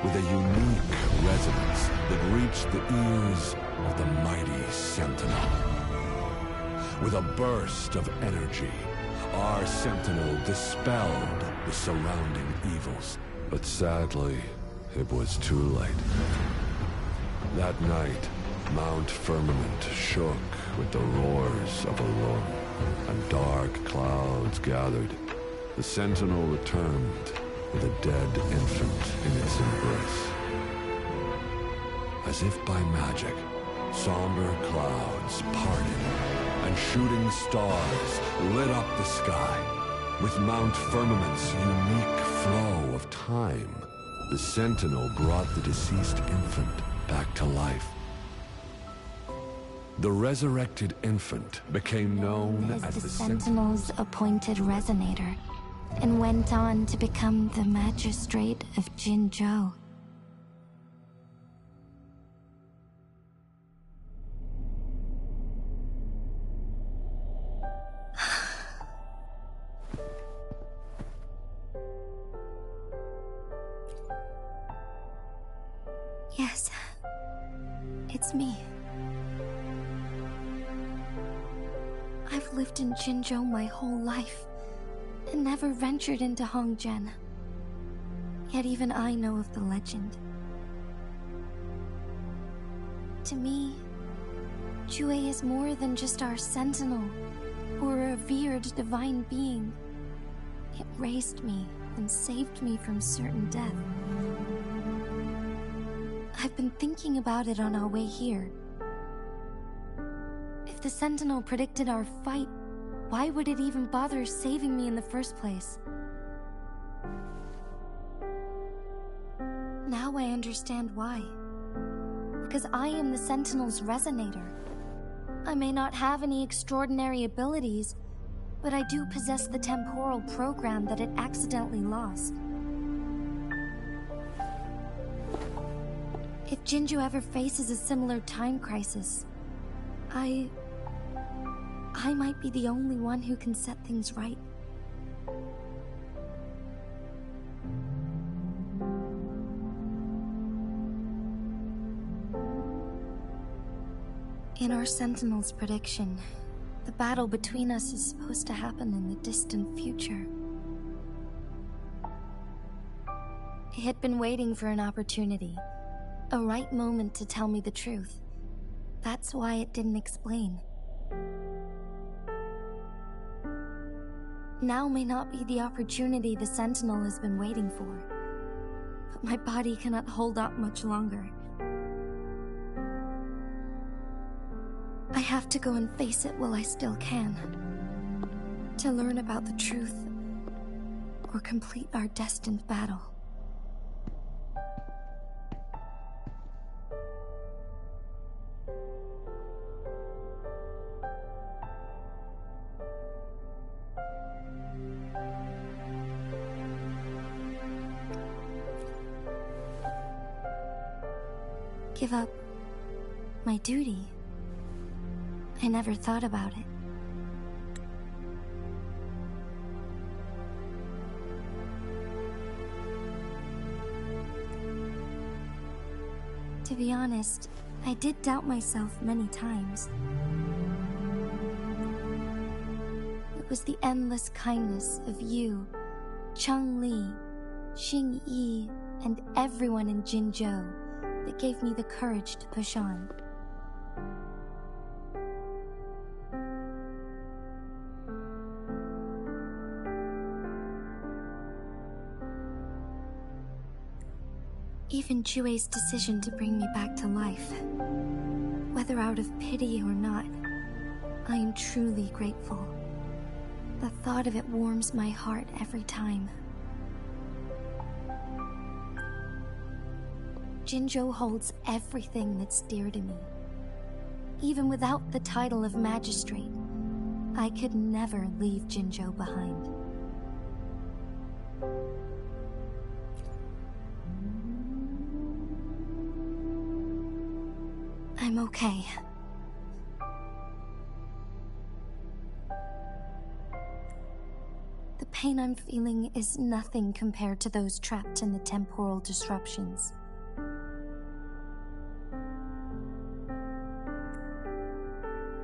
with a unique resonance that reached the ears of the mighty Sentinel. With a burst of energy, our Sentinel dispelled the surrounding evils. But sadly, it was too late. That night, Mount Firmament shook with the roars of a lung, and dark clouds gathered. The Sentinel returned with a dead infant in its embrace. As if by magic, somber clouds parted, and shooting stars lit up the sky. With Mount Firmament's unique flow of time, the Sentinel brought the deceased infant back to life. The resurrected infant became known as the Sentinel's appointed resonator, and went on to become the Magistrate of Jinzhou. Yes, it's me. I've lived in Jinzhou my whole life, and never ventured into Hongzhen. Yet even I know of the legend. To me, Jue is more than just our sentinel, or a revered divine being. It raised me and saved me from certain death. I've been thinking about it on our way here. If the Sentinel predicted our fight, why would it even bother saving me in the first place? Now I understand why. Because I am the Sentinel's resonator. I may not have any extraordinary abilities, but I do possess the temporal program that it accidentally lost. If Jinzhou ever faces a similar time crisis, I might be the only one who can set things right. In our Sentinel's prediction, the battle between us is supposed to happen in the distant future. It had been waiting for an opportunity, a right moment to tell me the truth. That's why it didn't explain. Now may not be the opportunity the Sentinel has been waiting for, but my body cannot hold up much longer. I have to go and face it while I still can, to learn about the truth, or complete our destined battle. Give up my duty. I never thought about it. To be honest, I did doubt myself many times. It was the endless kindness of you, Cheng Li, Xing Yi, and everyone in Jinzhou that gave me the courage to push on. Even Jue's decision to bring me back to life, whether out of pity or not, I am truly grateful. The thought of it warms my heart every time. Jinzhou holds everything that's dear to me. Even without the title of magistrate, I could never leave Jinzhou behind. I'm okay. The pain I'm feeling is nothing compared to those trapped in the temporal disruptions.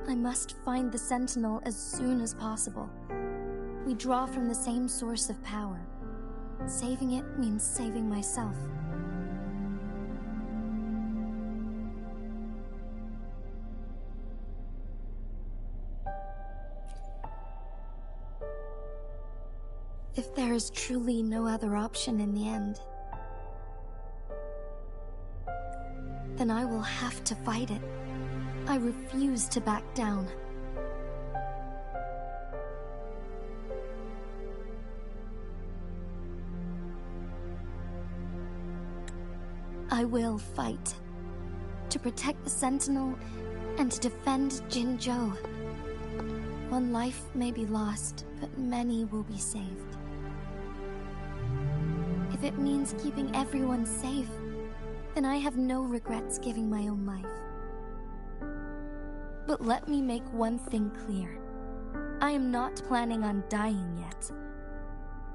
I must find the Sentinel as soon as possible. We draw from the same source of power. Saving it means saving myself. If there is truly no other option in the end, then I will have to fight it. I refuse to back down. I will fight. To protect the Sentinel and to defend Jinzhou. One life may be lost, but many will be saved. If it means keeping everyone safe, then I have no regrets giving my own life. But let me make one thing clear. I am not planning on dying yet.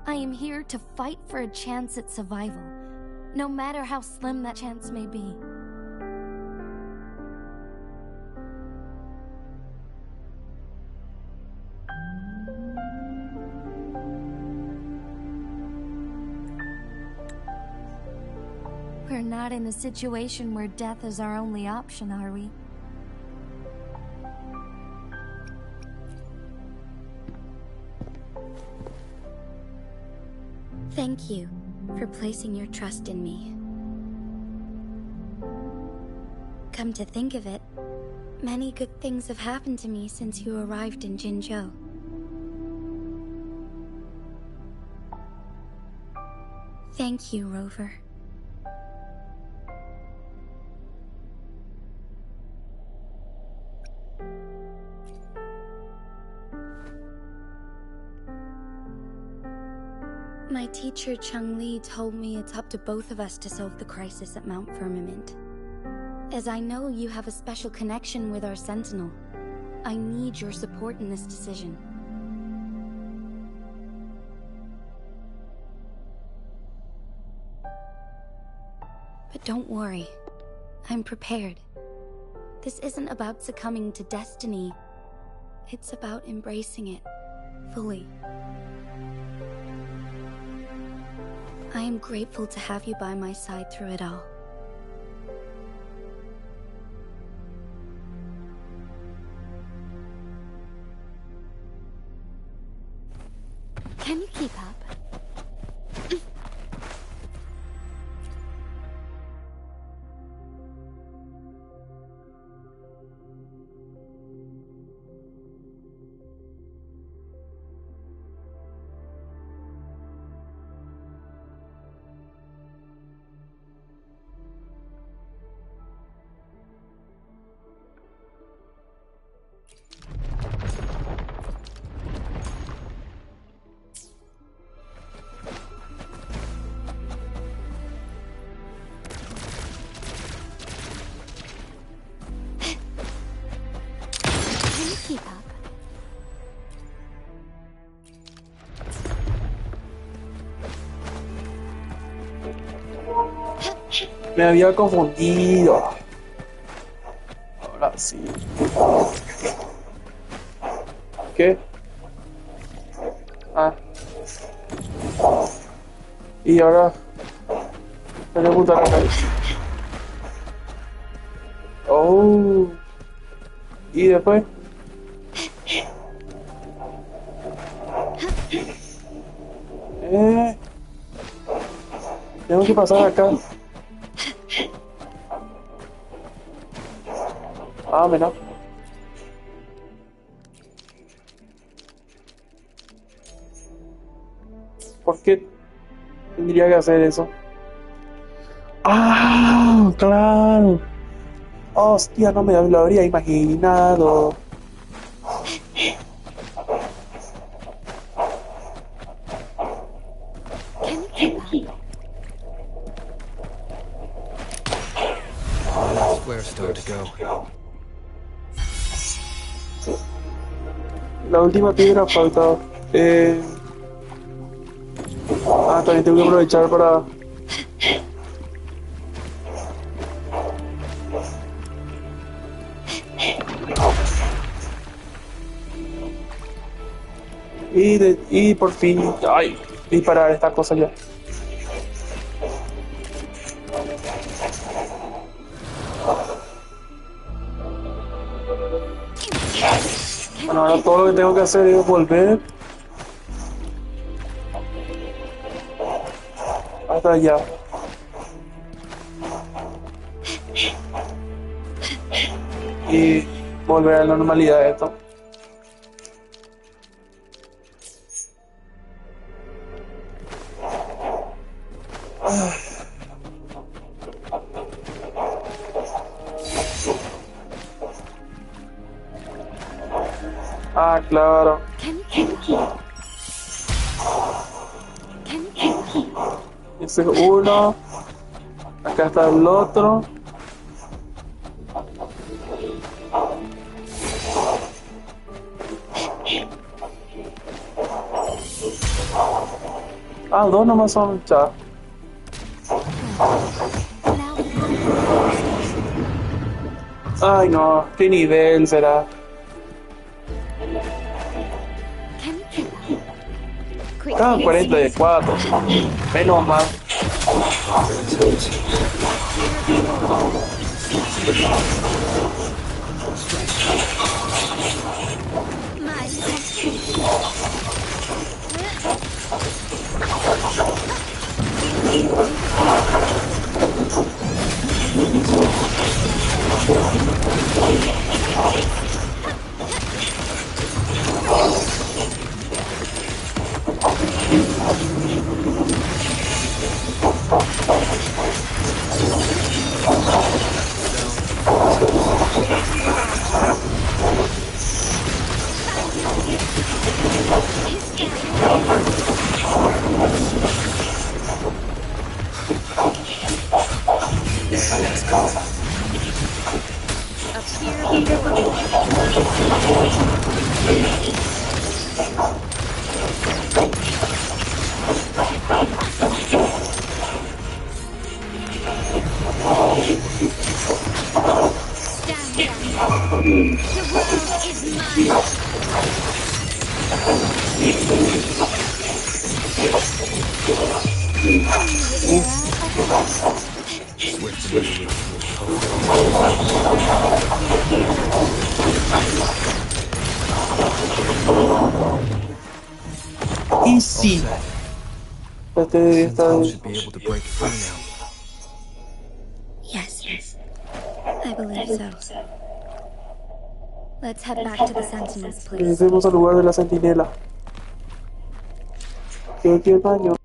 I am here to fight for a chance at survival, no matter how slim that chance may be. We're not in a situation where death is our only option, are we? Thank you for placing your trust in me. Come to think of it, many good things have happened to me since you arrived in Jinzhou. Thank you, Rover. My teacher Cheng-Li told me it's up to both of us to solve the crisis at Mount Firmament. As I know you have a special connection with our Sentinel, I need your support in this decision. But don't worry, I'm prepared. This isn't about succumbing to destiny, it's about embracing it fully. I am grateful to have you by my side through it all. Can you keep up? Me había confundido. Ahora sí. ¿Qué? Ah. Y ahora... me voy a apuntar acá. Oh. Y después... tengo que pasar acá. Ah, mira. ¿Por qué tendría que hacer eso? Ah, claro. Hostia, no me lo habría imaginado. Can you keep up? Last flare star to go. La última piedra falta. También tengo que aprovechar para... Y por fin... Ay, disparar esta cosa ya. Bueno, ahora todo lo que tengo que hacer es volver hasta allá. Y volver a la normalidad de esto. Ah, claro. Can you keep up? Can you keep up? Ese es uno. Acá está el otro. Ah, dos nomás son ya. Ay no, ¿qué nivel será? Can you keep up? Quick, Ah, 44. Menos mal. Easy. Sentinel should be able to break free now. Yes, I believe so. Let's head back to the Sentinel's place. Regresemos al lugar de la centinela. Quiero aquí el baño.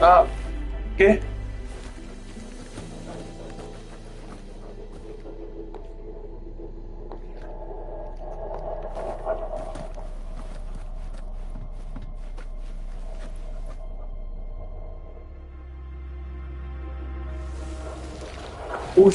Ah, ¿qué? Uy.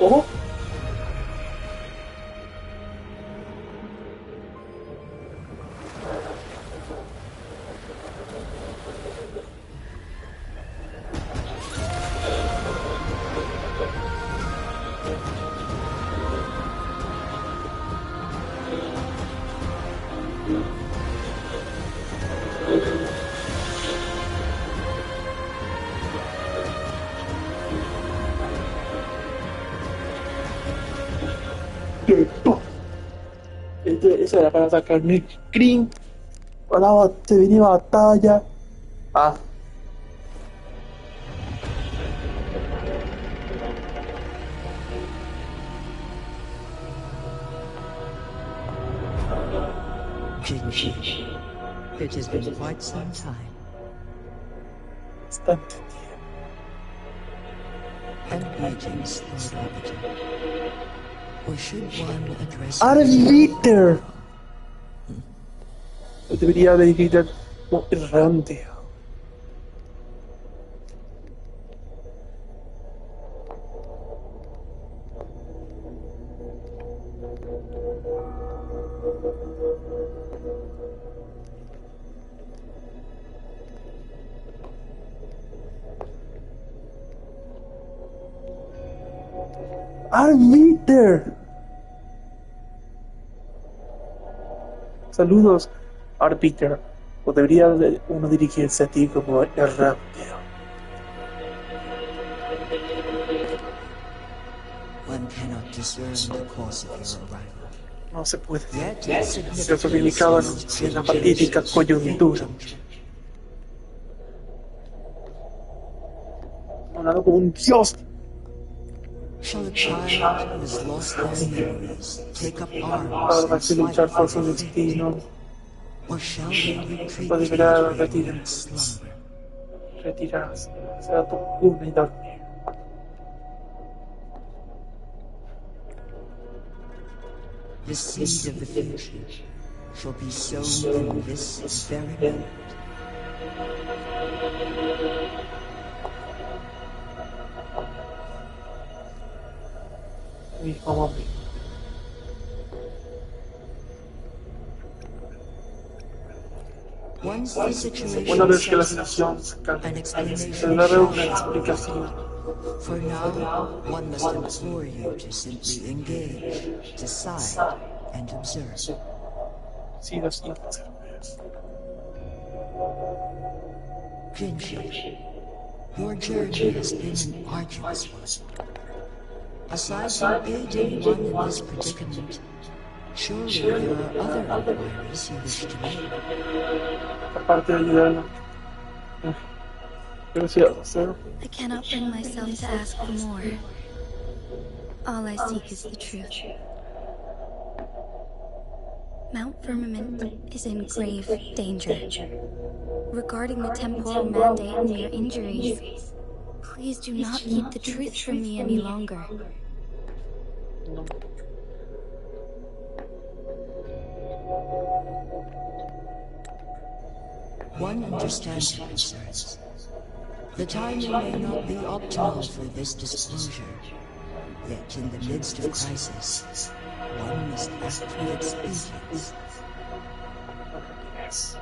Oh. Eso era para sacarme screen para se venía batalla. Ah. Gingy, it has been quite some time. Bastante tiempo. And greetings, Lord Arbiter. Or should one address... ¡Arbiter! Debería de gritar como errante. ¡Arbiter! Saludos, Arbiter. O debería uno dirigirse a ti como errante. One cannot discern the cause of your arrival. No se puede. Se ha ubicado en la fatídica coyuntura. Hablado como un dios. Shall a child who has lost their memories take up arms Ahora and que luchar por su fight? destino. Or shall they retreat O deberá to retirarse. slumber? Retirarse. Será tu cuna y dormir. The seed of the future shall be sown in this very moment. Mismo momento. Once the situation Una vez que la settles, situación se calme, an explanation se dará shall una explicación. For now, one must implore you to simply engage, decide, and observe. Siga sin hacerme eso. Gingy, your journey has been an arduous one. Aside from aiding one in this predicament, surely there are other inquiries you wish to make. Aparte de ayudarlo. Gracias, Cero. I cannot bring myself to ask for more. All I seek is the truth. Mount Firmament is in grave danger. Regarding the temporal mandate and your injuries, please do not keep the truth from me any longer. No. One understands your concerns. The timing may not be optimal for this disclosure, yet in the midst of crisis, one must act with expedience. Yes.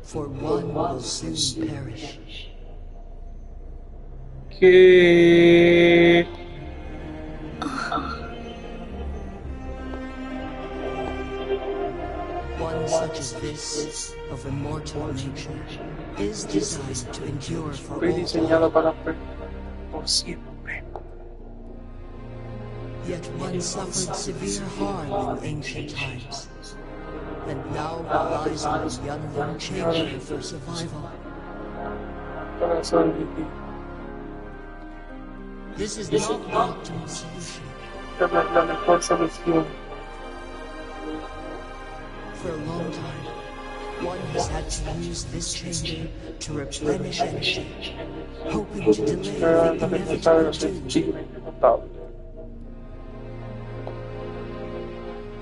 For one will soon perish. ¿Qué? One such as this bliss of immortal nature is designed to endure for Fue all diseñado time. para por siempre. Yet one suffered severe harm in ancient times, and now relies on the unborn chamber for survival. Para sobrevivir. This is not the optimal solution. La mejor solución. For a long time, one has had to use this chamber to replenish energy, hoping to delay the inevitable doom.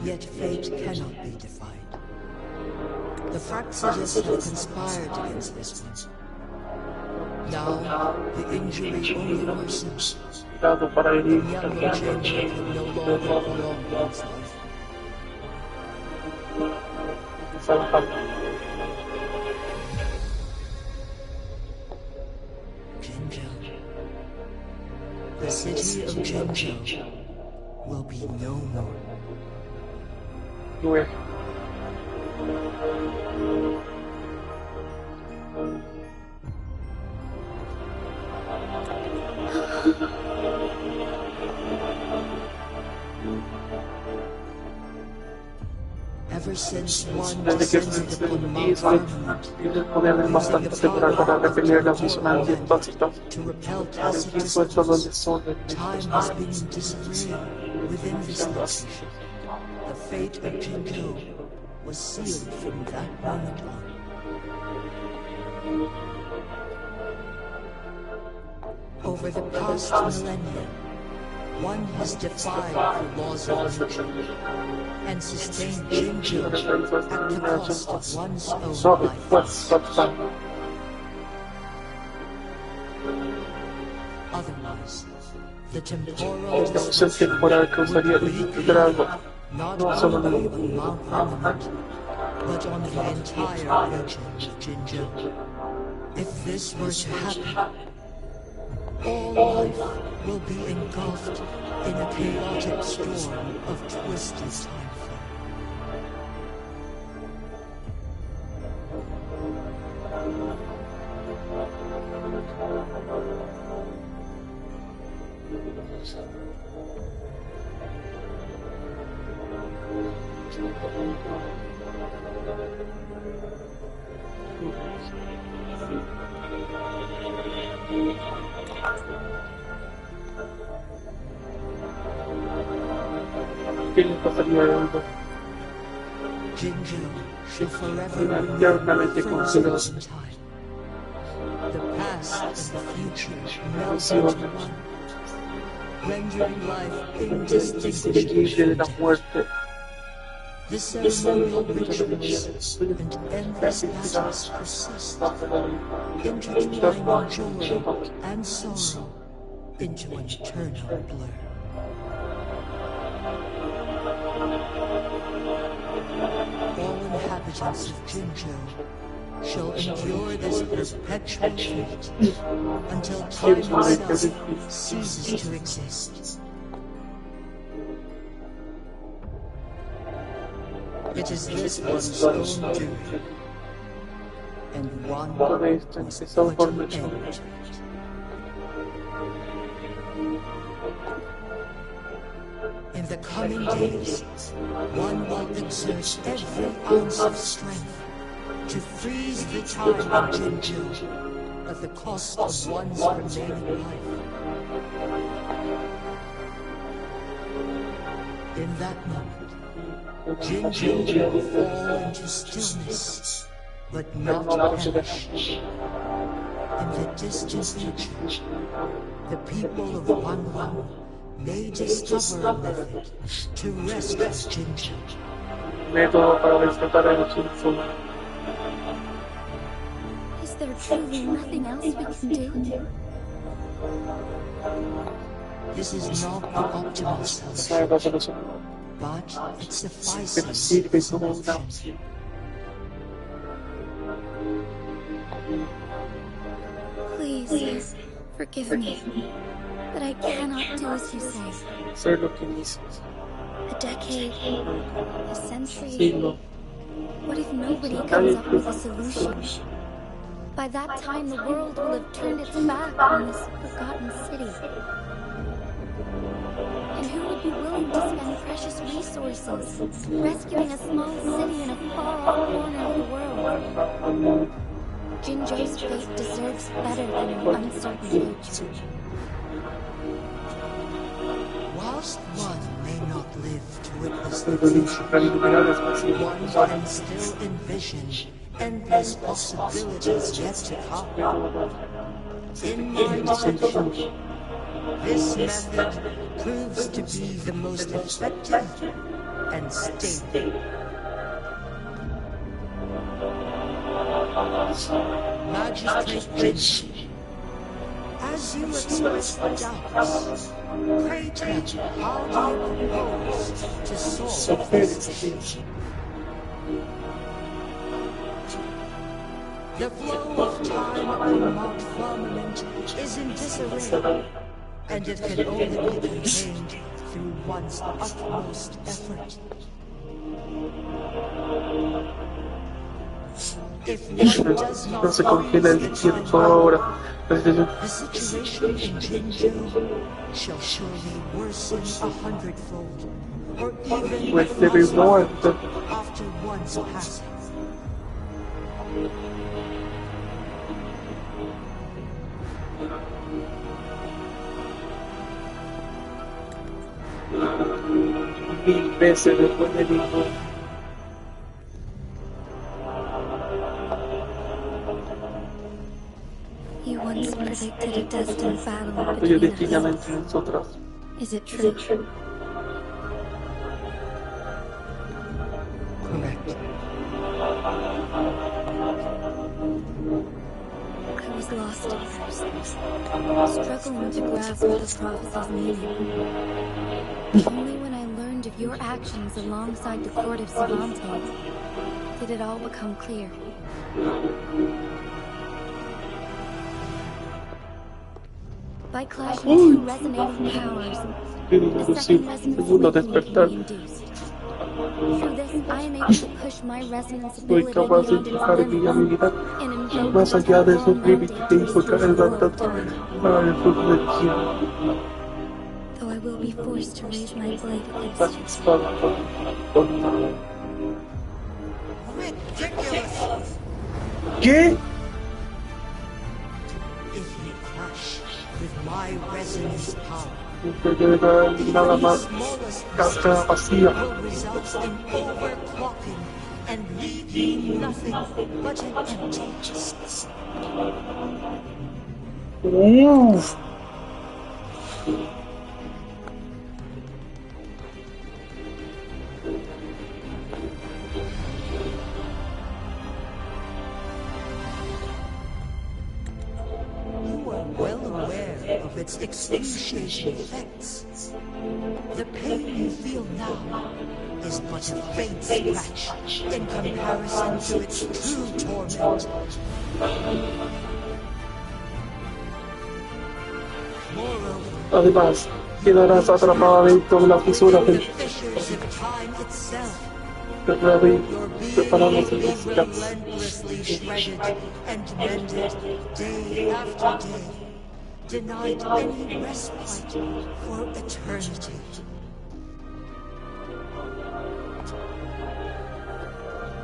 Yet fate cannot be defied. The Fraxidists have conspired against this one. Now, the injury only worsens. The younger chamber can no longer prolong one's life. Jinzhou. The city of Jinzhou will be no more. Where? Ever since one Desde que descended se upon Mount hizo Firmament, el poder del bastante temporal para repeler las disonancias tóxicas, to repel el tacit tiempo es todo el discourse, desorden. time has been in disarray within this location. The fate of Jinzhou was sealed from that moment on. Over the past millennia, one has defied the laws of nature and sustained Jinzhou at the cost of one's own life. Otherwise, the temporal destruction would wreak not only on Mount Firmament, but on the entire region of Jinzhou. If this were to happen, all life will be engulfed in a chaotic storm of twisted time. ¿Qué le pasaría a algo? Jinzhou shall forever Eternamente remain frozen in time. The past and the future melt into one, rendering life indistinguishable de la muerte. The ceremonial rituals and endless battles persist, intertwining joy and sorrow into an eternal blur. All inhabitants of Jinzhou shall endure this perpetual fate until time itself ceases to exist. It is this one's own doing, and one must put an end to it. In the coming days, one will exert every ounce of strength to freeze the time in Jinzhou at the cost of one's remaining life. In that moment, Jinzhou will fall into stillness, but not perish. In the distant future, the people of Wuwaaaaa may discover a method to rescue Jinzhou. Método para rescatar a Jinzhou. Is there truly nothing else we can do? This is not the optimal solution, but it suffices as an option. Please, forgive me, but I cannot do as you say. Ser lo que dices. A decade, a century, Siglo. What if nobody comes up with a solution? By that time, the world will have turned its back on this forgotten city. And who would be willing to spend precious resources rescuing a small city in a far-off corner of the world? Jinzhou's fate deserves better than an uncertain future. Whilst one may not live to witness the future, one can still envision endless possibilities yet to come. In my judgment, this method proves to be the most effective and stable. Magistrate Jinzhou, as you express doubts, pray tell me, how do you propose to solve this issue? The flow of time on Mount Firmament is in disarray, and it can only be contained through one's utmost effort. If one does not No se congela el tiempo ahora. the situation in Jinzhou shall surely worsen 100-fold, or even With every war, after one's passing. Mil veces después de mismo. You once predicted a destined battle Oye, between destinadamente us. nosotros. Is it true? Correct. I was lost at first, struggling to grasp the prophecy's meaning. Only when I learned of your actions alongside the court of Savante did it all become clear. By clashing two resonating powers, a second resonance awakening can be induced. Through this, I am able to push my resonance Soy ability capaz de beyond its dejar mi limits habilidad and invoke más the allá de overall esos límites mandate que to invocar restore el the flow mandato of time. para el flujo del tiempo. Though I will be forced to raise my blade against you. Satisfacto. Ridiculous! ¿Qué? If you clash with my resonance power, Nada más carga vacía. will result in overclocking and leave you nothing but an emptiness. Uff. You are well aware of its excruciating effects. The pain you feel now is but a faint scratch in comparison to its true torment. Moreover, Además, quedarás atrapada dentro de la fisura the del fissures of time itself, Ferrari, your being preparamos el being rescate. relentlessly shredded and mended day after day, denied any respite for eternity.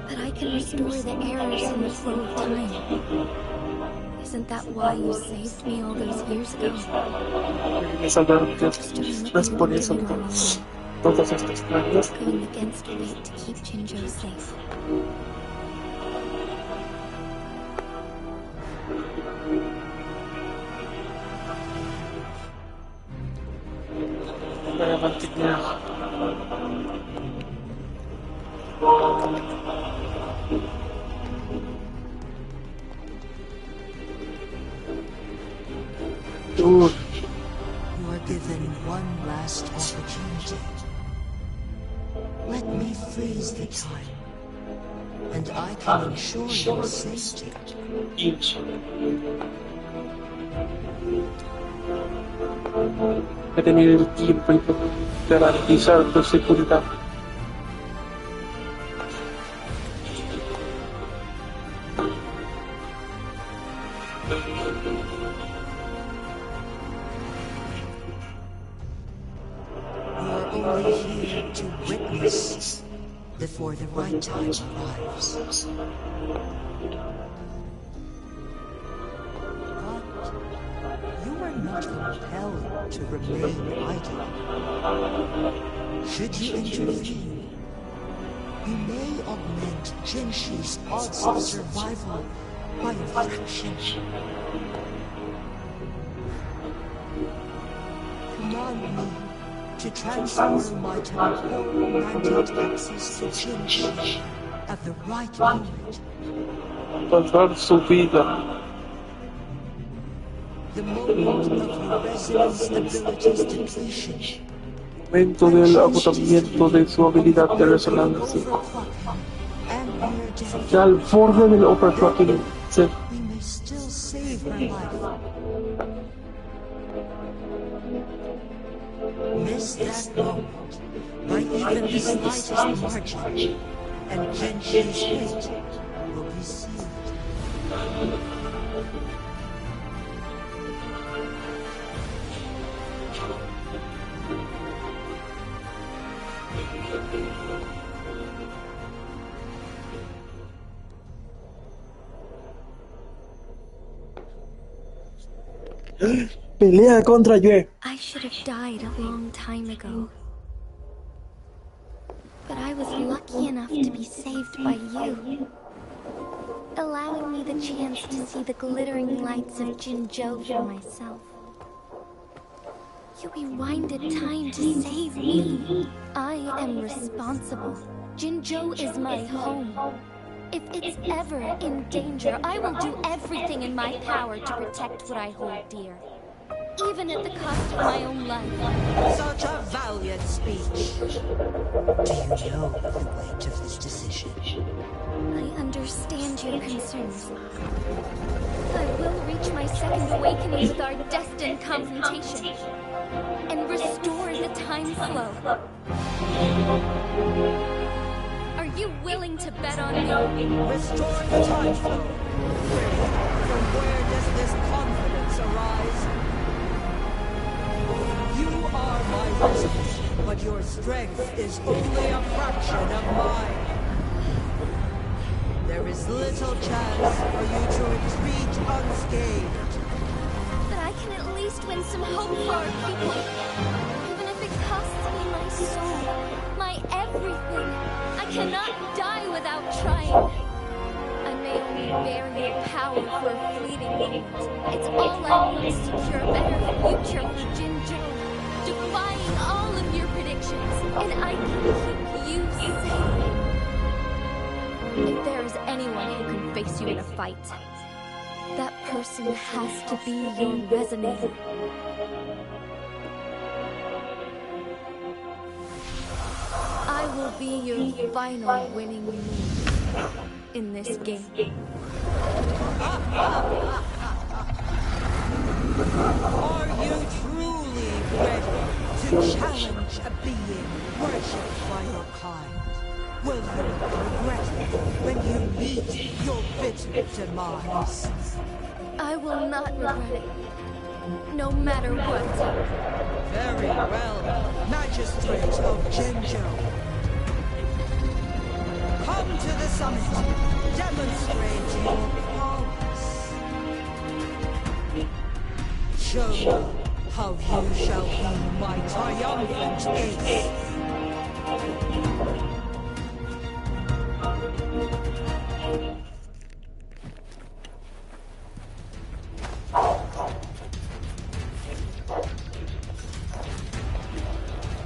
But I can restore the errors in the flow of time. Isn't that why you saved me all those years ago? Me salvaron Dios. No es por eso todos estos planes. Going against fate to keep Jinzhou safe. Voy a mantener. You are given one last opportunity. Let me freeze the time, and I can ensure your safety. Detener el tiempo y garantizar tu seguridad. only here to witness before the right time arrives. But you are not compelled to remain idle. Should you intervene, you may augment Jinshi's odds of survival by a fraction. Command me to transfer my temporal mandate access to Jinshi at the right moment. Pasar su vida. The moment of your resonance ability's depletion. Momento del agotamiento de su habilidad de resonancia. Ya al borde del overclocking. We may still save her life. Miss that moment by even the slightest margin, and Jinshi's fate will be sealed. Pelea contra Yue. I should have died a long time ago. But I was lucky enough to be saved by you, allowing me the chance to see the glittering lights of Jinzhou for myself. You rewinded time to save me. I am responsible. Jinzhou is my home. If it's ever in danger, I will do everything in my power to protect what I hold dear, even at the cost of my own life. Such a valiant speech. Do you know the weight of this decision? I understand your concerns. I will reach my second awakening with our destined confrontation and restore the time flow. Are you willing to bet on me? Restore the time flow. From where does this confidence arise? You are my resource, but your strength is only a fraction of mine. There is little chance for you to retreat unscathed. But I can at least win some hope for our people. Even if it costs me my soul, my everything. I cannot die without trying. I may only bear your power for a fleeting moment. It's all I need to secure a better future for Jinzhou, defying all of your predictions, and I can keep you safe. If there is anyone who can face you in a fight, that person has to be your resonator. I will be your final winning move in this game. Are you truly ready to challenge a being worshipped by your kind? Will you regret it when you meet your bitter demise? I will not regret it, no matter what. Very well, Magistrate of Jinzhou. Come to the summit. Demonstrate your prowess. Show me how you shall be my triumphant ace.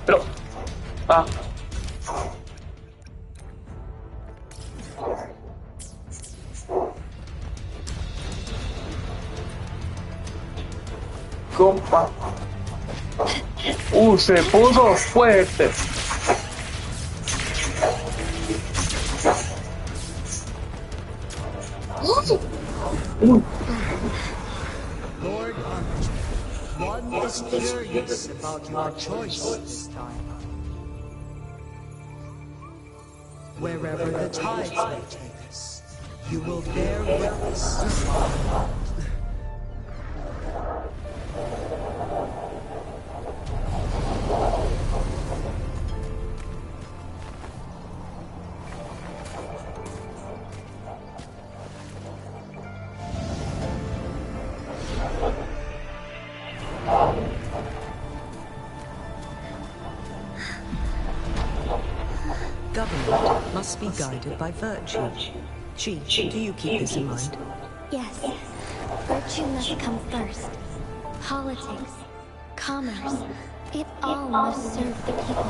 Pero... Ah. Compa. Se puso fuerte. Lord Archer, one is curious about your choice this time. Wherever the tides may take us, you will bear witness to my heart. Government must be guided by virtue. Chi, do you keep this in mind? Yes. Virtue must come first. Politics, commerce, it all must serve the people.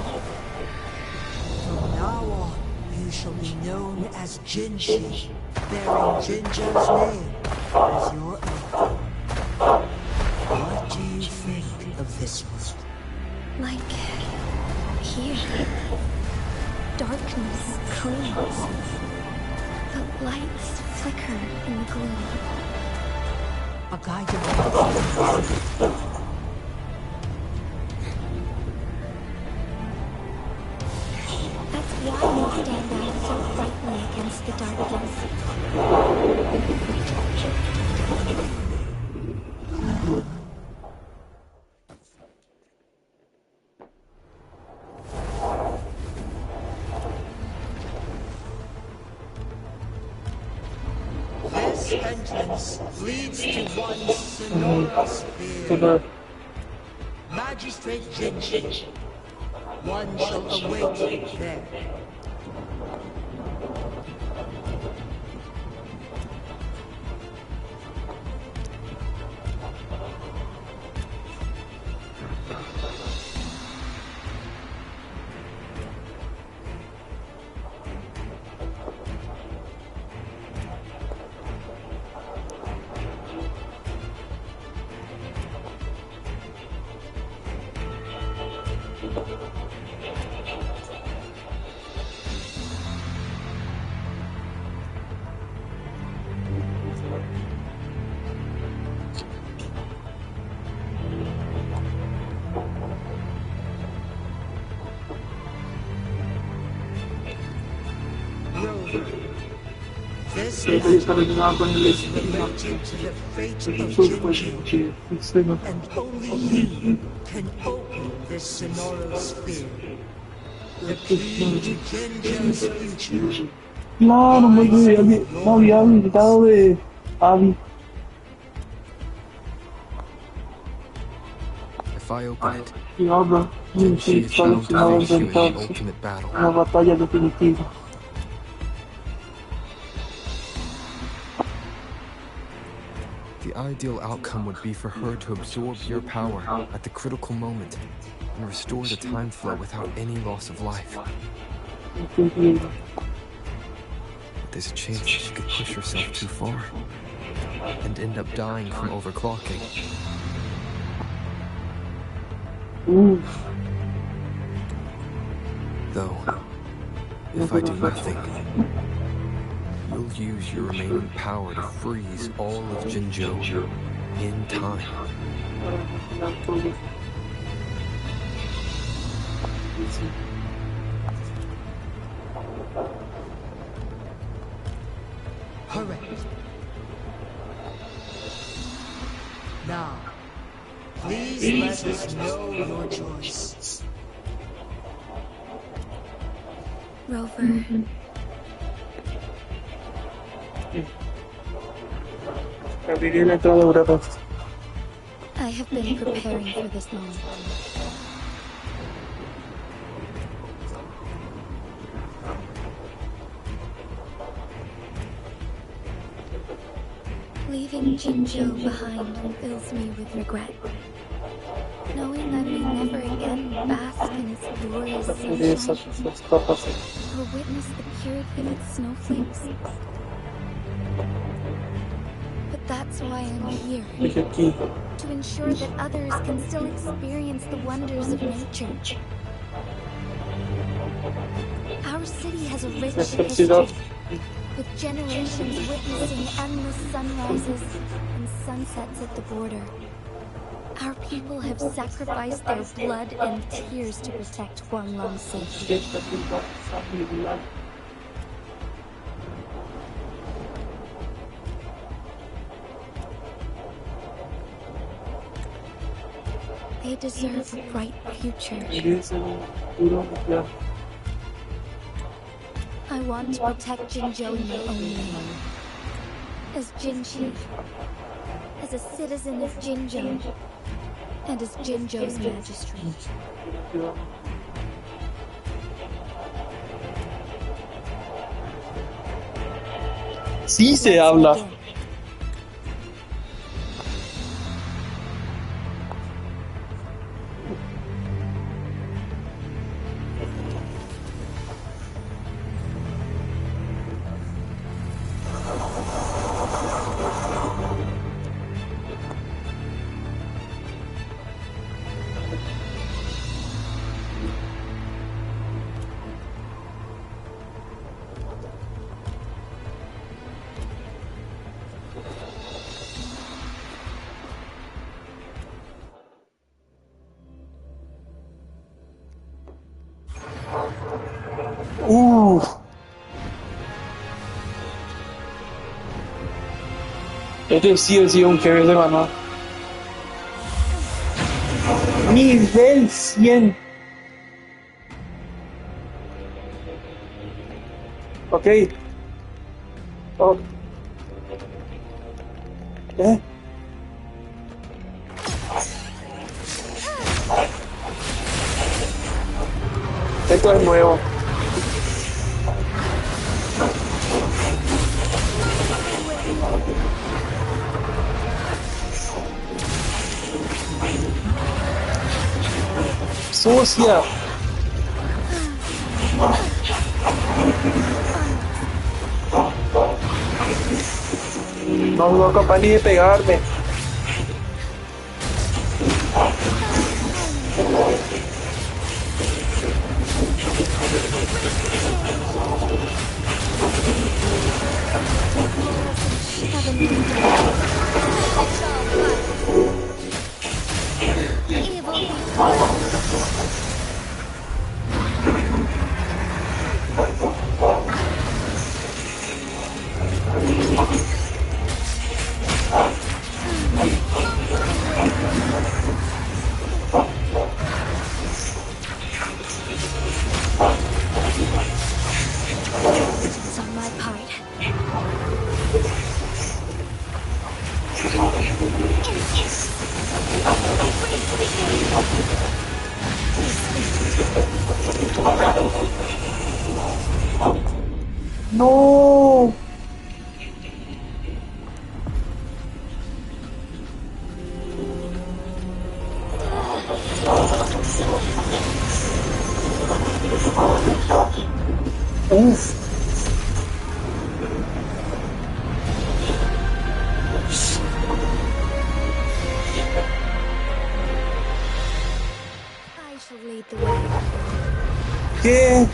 From now on, you shall be known as Jinchi, bearing Jinjo's name as your own. What do you think of this one? Like here, darkness clings. The lights flicker in the gloom. A guiding light. That's why they stand out so brightly against the darkness. This entrance leads to one sonorous sphere. Magistrate Jinchi. One shall await there. This is related to the fate of Jinchi, and only you can open this sonorous sphere. The key to Jinjo's future. Claro, no había habilitado de Abby. If I open it, Y ahora, Jinchi está destinado a enfrentarse en la batalla definitiva. the ideal outcome would be for her to absorb your power at the critical moment and restore the time flow without any loss of life. But there's a chance she could push herself too far and end up dying from overclocking. Though, if I do nothing, you'll use your remaining power to freeze all of Jinjo in time. Correct. Now, please let us know your choice. Rover. I have been preparing for this moment. Leaving Jinjo behind fills me with regret. Knowing I may never again bask in its glorious sunshine, or witness the purity of its snowflakes. But that's why I'm here. To ensure that others can still experience the wonders of nature. Our city has a rich history, with generations witnessing endless sunrises and sunsets at the border. Our people have sacrificed their blood and tears to protect Huanglong's safety. They deserve a bright future. I want to protect Jinjo in my own name. As Jinchi, as a citizen of Jinjo, and as Jinjo's magistrate. Así se habla. Este sí ha sido un heavy de mano. Nivel 100. Ok. Oh. Esto es nuevo. Sucia. No capaz ni de pegarme. No. Uf. ¿Qué?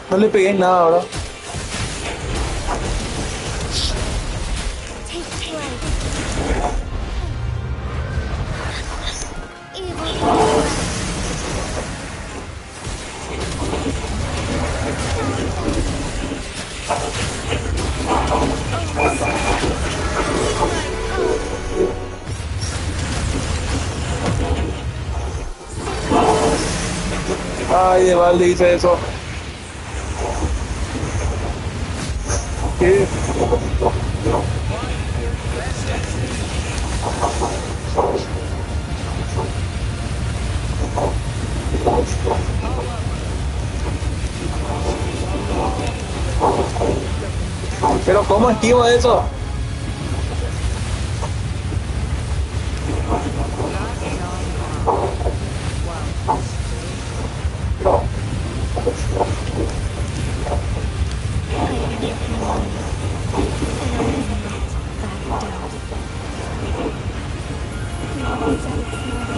No le pegué nada, ¿verdad? Ay, de balde hice eso. ¿Qué? Pero ¿cómo esquivo eso?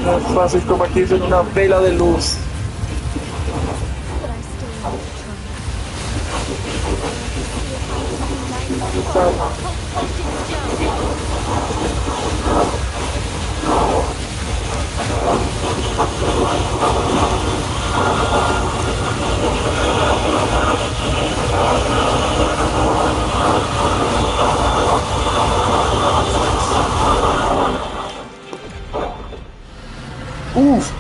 No es fácil convertirse en una vela de luz. Uf.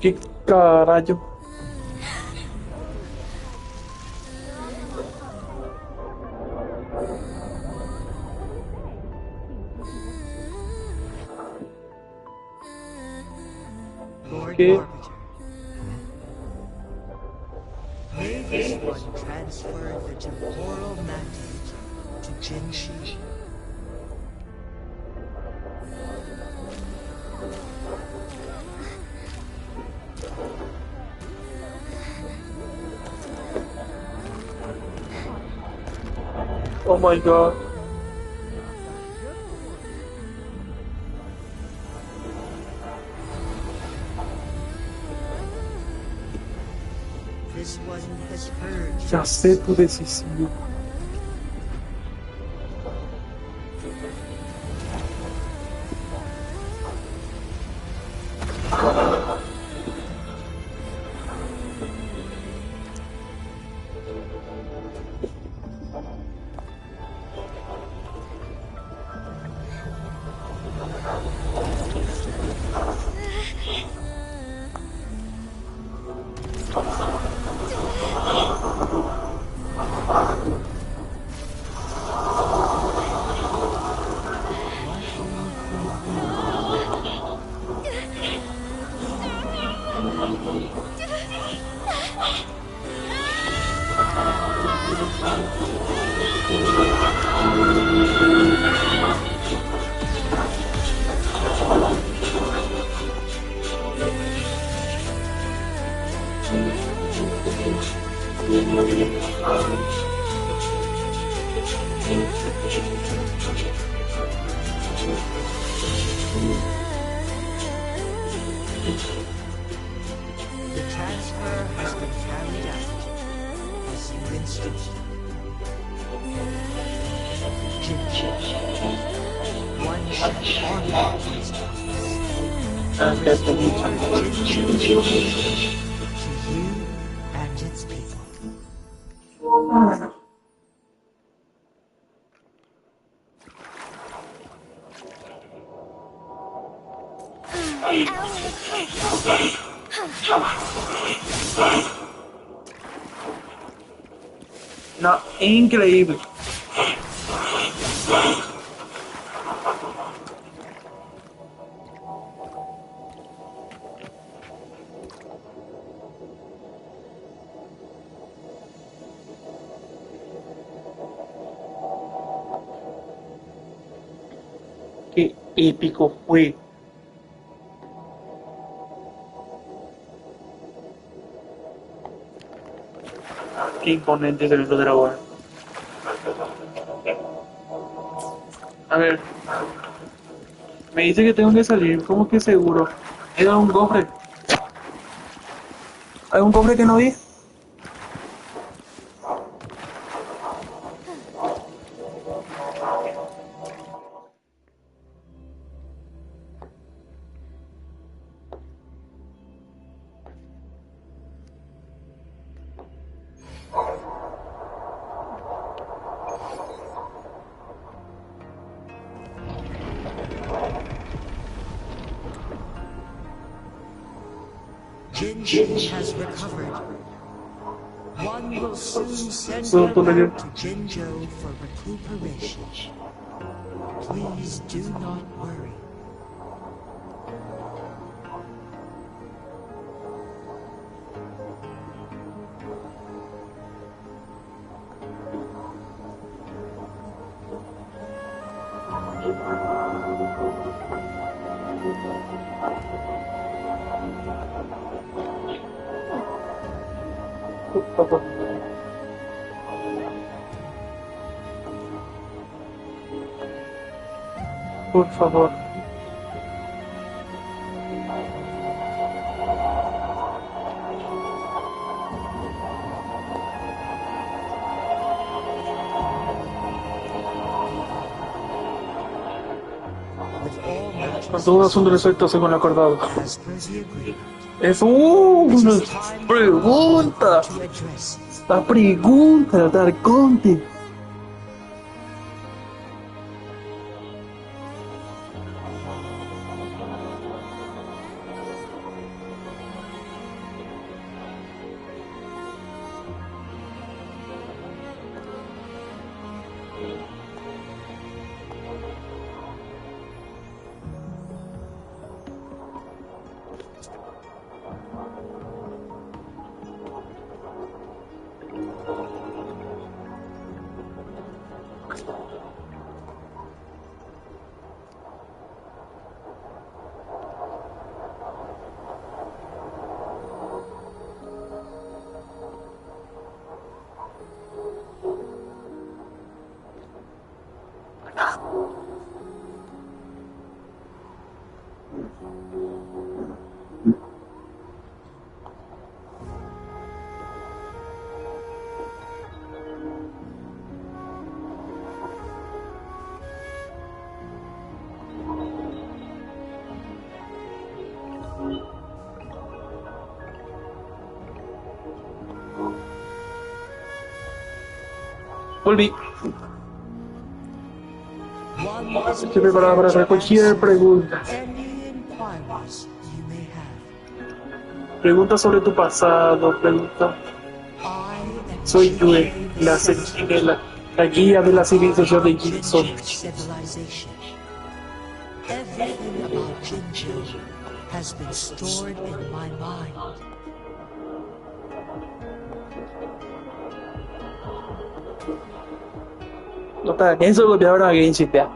¿Qué carajo? ¿Qué? May this one transfer the temporal mandate to Jinshi. Oh my god. This one has heard. Ya sé tu decisión. The transfer has been carried out as you instructed. Jinshi, one should honor his promise. Restore Jinshi to you and its people. No, increíble. Qué épico fue. Qué imponente es el dragón. A ver. Me dice que tengo que salir, ¿cómo que seguro? ¿Hay un cofre? ¿Hay un cofre que no vi? Jinshi has recovered. One will soon send her back to Jinzhou for recuperation. Please do not worry. Por favor. Con todo asunto resuelto según acordado. Es una pregunta. La pregunta, Darconte. Volví. Estoy preparada para hacer cualquier pregunta. Pregunta sobre tu pasado, pregunta. Soy Yue, la centinela, la guía de la civilización de Jinzo. Everything about Jinjo has been stored in my mind. No está en eso golpearon a Genshin, vea.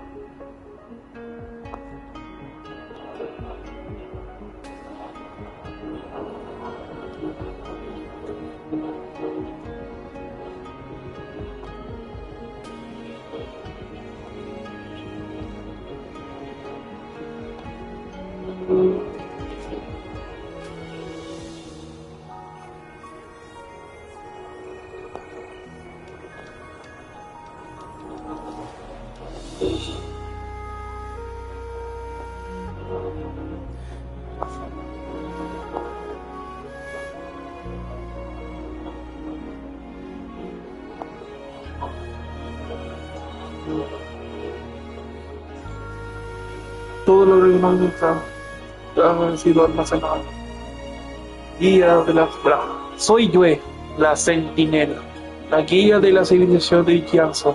Todo lo demás ha sido almacenado. Guía de la... Soy Yue, la centinela, la guía de la civilización de Jinzo.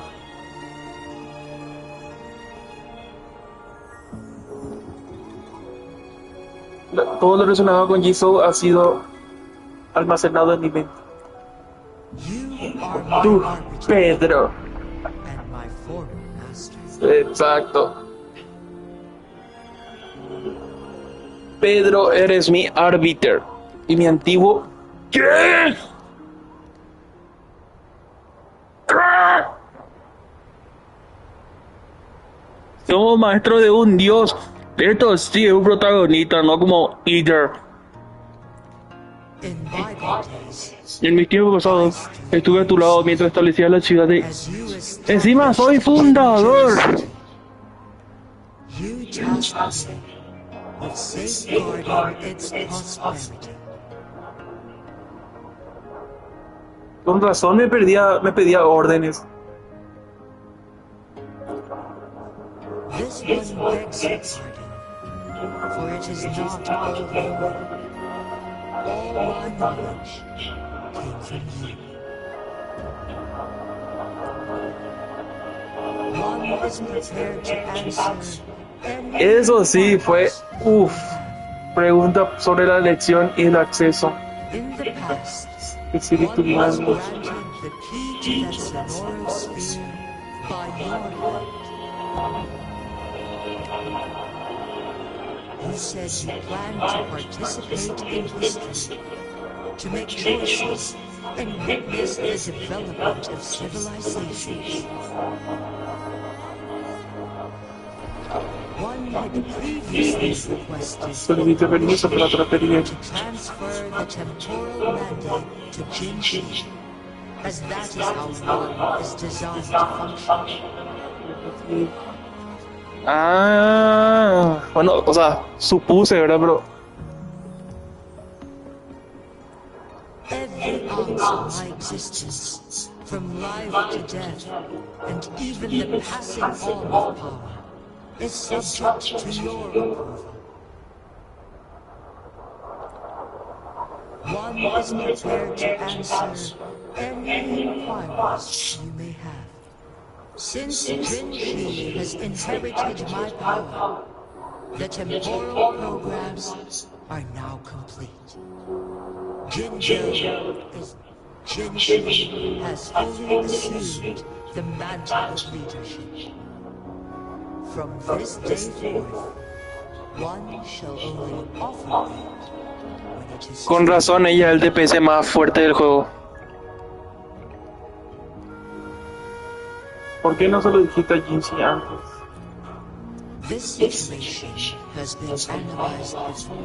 Todo lo relacionado con Jinzo ha sido almacenado en mi mente. Tú, Pedro. Exacto. Pedro, eres mi árbiter y mi antiguo... ¿Qué? Somos maestros de un dios. Esto sí es un protagonista, no como Either. En mis tiempos pasados estuve a tu lado mientras establecía la ciudad de... Encima soy fundador. Con razón me pedía órdenes. This one begs your pardon, for it is not all the way. All my knowledge came from you. One is prepared to answer. Eso sí fue, pregunta sobre la elección y el acceso. In the past, Espíritu one was humano. granted the key to that sonoral sphere by your hand. You said you planned to participate in history, to make choices, and witness the development of civilizations. had previously requested Solicito permiso para transferir to transfer the temporal mandate to Jinji, as that is how one is designed to function. Ah, bueno, o sea, supuse, ¿verdad? Pero Every ounce of my existence, from life to death, and even the passing on of power, is subject to your approval. One is prepared to answer any inquiries you may have. Since Jinji has inherited my power, the temporal programs are now complete. Jinji has fully assumed the mantle of leadership. From this day forth, one shall only offer it when it is con razón ella es el DPS más fuerte del juego. ¿Por qué no se lo dijiste a Jinxie antes? This situation has been analyzed before,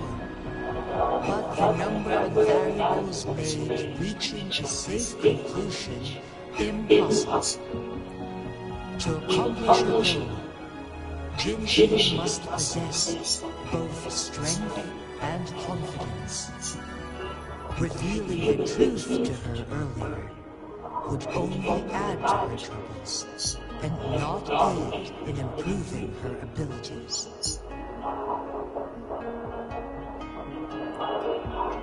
but the number of variables made reaching a safe conclusion impossible. To accomplish a goal, Jinji must possess both strength and confidence. Revealing the truth to her earlier would only add to her troubles, and not aid in improving her abilities.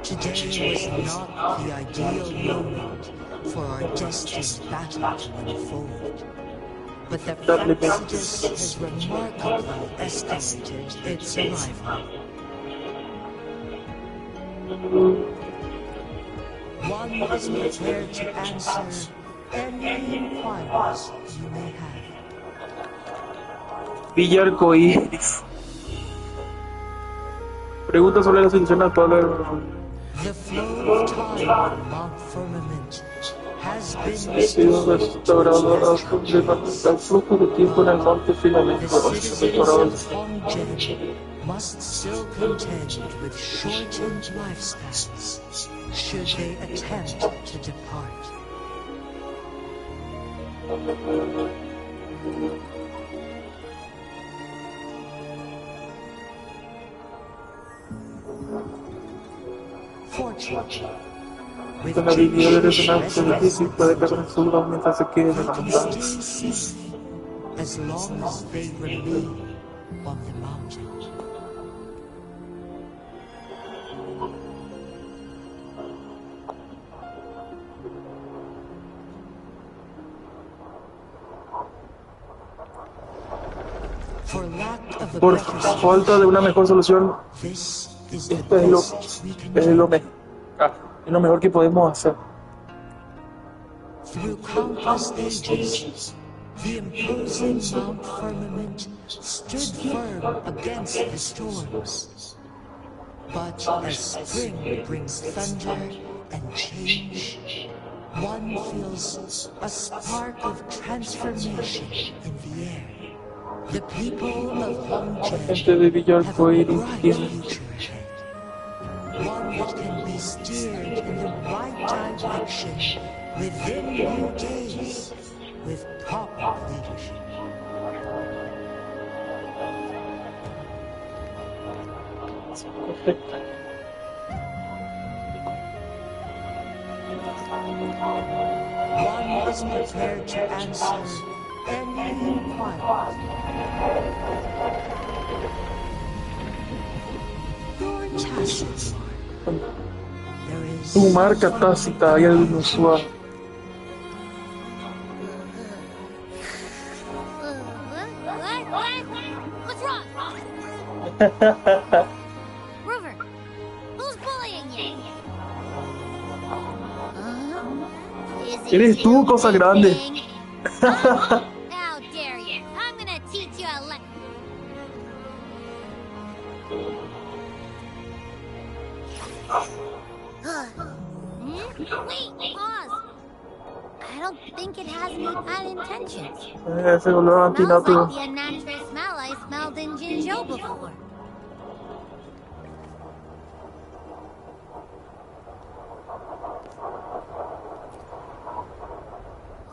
Today was not the ideal moment for our destined battle to unfold, but the Exodus has remarkably escalated its arrival. One is prepared to answer any inquiries you may have. Villa Arcoíris. Pregunta sobre la situación actual del... The flow of time on Mount Firmament has been restaurado el flujo de tiempo en el monte Firmamento. The citizens of Hongjian must still contend with shortened lifespans should they attempt to depart. Fortunately, with Con la habilidad de resonancia difícil puede caer en su mientras se quede en la montaña. as long as they remain on the mountain. Por falta de una mejor solución, esto es lo mejor que podemos hacer. Through countless ages, the imposing Mount Firmament stood firm against the storms. But as spring brings thunder and change, one feels a spark of transformation in the air. The people of Hongjian have a bright future ahead. One that can be steered in the right direction within new days with proper leadership. One is prepared to answer any inquiry. Your tacit one. There is Tu marca tácita, hay algo inusual. What's wrong? Rover, who's bullying you? Eres tú, cosa grande. How dare you? I'm gonna teach you a lesson. Wait, pause. I don't think it has any bad intentions. Se volvió Smells antinatural. like the unnatural smell I smelled in Jinzhou before.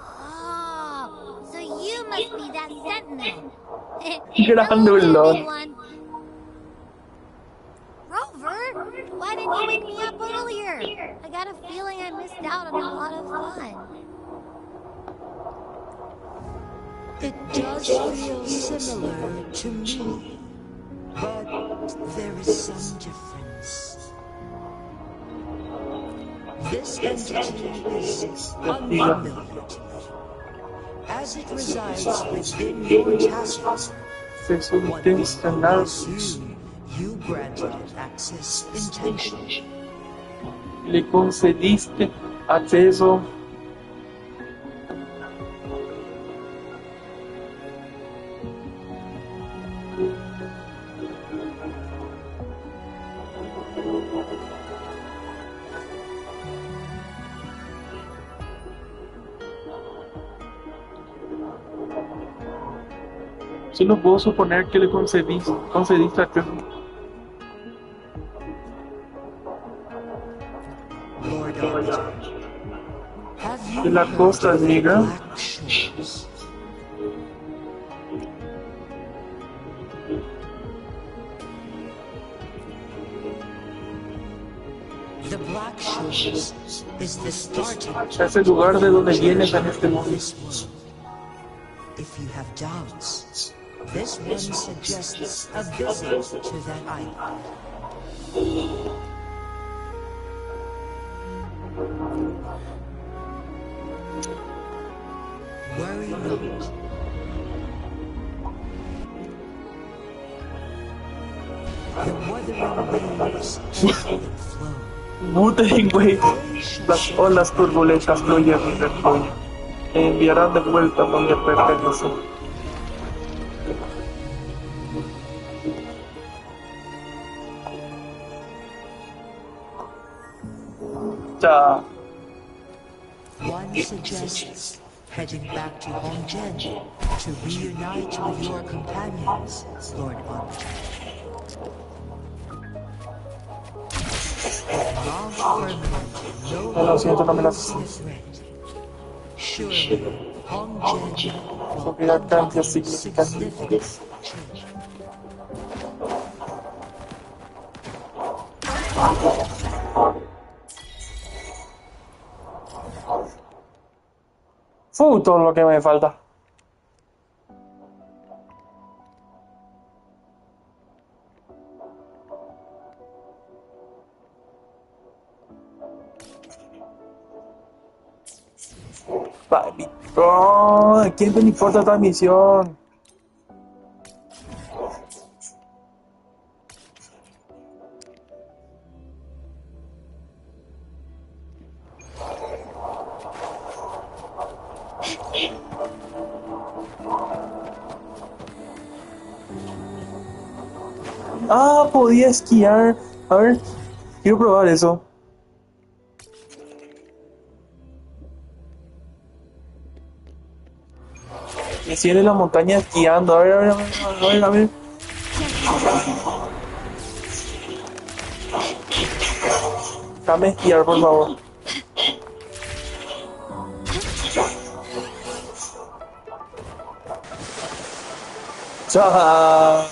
Oh, so you must be that sentinel. Hello there, big one. Rover, why didn't you wake me up earlier? I got a feeling I missed out on a lot of fun. It does feel similar to me, but there is some difference. This entity is unfamiliar to me, as it resides within your task force. One would assume you granted it access intentionally. Le concediste acceso. Solo puedo suponer que le concediste acceso. De la Costa Negra. Es el lugar de donde vienes en este mundo. If you have doubts, this one suggests a visit to that island. Worry not. The wuthering waves ebb and flow. Wuthering waves, las olas turbulentas fluyen y refluyen. Me enviarán de vuelta donde pertenecen. Ya. One suggests heading back to Hongzhen to reunite with your companions, Lord Arbiter. Lo siento, no me las... Su vida cambia significativamente. Todo lo que me falta. Oh, ¿a quién te importa esta misión? Ah, podía esquiar. A ver, quiero probar eso. Me sigue en la montaña esquiando. A ver. Déjame esquiar, por favor. ¡Chao!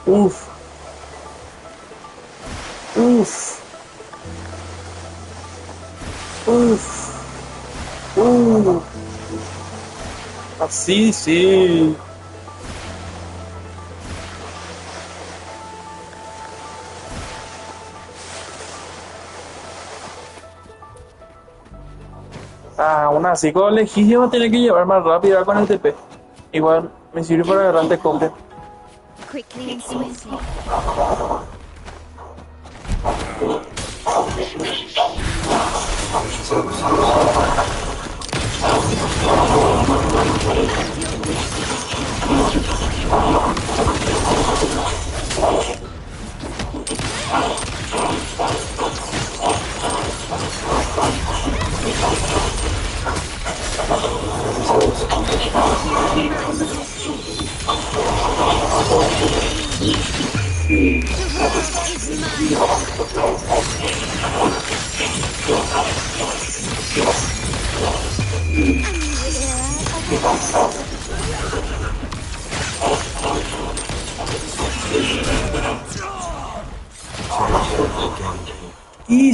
Uf. Así, sí. Aún así, con lejísimo tiene que llevar más rápido con el TP. Igual me sirve para agarrarte cobre. Quickly and swiftly. Y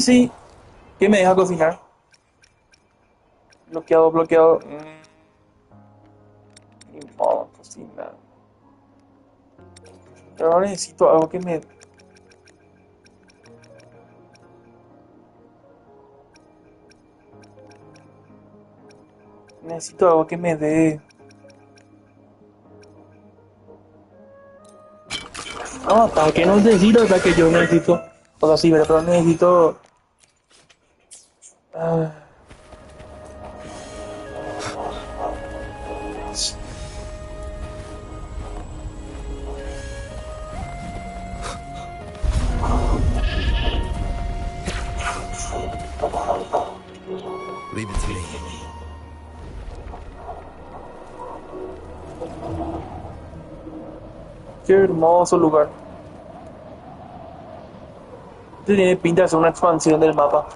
sí, ¿qué me deja cocinar? Bloqueado, bloqueado. Ni modo, cocinar. Pero ahora necesito algo que me... Necesito algo que me dé... No, ataque no necesito, ataque yo necesito... O sea, sí, pero necesito... Leave it to me. Qué hermoso lugar. Este tiene pinta de ser una expansión del mapa.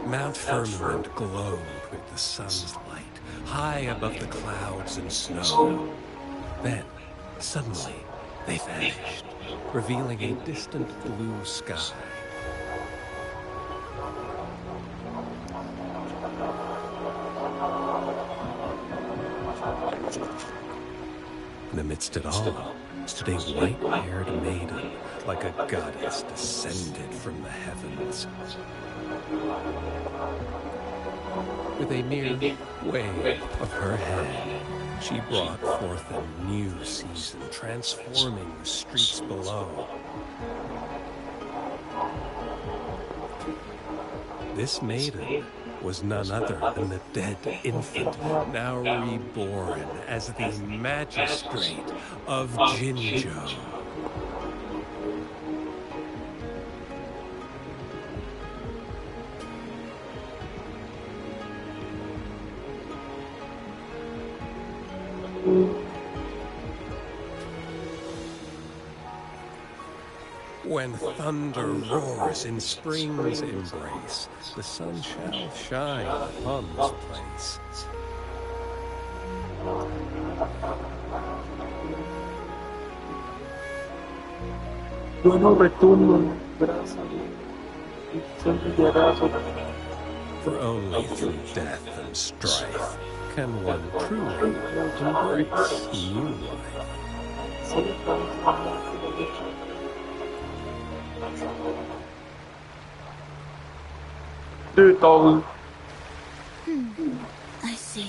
Mount Firmament glowed with the sun's light, high above the clouds and snow. Then, suddenly, they vanished, revealing a distant blue sky. And amidst it all stood a white-haired maiden, like a goddess descended from the heavens. With a mere wave of her hand, she brought forth a new season, transforming the streets below. This maiden was none other than the dead infant, now reborn as the magistrate of Jinzhou. When thunder roars in spring's embrace, the sun shall shine upon this place. Bueno, retorno, gracias. Siempre llegará a su... For only through death and strife can one truly embrace new life. I see.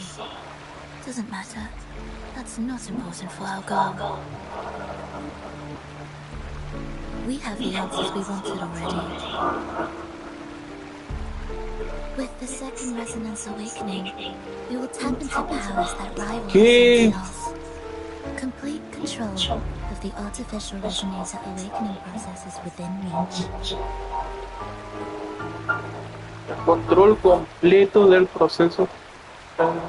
Doesn't matter. That's not important for our goal. We have the answers we wanted already. With the second resonance awakening, we will tap into powers that rival Sentinels. Complete control of the artificial resonator awakening process is within reach. Control completo del proceso. And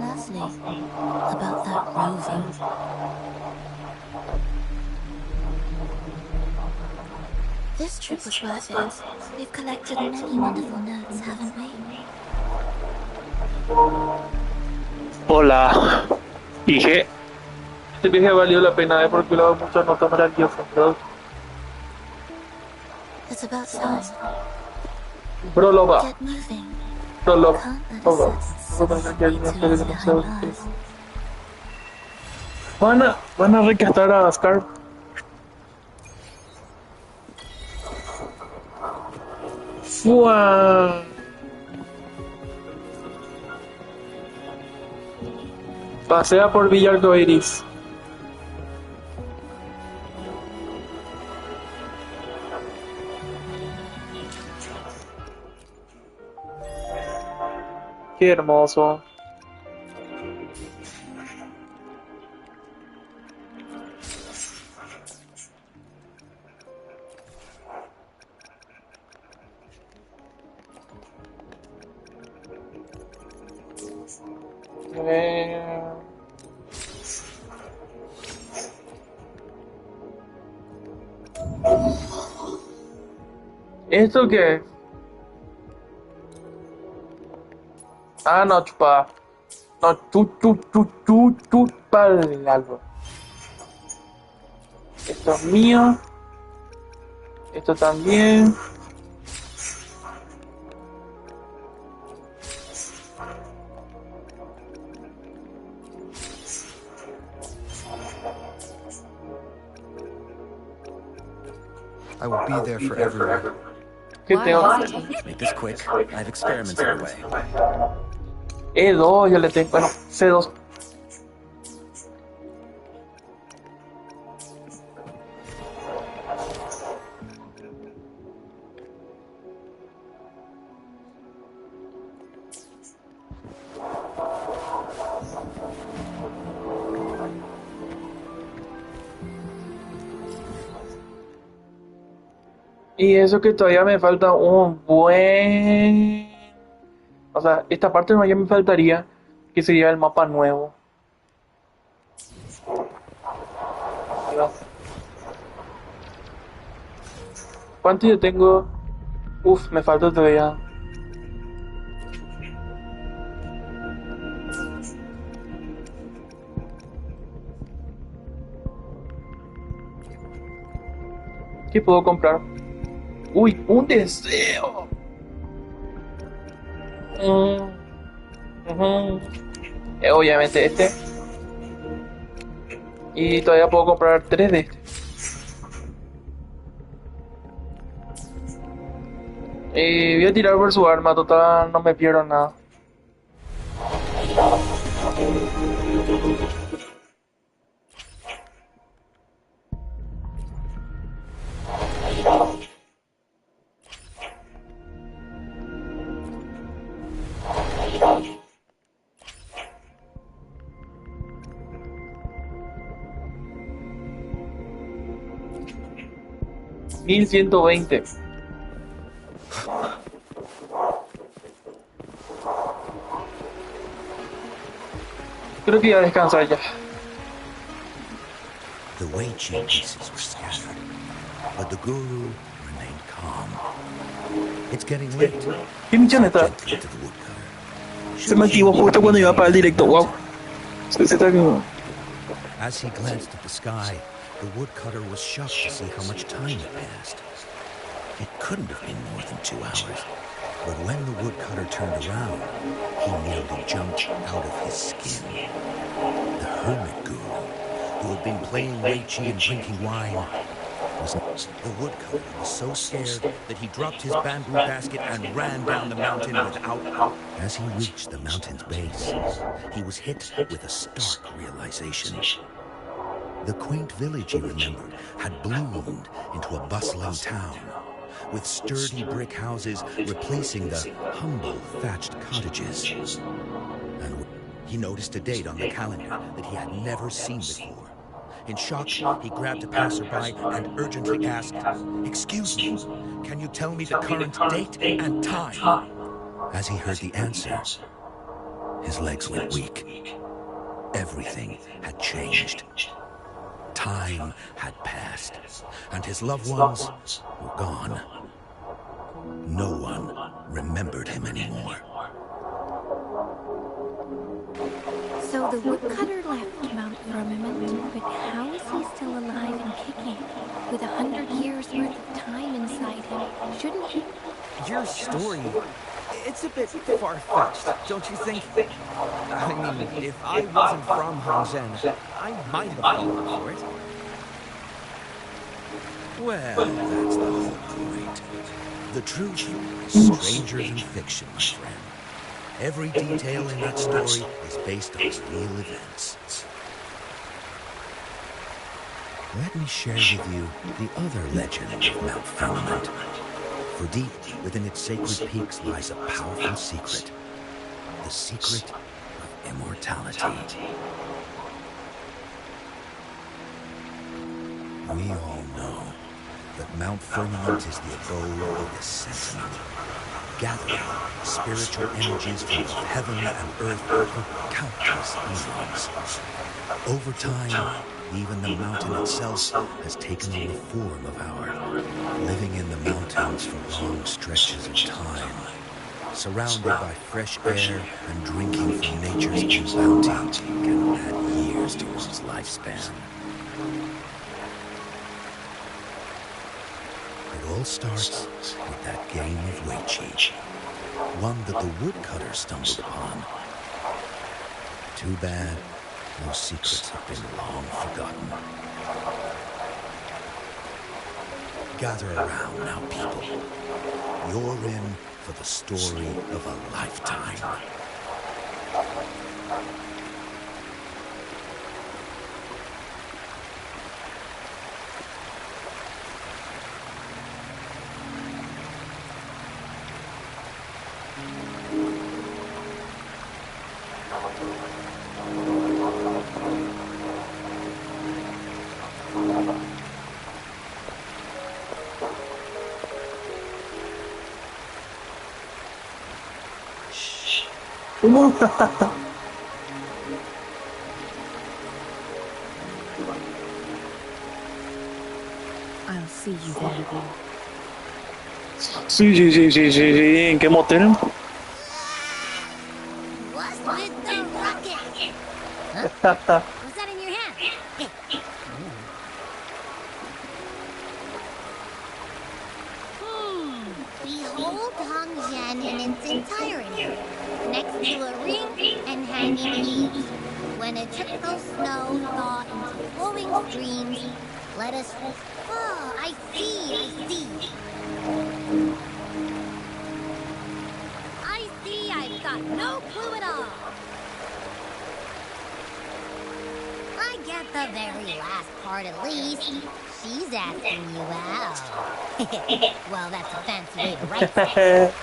lastly, about that roving. This trip was worth it. We've collected many wonderful notes, haven't we? Hola. Dije. Este viaje valió la pena, porque le he dado muchas notas maravillosas, ¿verdad? It's about time. Próloga. Get moving. Próloga. Van a rescatar a Scar. ¡Fua! Pasea por Villa Arcoiris. Qué hermoso. A ver. ¿Esto qué es? Ah, no, chupa. No, chupa el algo. Esto es mío. Esto también. I will be there for everyone. ¿Qué tengo? Make this quick. I have experiments underway. E2, yo le tengo. Bueno, C2. Y eso que todavía me falta un buen... O sea, esta parte no ya me faltaría, que sería el mapa nuevo. ¿Cuánto yo tengo? Uf, me falta todavía. ¿Qué puedo comprar? Uy, un deseo. Obviamente este. Y todavía puedo comprar 3 de este. Y voy a tirar por su arma, total, no me pierdo nada. $1120. Creo que voy a descansar ya. The Wei-Chi pieces were scattered, but the guru remained calm. It's getting late. ¿Qué misión está? Se me activó justo cuando iba para el directo, wow. Se está como... As he glanced at the sky, the woodcutter was shocked to see how much time had passed. It couldn't have been more than 2 hours. But when the woodcutter turned around, he nearly jumped out of his skin. The hermit guru, who had been playing Wei-Chi and drinking wine, was the woodcutter was so scared that he dropped his bamboo basket and ran down the mountain without... As he reached the mountain's base, he was hit with a stark realization. The quaint village, he remembered, had bloomed into a bustling town, with sturdy brick houses replacing the humble thatched cottages. And he noticed a date on the calendar that he had never seen before. In shock, he grabbed a passerby and urgently asked, "Excuse me, can you tell me the current date and time?" As he heard the answer, his legs went weak. Everything had changed. Time had passed, and his loved ones were gone. No one remembered him anymore. So the woodcutter left Mount Firmament, but how is he still alive and kicking? With 100 years worth of time inside him, shouldn't he? Your story, it's a bit far-fetched, don't you think? I mean, if I wasn't from Hangzhen, I might have fallen for it. Well, that's the whole point. The truth is stranger than fiction, my friend. Every detail in that story is based on real events. Let me share with you the other legend of Mount Firmament. For deep within its sacred peaks lies a powerful secret. The secret of immortality. We all know that Mount Firmament is the abode of the Sentinel. gathering spiritual energies from both heaven and earth for countless eons. Over time, even the mountain itself has taken on the form of our living in the mountains for long stretches of time, surrounded by fresh air and drinking from nature's own bounty, can add years to one's lifespan. It all starts with that game of Weiqi, one that the woodcutter stumbled upon. Too bad those secrets have been long forgotten. Gather around now, people. You're in for the story of a lifetime. I'll see you there. Sí. ¿En qué motel? What's with the rocket? Huh? What's that in your hand? Behold Hongzhen in its entirety, next to a ring and hanging leaves. When a typical snow thaw into flowing streams, let us... Oh, I see. I've got no clue at all. I get the very last part at least. She's asking you out. Well, that's a fancy way to write it.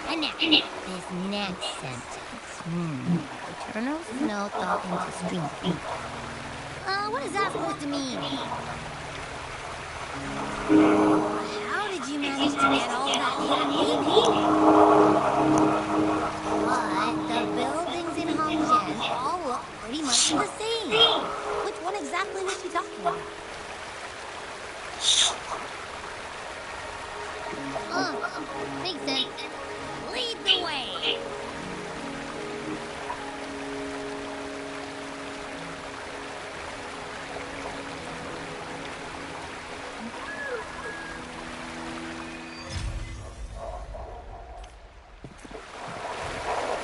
And now, this next sentence. Eternal snow thaw into stream. What is that supposed to mean? How did you manage to get all that hidden meaning? But the buildings in Hongzhen all look pretty much the same. Which one exactly was she talking about? Makes sense. Lead the way.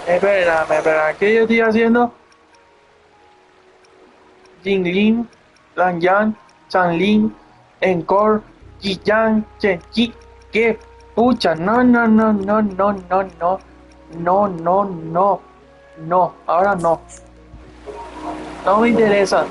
Espera, ¿qué yo estoy haciendo? Jinglin, Lanyan, Chanlin, Encore, Yiyang, Chenchi, ¿qué? Pucha, no, ahora no. No me interesa.